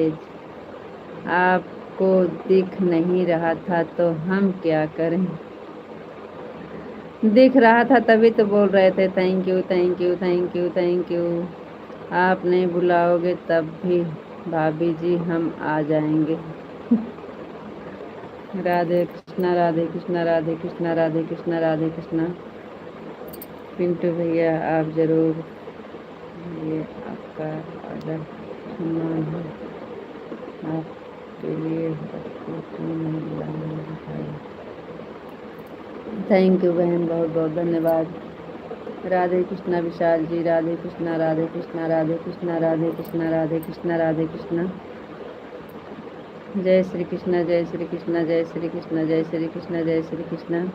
आपको दिख नहीं रहा था तो हम क्या करें। दिख रहा था तभी तो बोल रहे थे thank you thank you thank you thank you. आप नहीं बुलाओगे तब भी भाभी जी हम आ जाएंगे। राधे कृष्णा, राधे कृष्णा, राधे कृष्णा, राधे कृष्णा, राधे कृष्णा। पिंटू भैया आप ज़रूर, ये आपका ऑर्डर सामान है, आपके लिए नहीं बुलाया। थैंक यू बहन, बहुत बहुत धन्यवाद। राधे कृष्णा विशाल जी, राधे कृष्णा, राधे कृष्णा, राधे कृष्णा, राधे कृष्णा, राधे कृष्णा, राधे कृष्णा। जय श्री कृष्ण, जय श्री कृष्ण, जय श्री कृष्ण, जय श्री कृष्ण, जय श्री कृष्ण।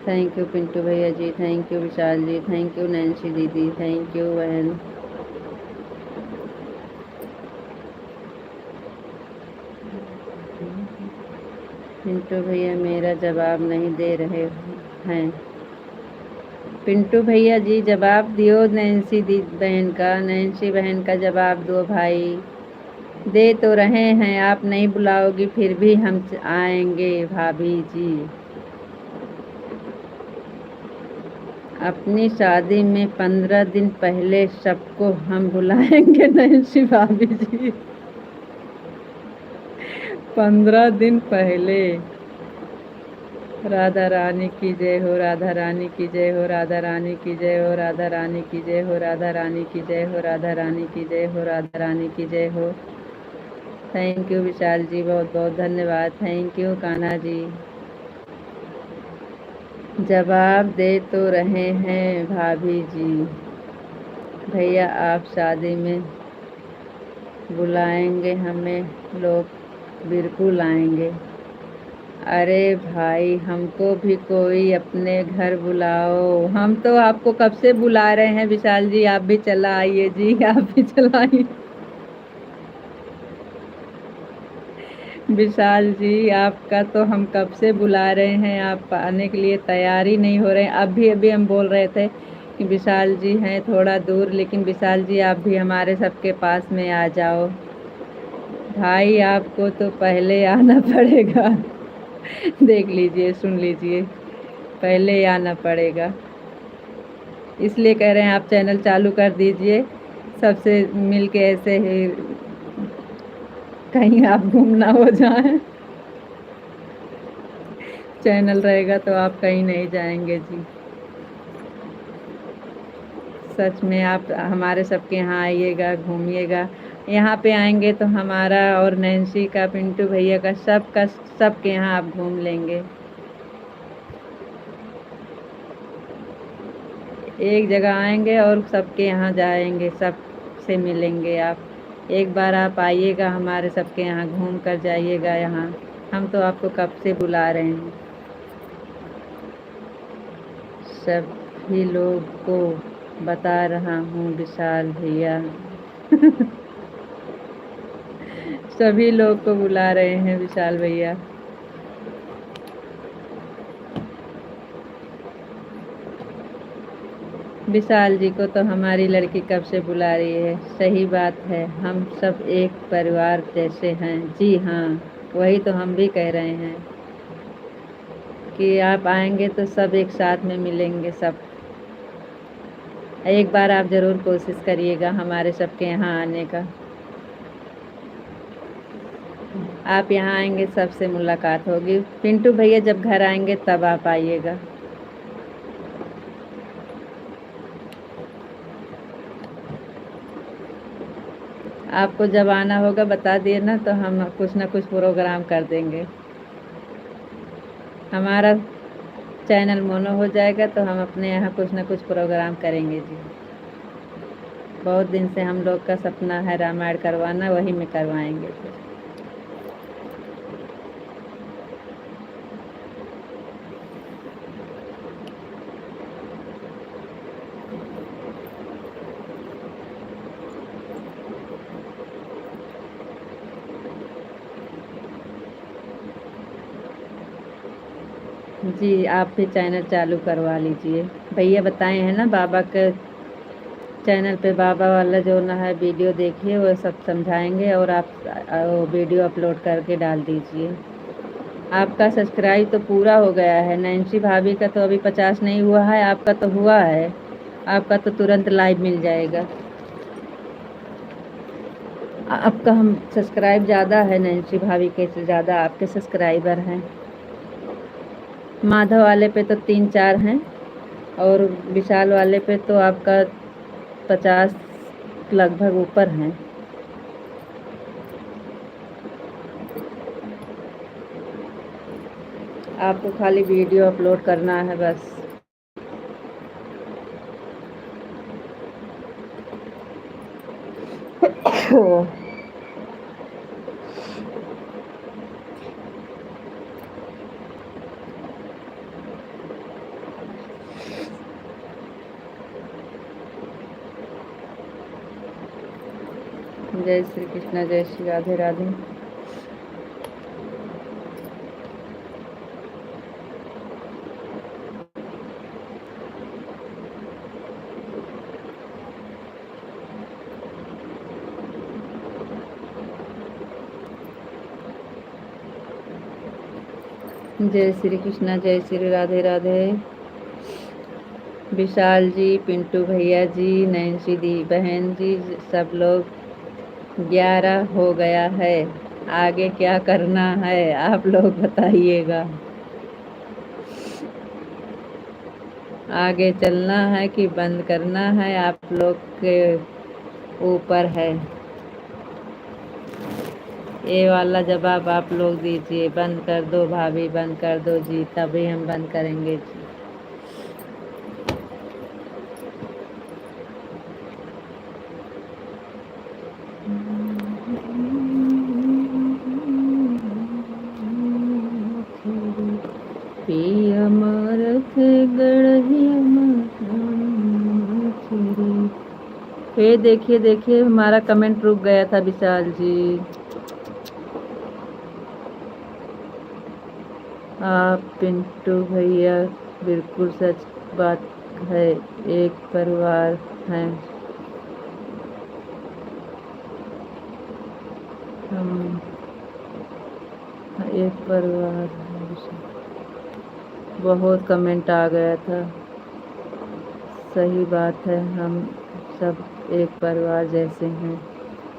थैंक यू पिंटू भैया जी, thank you Vishal ji, thank you Nancy दीदी, थैंक यू बहन। पिंटू भैया मेरा जवाब नहीं दे रहे हैं। पिंटू भैया जी जवाब दियो नैन्सी दी बहन का, नैन्सी बहन का जवाब दो भाई। दे तो रहे हैं, आप नहीं बुलाओगी फिर भी हम आएंगे भाभी जी। अपनी शादी में 15 दिन पहले सबको हम बुलाएंगे नैन्सी भाभी जी। 15 दिन पहले। राधा रानी की जय हो, राधा रानी की जय हो, राधा रानी की जय हो, राधा रानी की जय हो, राधा रानी की जय हो, राधा रानी की जय हो, राधा रानी की जय हो। थैंक यू विशाल जी, बहुत बहुत धन्यवाद। Thank you Kanha ji. जवाब दे तो रहे हैं भाभी जी, भैया आप शादी में बुलाएंगे हमें, लोग बिल्कुल आएंगे। अरे भाई हमको भी कोई अपने घर बुलाओ, हम तो आपको कब से बुला रहे हैं विशाल जी, आप भी चला आइए जी, आप भी चला आइए। विशाल जी आपका तो हम कब से बुला रहे हैं, आप आने के लिए तैयार ही नहीं हो रहे हैं। अभी हम बोल रहे थे कि विशाल जी हैं थोड़ा दूर, लेकिन विशाल जी आप भी हमारे सबके पास में आ जाओ। भाई आपको तो पहले आना पड़ेगा। देख लीजिए, सुन लीजिए, पहले आना पड़ेगा, इसलिए कह रहे हैं आप चैनल चालू कर दीजिए, सबसे मिल के ऐसे ही कहीं आप गुम ना हो जाएं। चैनल रहेगा तो आप कहीं नहीं जाएंगे जी। सच में आप हमारे सबके यहाँ आइएगा, घूमिएगा। यहाँ पे आएंगे तो हमारा और नैन्सी का, पिंटू भैया का, सबके यहाँ आप घूम लेंगे। एक जगह आएंगे और सबके यहाँ जाएंगे, सबसे मिलेंगे आप। एक बार आप आइएगा हमारे सबके यहाँ, घूम कर जाइएगा यहाँ। हम तो आपको कब से बुला रहे हैं। सभी लोग को बता रहा हूँ विशाल भैया। सभी लोग को बुला रहे हैं विशाल भैया। विशाल जी को तो हमारी लड़की कब से बुला रही है। सही बात है, हम सब एक परिवार जैसे हैं। जी हाँ, वही तो हम भी कह रहे हैं कि आप आएंगे तो सब एक साथ में मिलेंगे सब। एक बार आप ज़रूर कोशिश करिएगा हमारे सबके यहाँ आने का। आप यहाँ आएंगे सबसे मुलाकात होगी। पिंटू भैया जब घर आएंगे तब आप आइएगा। आपको जब आना होगा बता दिए ना, तो हम कुछ ना कुछ प्रोग्राम कर देंगे। हमारा चैनल मोनो हो जाएगा तो हम अपने यहाँ कुछ ना कुछ प्रोग्राम करेंगे जी। बहुत दिन से हम लोग का सपना है रामायण करवाना, वही में करवाएंगे फिर। जी आप भी चैनल चालू करवा लीजिए। भैया बताए हैं ना बाबा के चैनल पे, बाबा वाला जो ना है वीडियो देखिए, वो सब समझाएंगे और आप वो वीडियो अपलोड करके डाल दीजिए। आपका सब्सक्राइब तो पूरा हो गया है। नैन्सी भाभी का तो अभी 50 नहीं हुआ है, आपका तो हुआ है। आपका तो तुरंत लाइव मिल जाएगा। आपका हम सब्सक्राइब ज़्यादा है, नैन्सी भाभी के से ज़्यादा आपके सब्सक्राइबर हैं। माधव वाले पे तो 3-4 हैं और विशाल वाले पे तो आपका 50 लगभग ऊपर हैं। आपको खाली वीडियो अपलोड करना है बस। जय श्री कृष्णा, जय श्री राधे राधे। जय श्री कृष्णा, जय श्री राधे राधे। विशाल जी, पिंटू भैया जी, नैन्सी दी बहन जी, सब लोग 11 हो गया है। आगे क्या करना है आप लोग बताइएगा। आगे चलना है कि बंद करना है, आप लोग के ऊपर है। ये वाला जवाब आप लोग दीजिए। बंद कर दो भाभी, बंद कर दो जी, तभी हम बंद करेंगे जी। ये देखिए देखिए, हमारा कमेंट रुक गया था विशाल जी। आप पिंटू भैया बिल्कुल सच बात है, एक परिवार है हम, एक परिवार है। बहुत कमेंट आ गया था। सही बात है, हम सब एक परिवार जैसे हैं।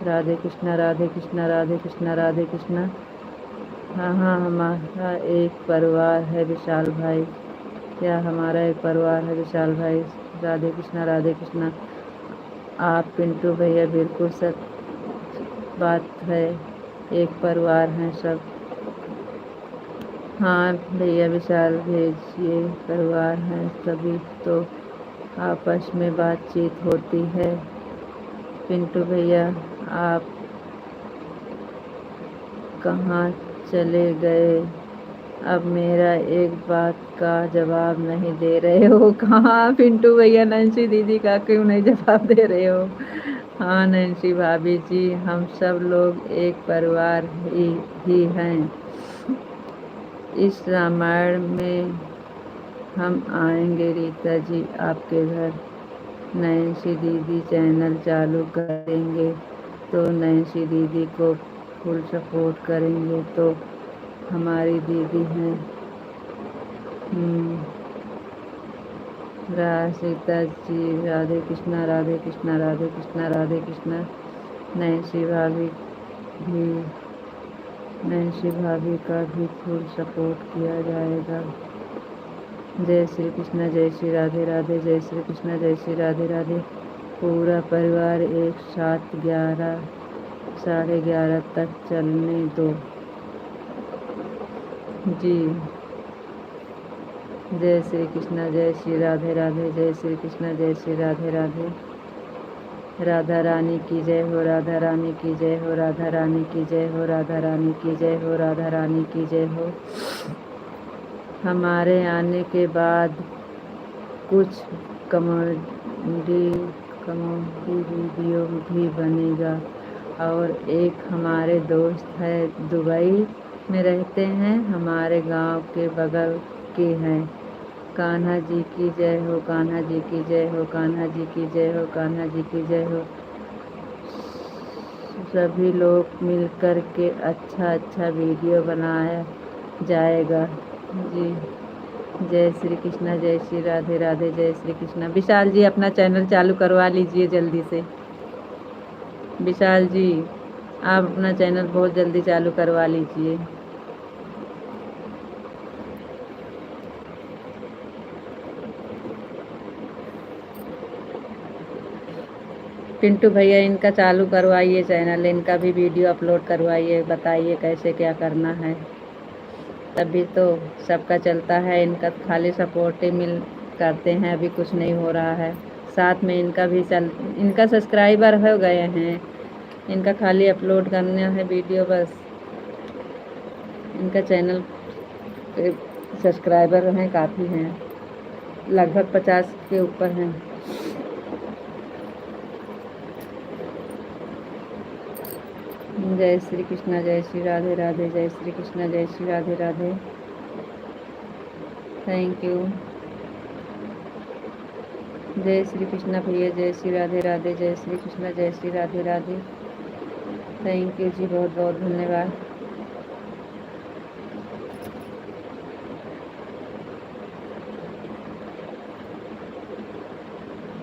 राधे कृष्णा, राधे कृष्णा, राधे कृष्णा, राधे कृष्णा। हाँ हाँ, हमारा एक परिवार है विशाल भाई। क्या हमारा एक परिवार है विशाल भाई? राधे कृष्णा राधे कृष्णा। आप पिंटू भैया बिल्कुल सच बात है, एक परिवार हैं सब। हाँ भैया विशाल भेजिए, परिवार हैं सभी तो आपस में बातचीत होती है। पिंटू भैया आप कहाँ चले गए? अब मेरा एक बात का जवाब नहीं दे रहे हो। कहाँ पिंटू भैया? नैन्सी दीदी का क्यों नहीं जवाब दे रहे हो? हाँ नैन्सी भाभी जी, हम सब लोग एक परिवार ही हैं। इस रामायण में हम आएंगे रीता जी आपके घर। नैन्सी दीदी चैनल चालू करेंगे तो नैन्सी दीदी को फुल सपोर्ट करेंगे तो हमारी दीदी हैं। सीता जी राधे कृष्णा राधे कृष्णा राधे कृष्णा राधे कृष्णा। नैन्सी भाभी भी नैन्सी भाभी का भी फुल सपोर्ट किया जाएगा। जय श्री कृष्णा जय श्री राधे राधे, जय श्री कृष्णा जय श्री राधे राधे। पूरा परिवार एक साथ 11 साढ़े 11 तक चलने दो जी। जय श्री कृष्णा जय श्री राधे राधे, जय श्री कृष्णा जय श्री राधे राधे। राधा रानी की जय हो, राधा रानी की जय हो, राधा रानी की जय हो, राधा रानी की जय हो, राधा रानी की जय हो। हमारे आने के बाद कुछ कॉमेडी वीडियो भी बनेगा। और एक हमारे दोस्त है दुबई में रहते हैं, हमारे गांव के बगल के हैं। कान्हा जी की जय हो, कान्हा जी की जय हो, कान्हा जी की जय हो, कान्हा जी की जय हो। सभी लोग मिल कर के अच्छा वीडियो बनाया जाएगा जी। जय श्री कृष्णा जय श्री राधे राधे, जय श्री कृष्णा। विशाल जी अपना चैनल चालू करवा लीजिए जल्दी से। विशाल जी आप अपना चैनल बहुत जल्दी चालू करवा लीजिए। पिंटू भैया इनका चालू करवाइए चैनल, इनका भी वीडियो अपलोड करवाइए, बताइए कैसे क्या करना है। तभी तो सबका चलता है, इनका खाली सपोर्ट ही मिल करते हैं, अभी कुछ नहीं हो रहा है। साथ में इनका भी इनका सब्सक्राइबर हो गए हैं, इनका खाली अपलोड करना है वीडियो बस। इनका चैनल सब्सक्राइबर हैं काफ़ी हैं, लगभग 50 के ऊपर हैं। जय श्री कृष्णा जय श्री राधे राधे, जय श्री कृष्णा जय श्री राधे राधे। Thank you. जय श्री कृष्णा भैया, जय श्री राधे राधे, जय श्री कृष्णा जय श्री राधे राधे। थैंक यू जी, बहुत बहुत धन्यवाद।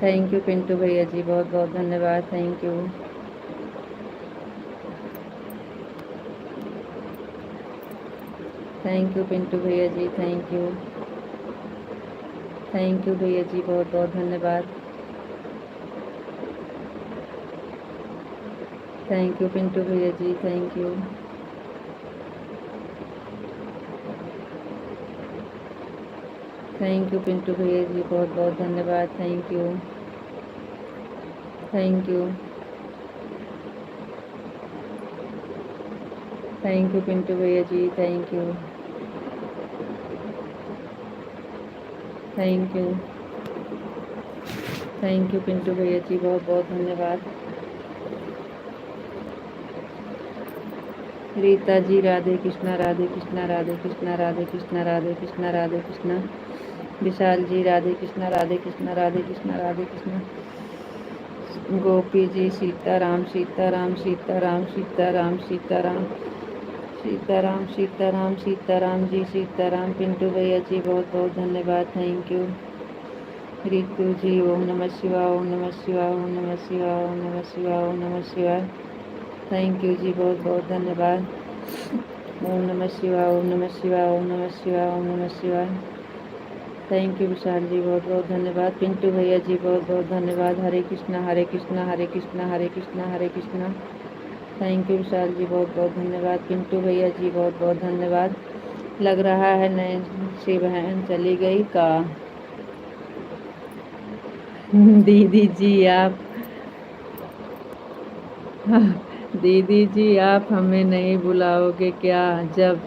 थैंक यू पिंटू भैया जी, बहुत बहुत धन्यवाद। Thank you. Thank you Pintu भैया जी, थैंक यू। थैंक यू भैया जी, बहुत बहुत धन्यवाद। थैंक यू पिंटू भैया जी, thank you. Thank you Pintu भैया जी, बहुत बहुत धन्यवाद। Thank you. Thank you. Thank you Pintu भैया जी, thank you. Thank you. Thank you Pintu भैया जी, बहुत बहुत धन्यवाद। रीता जी राधे कृष्णा राधे कृष्णा राधे कृष्णा राधे कृष्णा राधे कृष्णा राधे कृष्णा। विशाल जी राधे कृष्णा राधे कृष्णा राधे कृष्णा राधे कृष्णा। गोपी जी सीताराम सीताराम सीताराम सीताराम सीताराम सीताराम सीताराम सीताराम जी सीताराम। पिंटू भैया जी बहुत बहुत धन्यवाद, थैंक यू। रितु जी ओम नमः शिवाय, ओम नमः शिवाय, ओम नमः शिवाय, ओम नमः शिवाय, ओम नमः शिवाय। थैंक यू जी, बहुत बहुत धन्यवाद। ओम नमः शिवाय, ओम नमः शिवाय, ओम नमः शिवाय, ओम नमः शिवाय। थैंक यू विशाल जी, बहुत बहुत धन्यवाद। पिंटू भैया जी बहुत बहुत धन्यवाद। हरे कृष्णा हरे कृष्णा हरे कृष्णा हरे कृष्णा हरे कृष्णा। थैंक यू विशाल जी, बहुत बहुत धन्यवाद। पिंटू भैया जी बहुत बहुत धन्यवाद। लग रहा है नैन्सी बहन चली गई का। दीदी जी आप दीदी जी आप हमें नहीं बुलाओगे क्या जब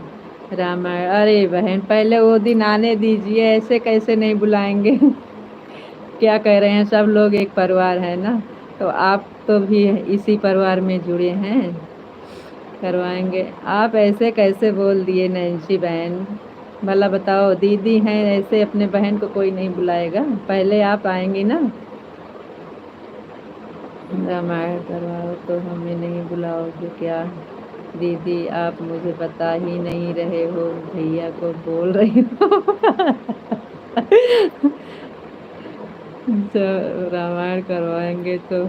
रामायण? अरे बहन पहले वो दिन आने दीजिए, ऐसे कैसे नहीं बुलाएंगे? क्या कह रहे हैं, सब लोग एक परिवार है ना, तो आप तो भी इसी परिवार में जुड़े हैं। करवाएंगे? आप ऐसे कैसे बोल दिए नैन्सी बहन? भला बताओ, दीदी हैं ऐसे अपने बहन को कोई नहीं बुलाएगा? पहले आप आएंगी ना। रामायण करवाओ तो हमें नहीं बुलाओगे क्या? दीदी आप मुझे बता ही नहीं रहे हो, भैया को बोल रही हो। जब रामायण करवाएंगे तो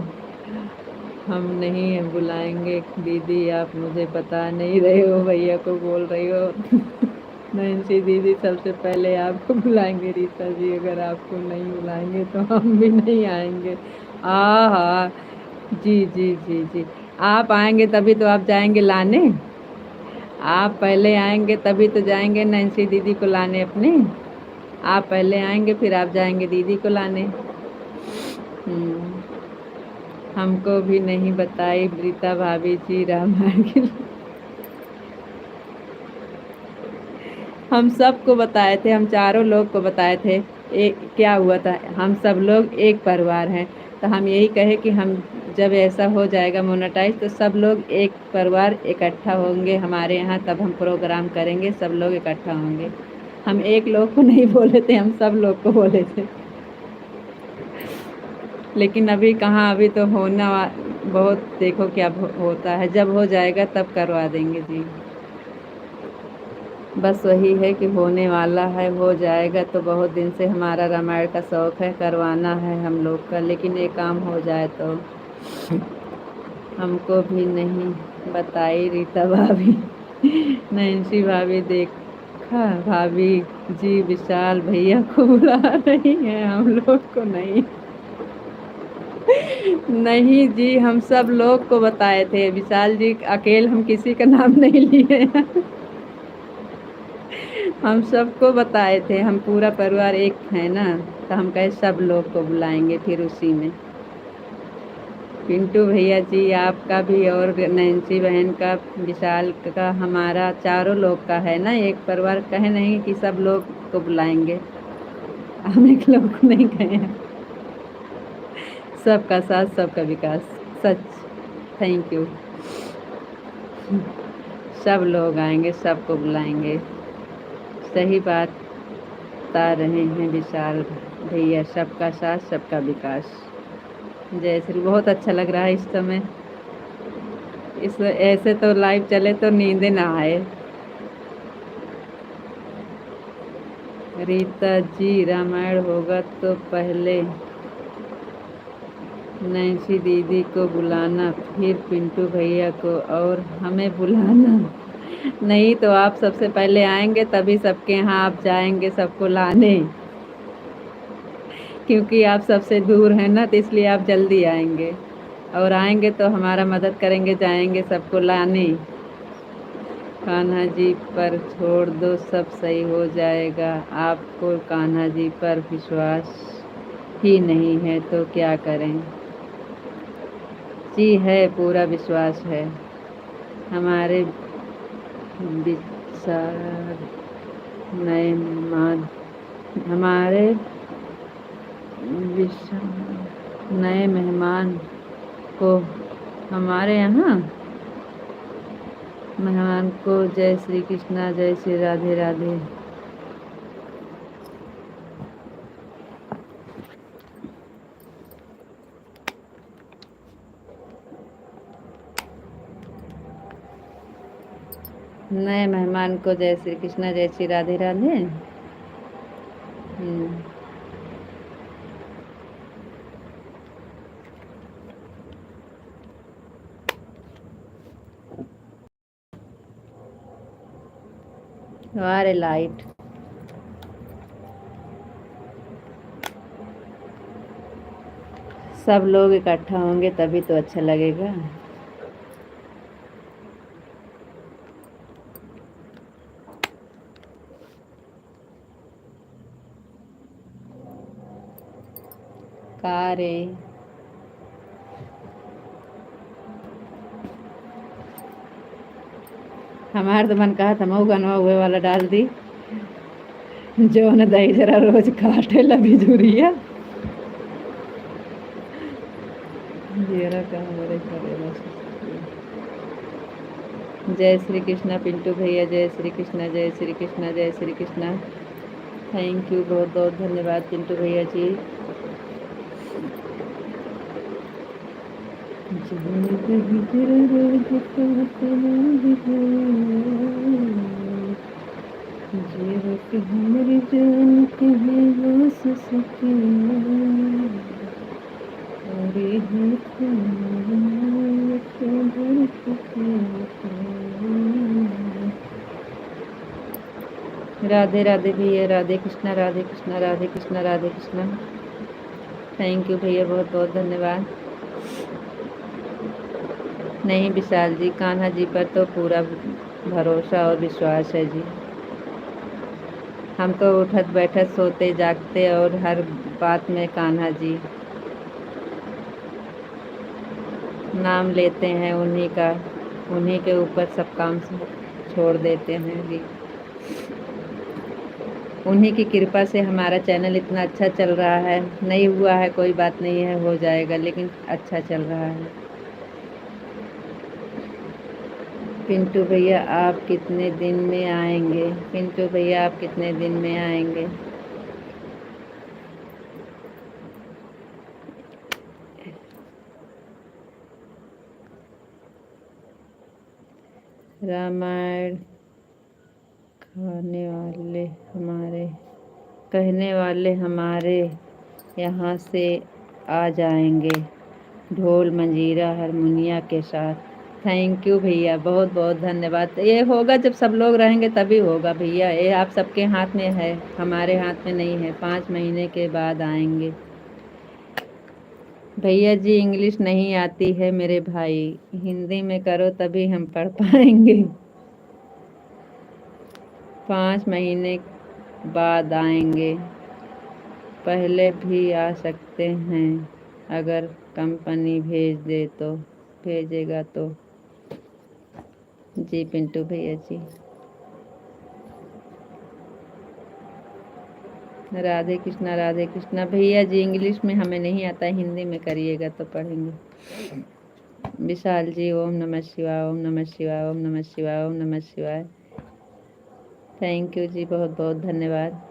हम नहीं बुलाएंगे। दीदी आप मुझे बता नहीं रहे हो, भैया को बोल रही हो। नैन्सी दीदी सबसे पहले आपको बुलाएंगे। रीता जी अगर आपको नहीं बुलाएंगे तो हम भी नहीं आएंगे। हाँ जी जी जी जी। आप आएंगे तभी तो आप जाएंगे लाने। आप पहले आएंगे तभी तो जाएंगे नैन्सी दीदी को लाने अपने। आप पहले आएंगे फिर आप जाएंगे दीदी को लाने। हमको भी नहीं बताई रीता भाभी जी रामायण की। हम सबको बताए थे, हम चारों लोग को बताए थे। क्या हुआ था, हम सब लोग एक परिवार हैं, तो हम यही कहे कि हम जब ऐसा हो जाएगा मोनेटाइज तो सब लोग एक परिवार इकट्ठा होंगे हमारे यहाँ, तब हम प्रोग्राम करेंगे, सब लोग इकट्ठा होंगे। हम एक लोग को नहीं बोले थे, हम सब लोग को बोले थे। लेकिन अभी कहाँ, अभी तो बहुत देखो क्या होता है, जब हो जाएगा तब करवा देंगे जी। बस वही है कि होने वाला है, हो जाएगा तो बहुत दिन से हमारा रामायण का शौक़ है, करवाना है हम लोग का, लेकिन ये काम हो जाए तो। हमको भी नहीं बताई रीता भाभी। नैन्सी भाभी देखा भाभी जी विशाल भैया को बुला रही हैं, हम लोग को नहीं। नहीं जी, हम सब लोग को बताए थे, विशाल जी अकेले हम किसी का नाम नहीं लिए हैं। हम सबको बताए थे, हम पूरा परिवार एक है ना, तो हम कहे सब लोग को बुलाएंगे फिर उसी में। पिंटू भैया जी आपका भी और नैन्सी बहन का, विशाल का, हमारा चारों लोग का है ना एक परिवार, कहे नहीं कि सब लोग को बुलाएंगे। हम एक लोग को नहीं कहे हैं। सबका साथ सबका विकास, सच। Thank you. सब लोग आएंगे, सबको बुलाएंगे। सही बात बता रहे हैं विशाल भैया, सबका साथ सबका विकास। जय श्री, बहुत अच्छा लग रहा है इस समय। इस ऐसे तो लाइव चले तो नींद ना आए। रीता जी रामायण होगा तो पहले नैन्सी दीदी को बुलाना, फिर पिंटू भैया को और हमें बुलाना। नहीं तो आप सबसे पहले आएंगे तभी सबके यहाँ आप जाएंगे सबको लाने, क्योंकि आप सबसे दूर हैं ना, तो इसलिए आप जल्दी आएंगे। और आएंगे तो हमारा मदद करेंगे, जाएंगे सबको लाने। कान्हा जी पर छोड़ दो सब सही हो जाएगा। आपको कान्हा जी पर विश्वास ही नहीं है तो क्या करें? जी है, पूरा विश्वास है। हमारे विचार नए मेहमान, हमारे नए मेहमान को, हमारे यहाँ मेहमान को जय श्री कृष्णा, जय श्री राधे राधे। नए मेहमान को जय श्री कृष्णा, जय श्री राधे राधे। अरे लाइट सब लोग इकट्ठा होंगे तभी तो अच्छा लगेगा। कारे हमारे तो मन कहा था मऊ गनवा हुए वाला डाल दी जो न दही जरा रोज काटे लगी जुरिया जीरा का हमारे करेला। जय श्री कृष्णा पिंटू भैया, जय श्री कृष्णा, जय श्री कृष्णा, जय श्री कृष्णा। थैंक यू, बहुत बहुत धन्यवाद पिंटू भैया जी। हमारी जान कहे बस सके राधे राधे भैया, राधे कृष्णा, राधे कृष्णा, राधे कृष्णा, राधे कृष्णा। थैंक यू भैया, बहुत बहुत धन्यवाद। नहीं विशाल जी, कान्हा जी पर तो पूरा भरोसा और विश्वास है जी। हम तो उठत बैठत सोते जागते और हर बात में कान्हा जी नाम लेते हैं उन्हीं का, उन्हीं के ऊपर सब काम छोड़ देते हैं जी। उन्हीं की कृपा से हमारा चैनल इतना अच्छा चल रहा है। नहीं हुआ है कोई बात नहीं है, हो जाएगा, लेकिन अच्छा चल रहा है। पिंटू भैया आप कितने दिन में आएंगे? पिंटू भैया आप कितने दिन में आएंगे? रामायण कहने वाले हमारे यहाँ से आ जाएंगे ढोल मंजीरा हारमोनिया के साथ। थैंक यू भैया, बहुत बहुत धन्यवाद। ये होगा जब सब लोग रहेंगे तभी होगा भैया, ये आप सबके हाथ में है, हमारे हाथ में नहीं है। 5 महीने के बाद आएंगे। भैया जी इंग्लिश नहीं आती है मेरे भाई, हिंदी में करो तभी हम पढ़ पाएंगे। 5 महीने बाद आएंगे, पहले भी आ सकते हैं अगर कंपनी भेजेगा तो। जी पिंटू भैया जी। राधे कृष्णा, राधे कृष्णा। भैया जी इंग्लिश में हमें नहीं आता, हिंदी में करिएगा तो पढ़ेंगे। विशाल जी ओम नमः शिवाय, ओम नमः शिवाय, ओम नमः शिवाय, ओम नमः शिवाय। थैंक यू जी, बहुत बहुत धन्यवाद।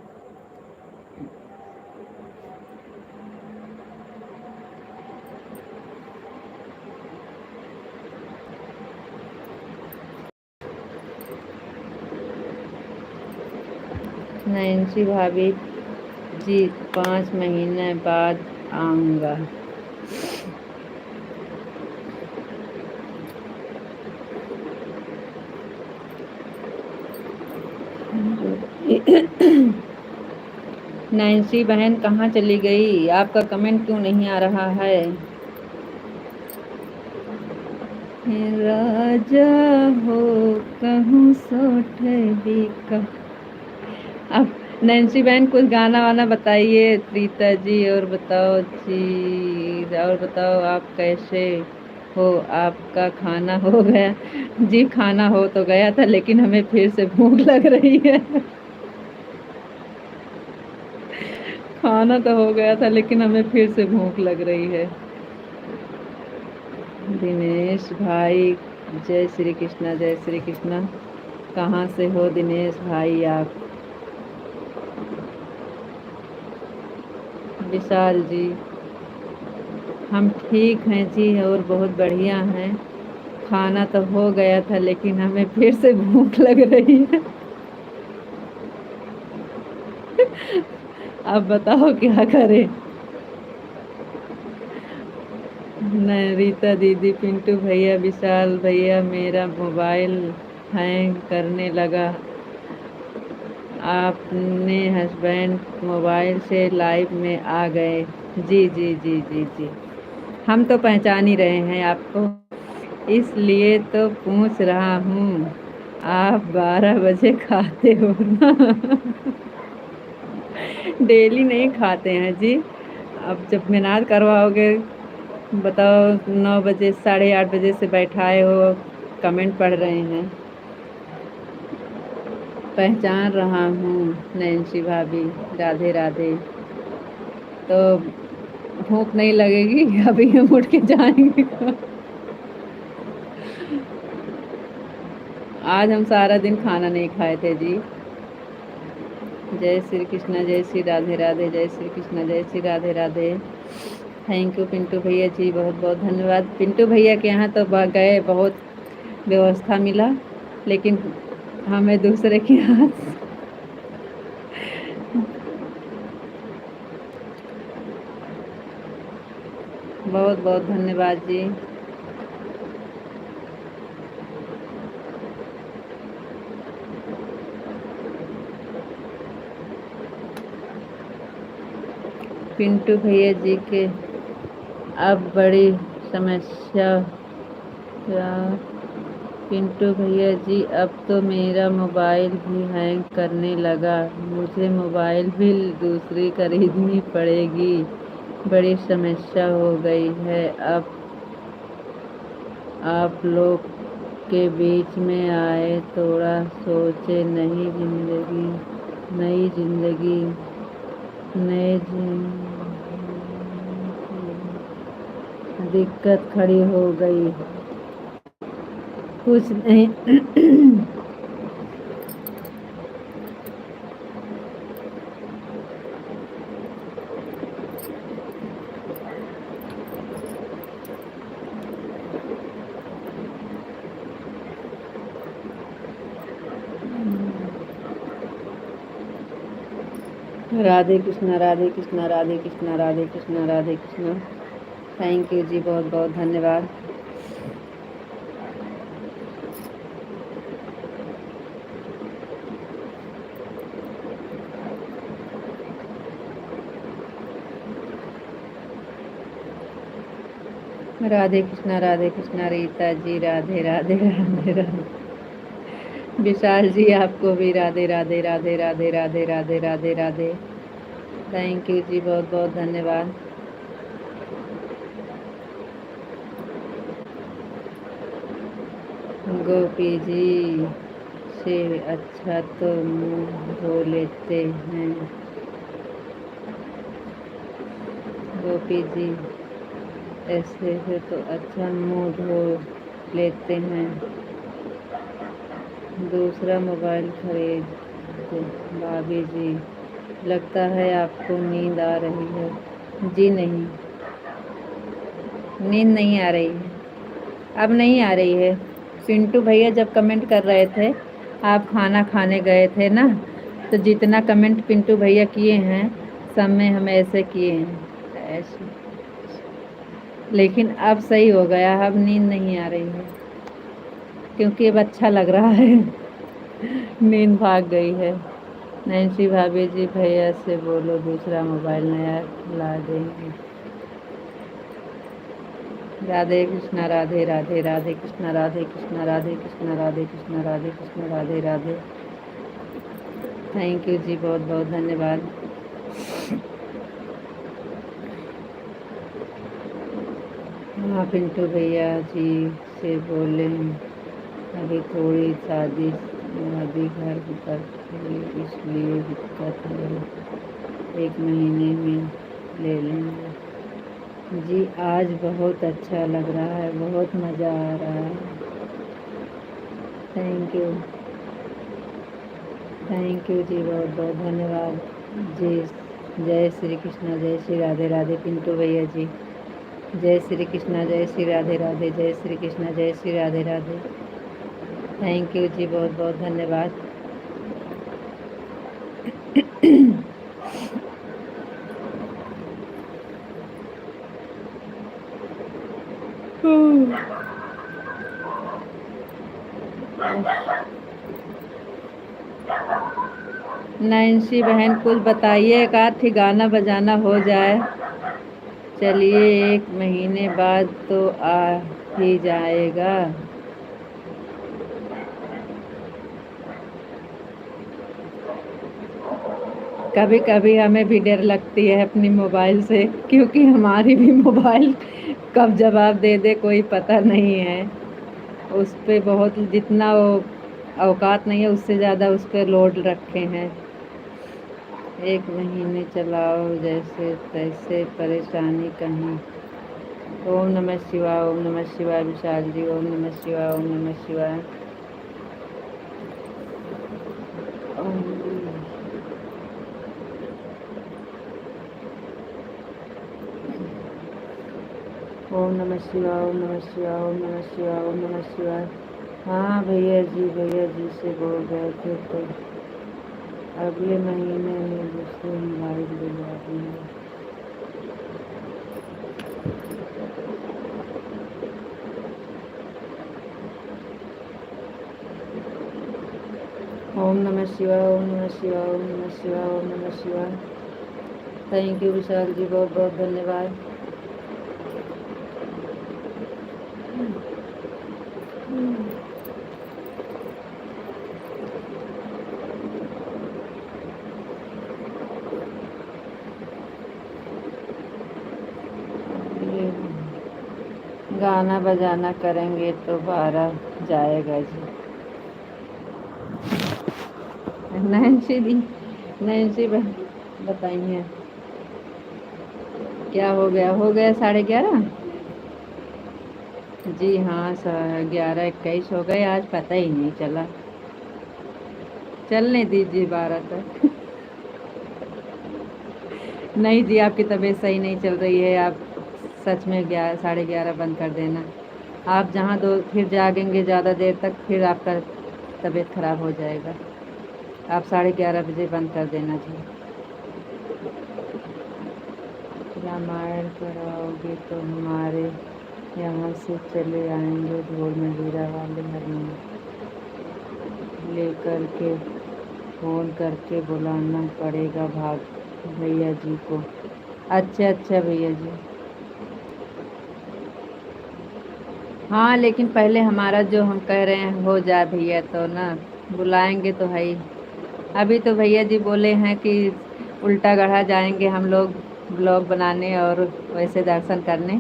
नैन्सी भाभी जी 5 महीने बाद आऊँगा। नैन्सी बहन कहाँ चली गई? आपका कमेंट क्यों नहीं आ रहा है? राजा हो कहूँ सोठ का। अब नैन्सी बहन कुछ गाना वाना बताइए प्रीता जी। और बताओ जी, और बताओ आप कैसे हो? आपका खाना हो गया? जी खाना हो तो गया था, लेकिन हमें फिर से भूख लग रही है। खाना तो हो गया था, लेकिन हमें फिर से भूख लग रही है। दिनेश भाई जय श्री कृष्णा, जय श्री कृष्णा। कहाँ से हो दिनेश भाई आप? विशाल जी हम ठीक हैं जी और बहुत बढ़िया हैं। खाना तो हो गया था, लेकिन हमें फिर से भूख लग रही है। अब बताओ क्या करें? नहीं रीता दीदी, पिंटू भैया, विशाल भैया मेरा मोबाइल हैंग करने लगा आपने हस्बैंड मोबाइल से लाइव में आ गए। जी जी जी जी जी, हम तो पहचान ही रहे हैं आपको, इसलिए तो पूछ रहा हूँ। आप 12 बजे खाते हो ना? डेली नहीं खाते हैं जी। अब जब मेहनत करवाओगे, बताओ 9 बजे 8:30 बजे से बैठाए हो, कमेंट पढ़ रहे हैं। पहचान रहा हूँ नैन्सी भाभी, राधे राधे। तो भूख नहीं लगेगी? अभी हम उठ के जाएंगे। आज हम सारा दिन खाना नहीं खाए थे जी। जय श्री कृष्णा, जय श्री राधे राधे, जय श्री कृष्णा, जय श्री राधे राधे। थैंक यू पिंटू भैया जी, बहुत बहुत धन्यवाद। पिंटू भैया के यहाँ तो गए, बहुत व्यवस्था मिला, लेकिन हमें दूसरे के यहाँ बहुत बहुत धन्यवाद जी। पिंटू भैया जी के अब बड़ी समस्या क्या? पिंटू भैया जी, अब तो मेरा मोबाइल भी हैंग करने लगा, मुझे मोबाइल भी दूसरी खरीदनी पड़ेगी, बड़ी समस्या हो गई है। अब आप लोग के बीच में आए, थोड़ा सोचे, नई जिंदगी नई दिक्कत खड़ी हो गई। कुछ नहीं। राधे कृष्णा, राधे कृष्णा, राधे कृष्णा, राधे कृष्णा, राधे कृष्णा। थैंक यू जी, बहुत बहुत धन्यवाद। राधे कृष्णा, राधे कृष्णा। रीता जी, राधे राधे राधे राधे। विशाल जी, आपको भी राधे राधे राधे राधे राधे राधे राधे राधे। थैंक यू जी, बहुत बहुत धन्यवाद। गोपी जी से अच्छा तो मुंह धो लेते हैं। गोपी जी ऐसे से तो अच्छा मुंह धो लेते हैं, दूसरा मोबाइल खरीद। भाभी जी, लगता है आपको नींद आ रही है। जी नहीं, नींद नहीं आ रही है, अब नहीं आ रही है। पिंटू भैया जब कमेंट कर रहे थे, आप खाना खाने गए थे ना, तो जितना कमेंट पिंटू भैया किए हैं, सब में हम ऐसे किए हैं, ऐसे। लेकिन अब सही हो गया, अब नींद नहीं आ रही है, क्योंकि अब अच्छा लग रहा है। नींद भाग गई है। नैन्सी भाभी जी, भैया से बोलो दूसरा मोबाइल नया ला देंगे। राधे कृष्णा, राधे राधे, राधे कृष्णा, राधे कृष्णा, राधे कृष्णा, राधे कृष्णा, राधे कृष्णा, राधे राधे। थैंक यू जी, बहुत बहुत धन्यवाद। हाँ, पिंटू भैया जी से बोले अभी थोड़ी शादी घर पर थी, इसलिए दिक्कत है, 1 महीने में ले लेंगे। जी, आज बहुत अच्छा लग रहा है, बहुत मज़ा आ रहा है। थैंक यू, थैंक यू जी, बहुत बहुत धन्यवाद जी। जय श्री कृष्णा, जय श्री राधे राधे। पिंटू भैया जी, जय श्री कृष्णा, जय श्री राधे राधे, जय श्री कृष्णा, जय श्री राधे राधे। थैंक यू जी, बहुत बहुत धन्यवाद। नैन्सी बहन कुछ बताइए, एक आध ही गाना बजाना हो जाए। चलिए 1 महीने बाद तो आ ही जाएगा। कभी कभी हमें भी डर लगती है अपनी मोबाइल से, क्योंकि हमारी भी मोबाइल कब जवाब दे दे कोई पता नहीं है। उस पे बहुत, जितना वो औकात नहीं है उससे ज़्यादा उस पर लोड रखे हैं। 1 महीने चलाओ जैसे तैसे, परेशानी कहीं। ओम नमः शिवाय, ओम नमः शिवाय विशाल जी, ओम नमः शिवाय, ओम नमः शिवाय। ओम नमः शिवाय, ओम नमः शिवाय, ओम नमः शिवाय, ओम नमः शिवाय। हाँ भैया जी से बोल रहे थे तो अगले महीने में दूसरे मोबाइल ले जा रही है। ओम नमः शिवाय, ओम नमः शिवाय, ओम नमः शिवाय, ओम नमः शिवाय। थैंक यू विशाल जी, बहुत बहुत धन्यवाद। गाना बजाना करेंगे तो 12 जाएगा जी। नैन्सी दी, नैन्सी बताइए क्या हो गया? हो गया 11:30 जी हाँ, 11:21 हो गए, आज पता ही नहीं चला। चलने दीजिए 12 तक। नहीं जी, आपकी तबीयत सही नहीं चल रही है, आप सच में 11, 11:30 बंद कर देना। आप जहाँ दो फिर जागेंगे ज़्यादा देर तक, फिर आपका तबीयत खराब हो जाएगा। आप 11:30 बजे बंद कर देना जी। रामायण कराओगे तो हमारे यहाँ से चले आएंगे, ढोल मंजीरा वाले हरमोन लेकर के, फ़ोन करके बुलाना पड़ेगा भाग भैया जी को। अच्छा भैया जी। हाँ लेकिन पहले हमारा जो हम कह रहे हैं हो जाए भैया, तो ना बुलाएंगे तो है ही। अभी तो भैया जी बोले हैं कि उल्टा गढ़ा जाएंगे हम लोग ब्लॉग बनाने और वैसे दर्शन करने,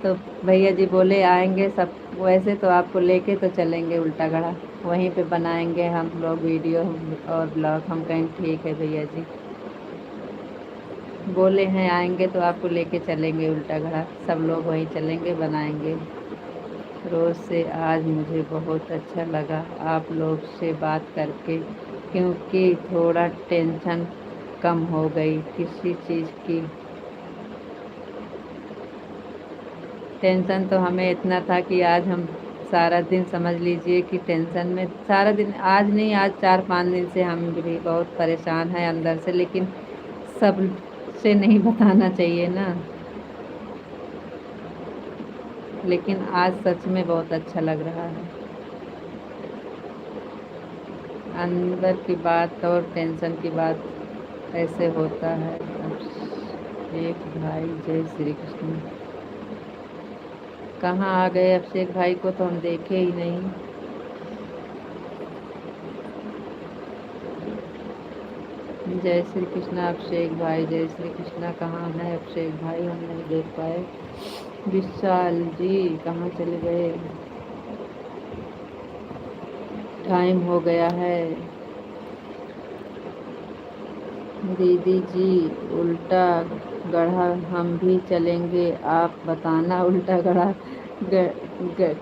तो भैया जी बोले आएंगे सब। वैसे तो आपको लेके तो चलेंगे उल्टा गढ़ा, वहीं पे बनाएंगे हम लोग वीडियो और ब्लॉग। हम कहें ठीक है भैया जी, बोले हैं आएंगे तो आपको लेके चलेंगे उल्टा घड़ा, सब लोग वहीं चलेंगे, बनाएंगे। रोज़ से आज मुझे बहुत अच्छा लगा आप लोग से बात करके, क्योंकि थोड़ा टेंशन कम हो गई। किसी चीज़ की टेंशन तो हमें इतना था कि आज हम सारा दिन, समझ लीजिए कि टेंशन में सारा दिन, आज नहीं आज 4-5 दिन से हम भी बहुत परेशान हैं अंदर से, लेकिन सब से नहीं बताना चाहिए ना। लेकिन आज सच में बहुत अच्छा लग रहा है। अंदर की बात और टेंशन की बात ऐसे होता है। अभिषेक भाई जय श्री कृष्ण। कहाँ आ गए अभिषेक भाई को तो हम देखे ही नहीं। जय श्री कृष्ण अभिषेक भाई, जय श्री कृष्ण। कहाँ है अभिषेक भाई, हम नहीं देख पाए। विशाल जी कहाँ चले गए? टाइम हो गया है। दीदी जी उल्टा गढ़ा हम भी चलेंगे, आप बताना। उल्टा गढ़ा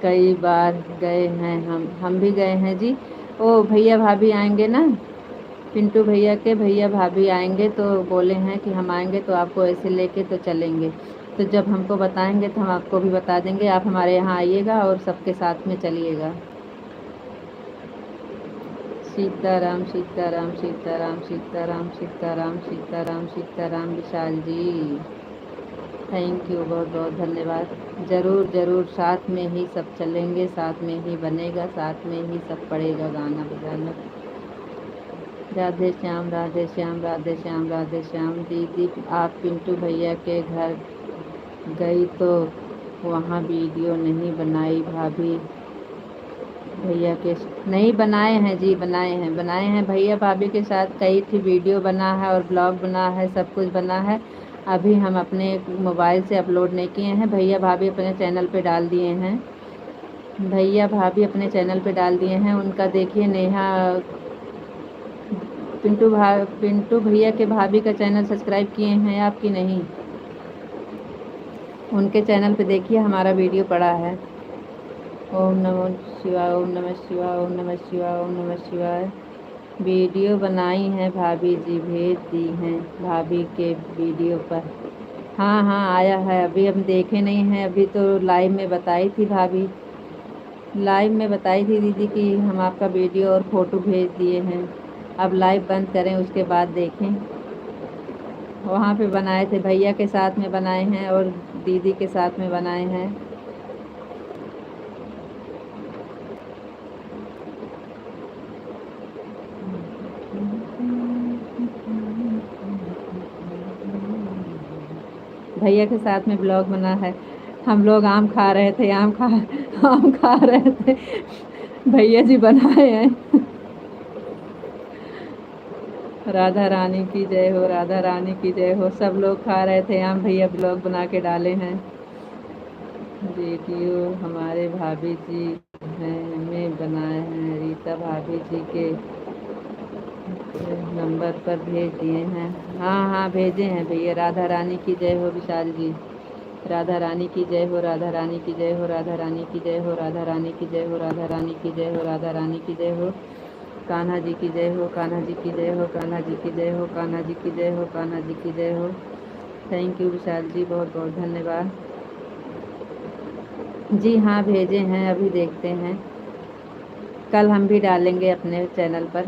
कई बार गए हैं, हम भी गए हैं जी। ओ भैया भाभी आएंगे ना, पिंटू भैया के भैया भाभी आएंगे, तो बोले हैं कि हम आएंगे तो आपको ऐसे लेके तो चलेंगे। तो जब हमको बताएंगे तो हम आपको भी बता देंगे, आप हमारे यहाँ आइएगा और सबके साथ में चलिएगा। सीताराम सीताराम सीताराम सीताराम सीताराम सीताराम सीताराम विशाल जी, थैंक यू, बहुत बहुत धन्यवाद। ज़रूर ज़रूर, साथ में ही सब चलेंगे, साथ में ही बनेगा, साथ में ही सब पड़ेगा गाना बजाना। राधे श्याम राधे श्याम राधे श्याम राधे श्याम। दीदी आप पिंटू भैया के घर गई तो वहाँ वीडियो नहीं बनाई भाभी भैया के? नहीं बनाए हैं जी, बनाए हैं भैया भाभी के साथ कई थी वीडियो बना है और ब्लॉग बना है, सब कुछ बना है। अभी हम अपने मोबाइल से अपलोड नहीं किए हैं, भैया भाभी अपने चैनल पे डाल दिए हैं। भैया भाभी अपने चैनल पे डाल दिए हैं। उनका देखिए नेहा पिंटू भैया के भाभी का चैनल सब्सक्राइब किए हैं आप कि नहीं? उनके चैनल पे देखिए हमारा वीडियो पड़ा है। ओम नमः शिवाय, ओम नमः शिवाय, ओम नमः शिवाय, ओम नमः शिवाय। वीडियो बनाई हैं भाभी जी, भेज दी हैं भाभी के वीडियो पर। हाँ हाँ आया है, अभी हम देखे नहीं हैं। अभी तो लाइव में बताई थी भाभी, लाइव में बताई थी दीदी कि हम आपका वीडियो और फोटो भेज दिए हैं। अब लाइव बंद करें उसके बाद देखें। वहाँ पे बनाए थे, भैया के साथ में बनाए हैं और दीदी के साथ में बनाए हैं। भैया के साथ में ब्लॉग बना है। हम लोग आम खा रहे थे, आम खा रहे थे, भैया जी बनाए हैं। राधा रानी की जय हो, राधा रानी की जय हो। सब लोग खा रहे थे आम, भैया ब्लॉग बना के डाले हैं। वीडियो हमारे भाभी जी हैं में बनाए हैं, रीता भाभी जी के नंबर पर भेज दिए हैं। हाँ हाँ भेजे हैं भैया। राधा रानी की जय हो विशाल जी, राधा रानी की जय हो, राधा रानी की जय हो, राधा रानी की जय हो, राधा रानी की जय हो, राधा रानी की जय हो, राधा रानी की जय हो। कान्हा जी की जय हो, कान्हा जी की जय हो, कान्हा जी की जय हो, कान्हा जी की जय हो, कान्हा जी की जय हो। थैंक यू विशाल जी, बहुत बहुत धन्यवाद। जी हाँ भेजे हैं, अभी देखते हैं। कल हम भी डालेंगे अपने चैनल पर।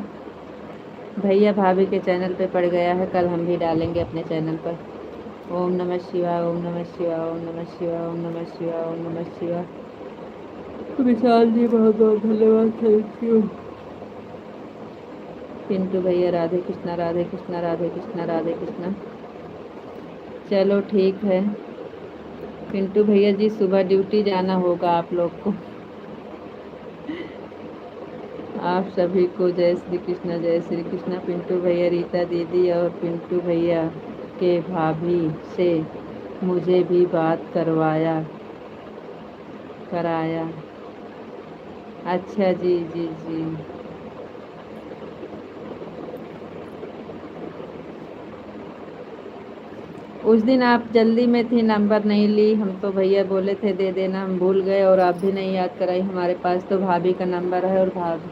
भैया भाभी के चैनल पे पड़ गया है, कल हम भी डालेंगे अपने चैनल पर। ओम नमः शिवाय, ओम नमः शिवाय, ओम नमः शिवाय, ओम नमः शिवाय, ओम नमः शिवाय। विशाल जी बहुत बहुत धन्यवाद, थैंक यू। पिंटू भैया राधे कृष्णा, राधे कृष्णा, राधे कृष्णा, राधे कृष्णा। चलो ठीक है पिंटू भैया जी, सुबह ड्यूटी जाना होगा आप लोग को। आप सभी को जय श्री कृष्णा, जय श्री कृष्णा। पिंटू भैया, रीता दीदी और पिंटू भैया के भाभी से मुझे भी बात कराया। अच्छा जी जी जी। उस दिन आप जल्दी में थी, नंबर नहीं ली। हम तो भैया बोले थे दे देना, हम भूल गए और आप भी नहीं याद कराई। हमारे पास तो भाभी का नंबर है और भाभी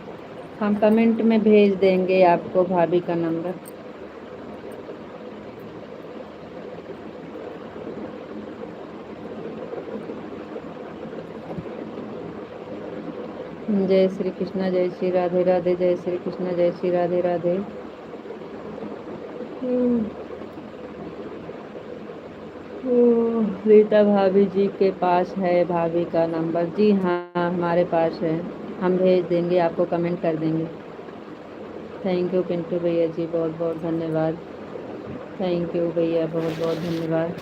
हम कमेंट में भेज देंगे आपको भाभी का नंबर। जय श्री कृष्णा, जय श्री राधे राधे, जय श्री कृष्णा, जय श्री राधे राधे। रीता भाभी जी के पास है भाभी का नंबर? जी हाँ हमारे पास है, हम भेज देंगे आपको, कमेंट कर देंगे। थैंक यू पिंटू भैया जी, बहुत बहुत धन्यवाद। थैंक यू भैया, बहुत बहुत धन्यवाद।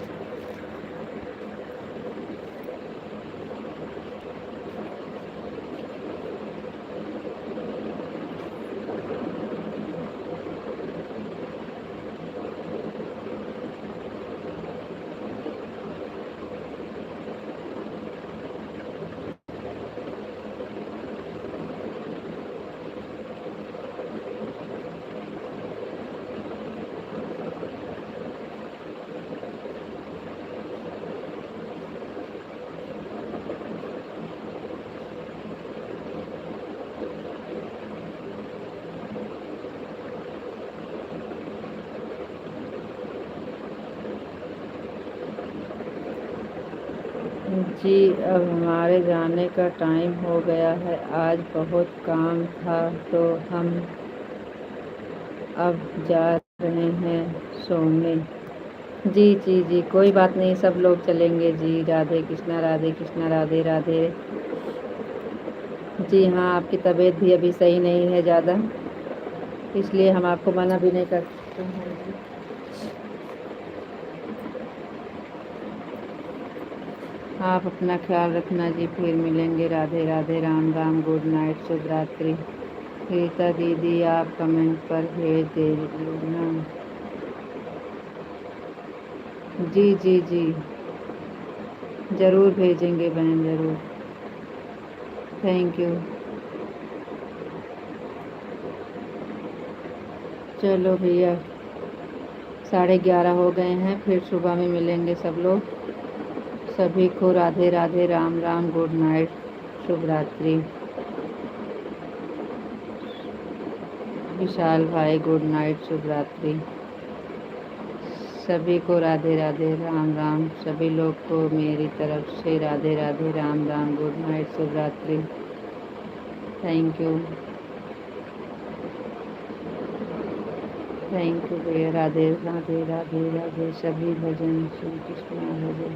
जी अब हमारे जाने का टाइम हो गया है, आज बहुत काम था तो हम अब जा रहे हैं सोने। जी जी जी कोई बात नहीं, सब लोग चलेंगे जी। राधे कृष्णा, राधे कृष्णा, राधे राधे। जी हाँ आपकी तबीयत भी अभी सही नहीं है ज़्यादा, इसलिए हम आपको मना भी नहीं कर सकते हैं जी। आप अपना ख्याल रखना जी, फिर मिलेंगे। राधे राधे, राम राम, गुड नाइट, शुभ रात्रि। रीता दीदी आप कमेंट पर भेज देना। जी जी जी, ज़रूर भेजेंगे बहन, ज़रूर। Thank you. चलो भैया, 11:30 हो गए हैं, फिर सुबह में मिलेंगे सब लोग। सभी को राधे राधे, राम राम, गुड नाइट, शुभ रात्रि। विशाल भाई गुड नाइट, शुभ रात्रि। सभी को राधे राधे, राम राम। सभी लोग को मेरी तरफ से राधे राधे, राम राम, गुड नाइट, शुभ रात्रि। थैंक यू, थैंक यू भैया। राधे राधे, राधे राधे। सभी भजन श्री कृष्ण भजन।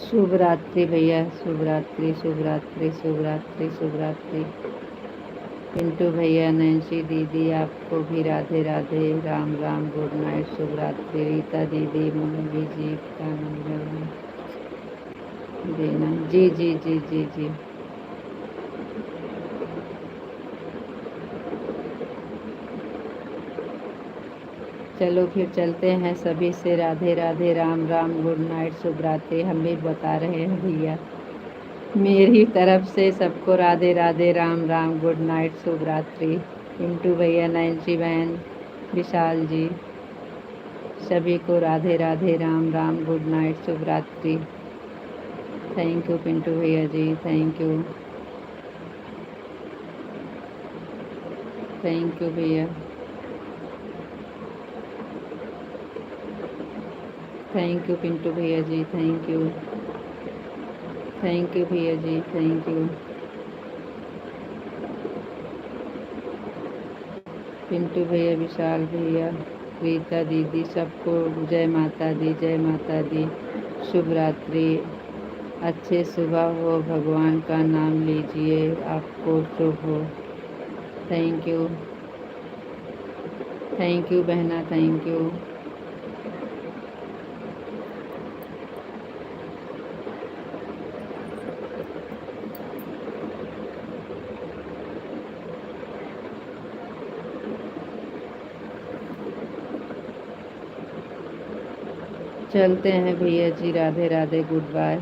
शुभ रात्रि भैया, शुभ रात्रि, शुभ रात्रि, शुभ रात्रि, शुभ रात्रि। पिंटू भैया, नैन्सी दीदी आपको भी राधे राधे, राम राम, गुड नाइट, शुभ रात्रि। रीता दीदी, मुन्नी जी का नंबर देना। जी जी जी जी जी। चलो फिर चलते हैं, सभी से राधे राधे, राम राम, गुड नाइट, शुभ रात्रि। हम भी बता रहे हैं भैया, मेरी तरफ से सबको राधे राधे, राम राम, गुड नाइट, शुभ रात्रि। पिंटू भैया, नैन्सी बहन, विशाल जी, सभी को राधे राधे, राम राम, गुड नाइट, शुभ रात्रि। थैंक यू पिंटू भैया जी, थैंक यू, थैंक यू भैया, थैंक यू पिंटू भैया जी, थैंक यू, थैंक यू भैया जी, थैंक यू। पिंटू भैया, विशाल भैया, रीता दीदी, सबको जय माता दी, जय माता दी, शुभ रात्रि। अच्छे सुबह हो, भगवान का नाम लीजिए, आपको शुभ हो। थैंक यू, थैंक यू बहना, थैंक यू। चलते हैं भैया जी, राधे राधे, गुड बाय।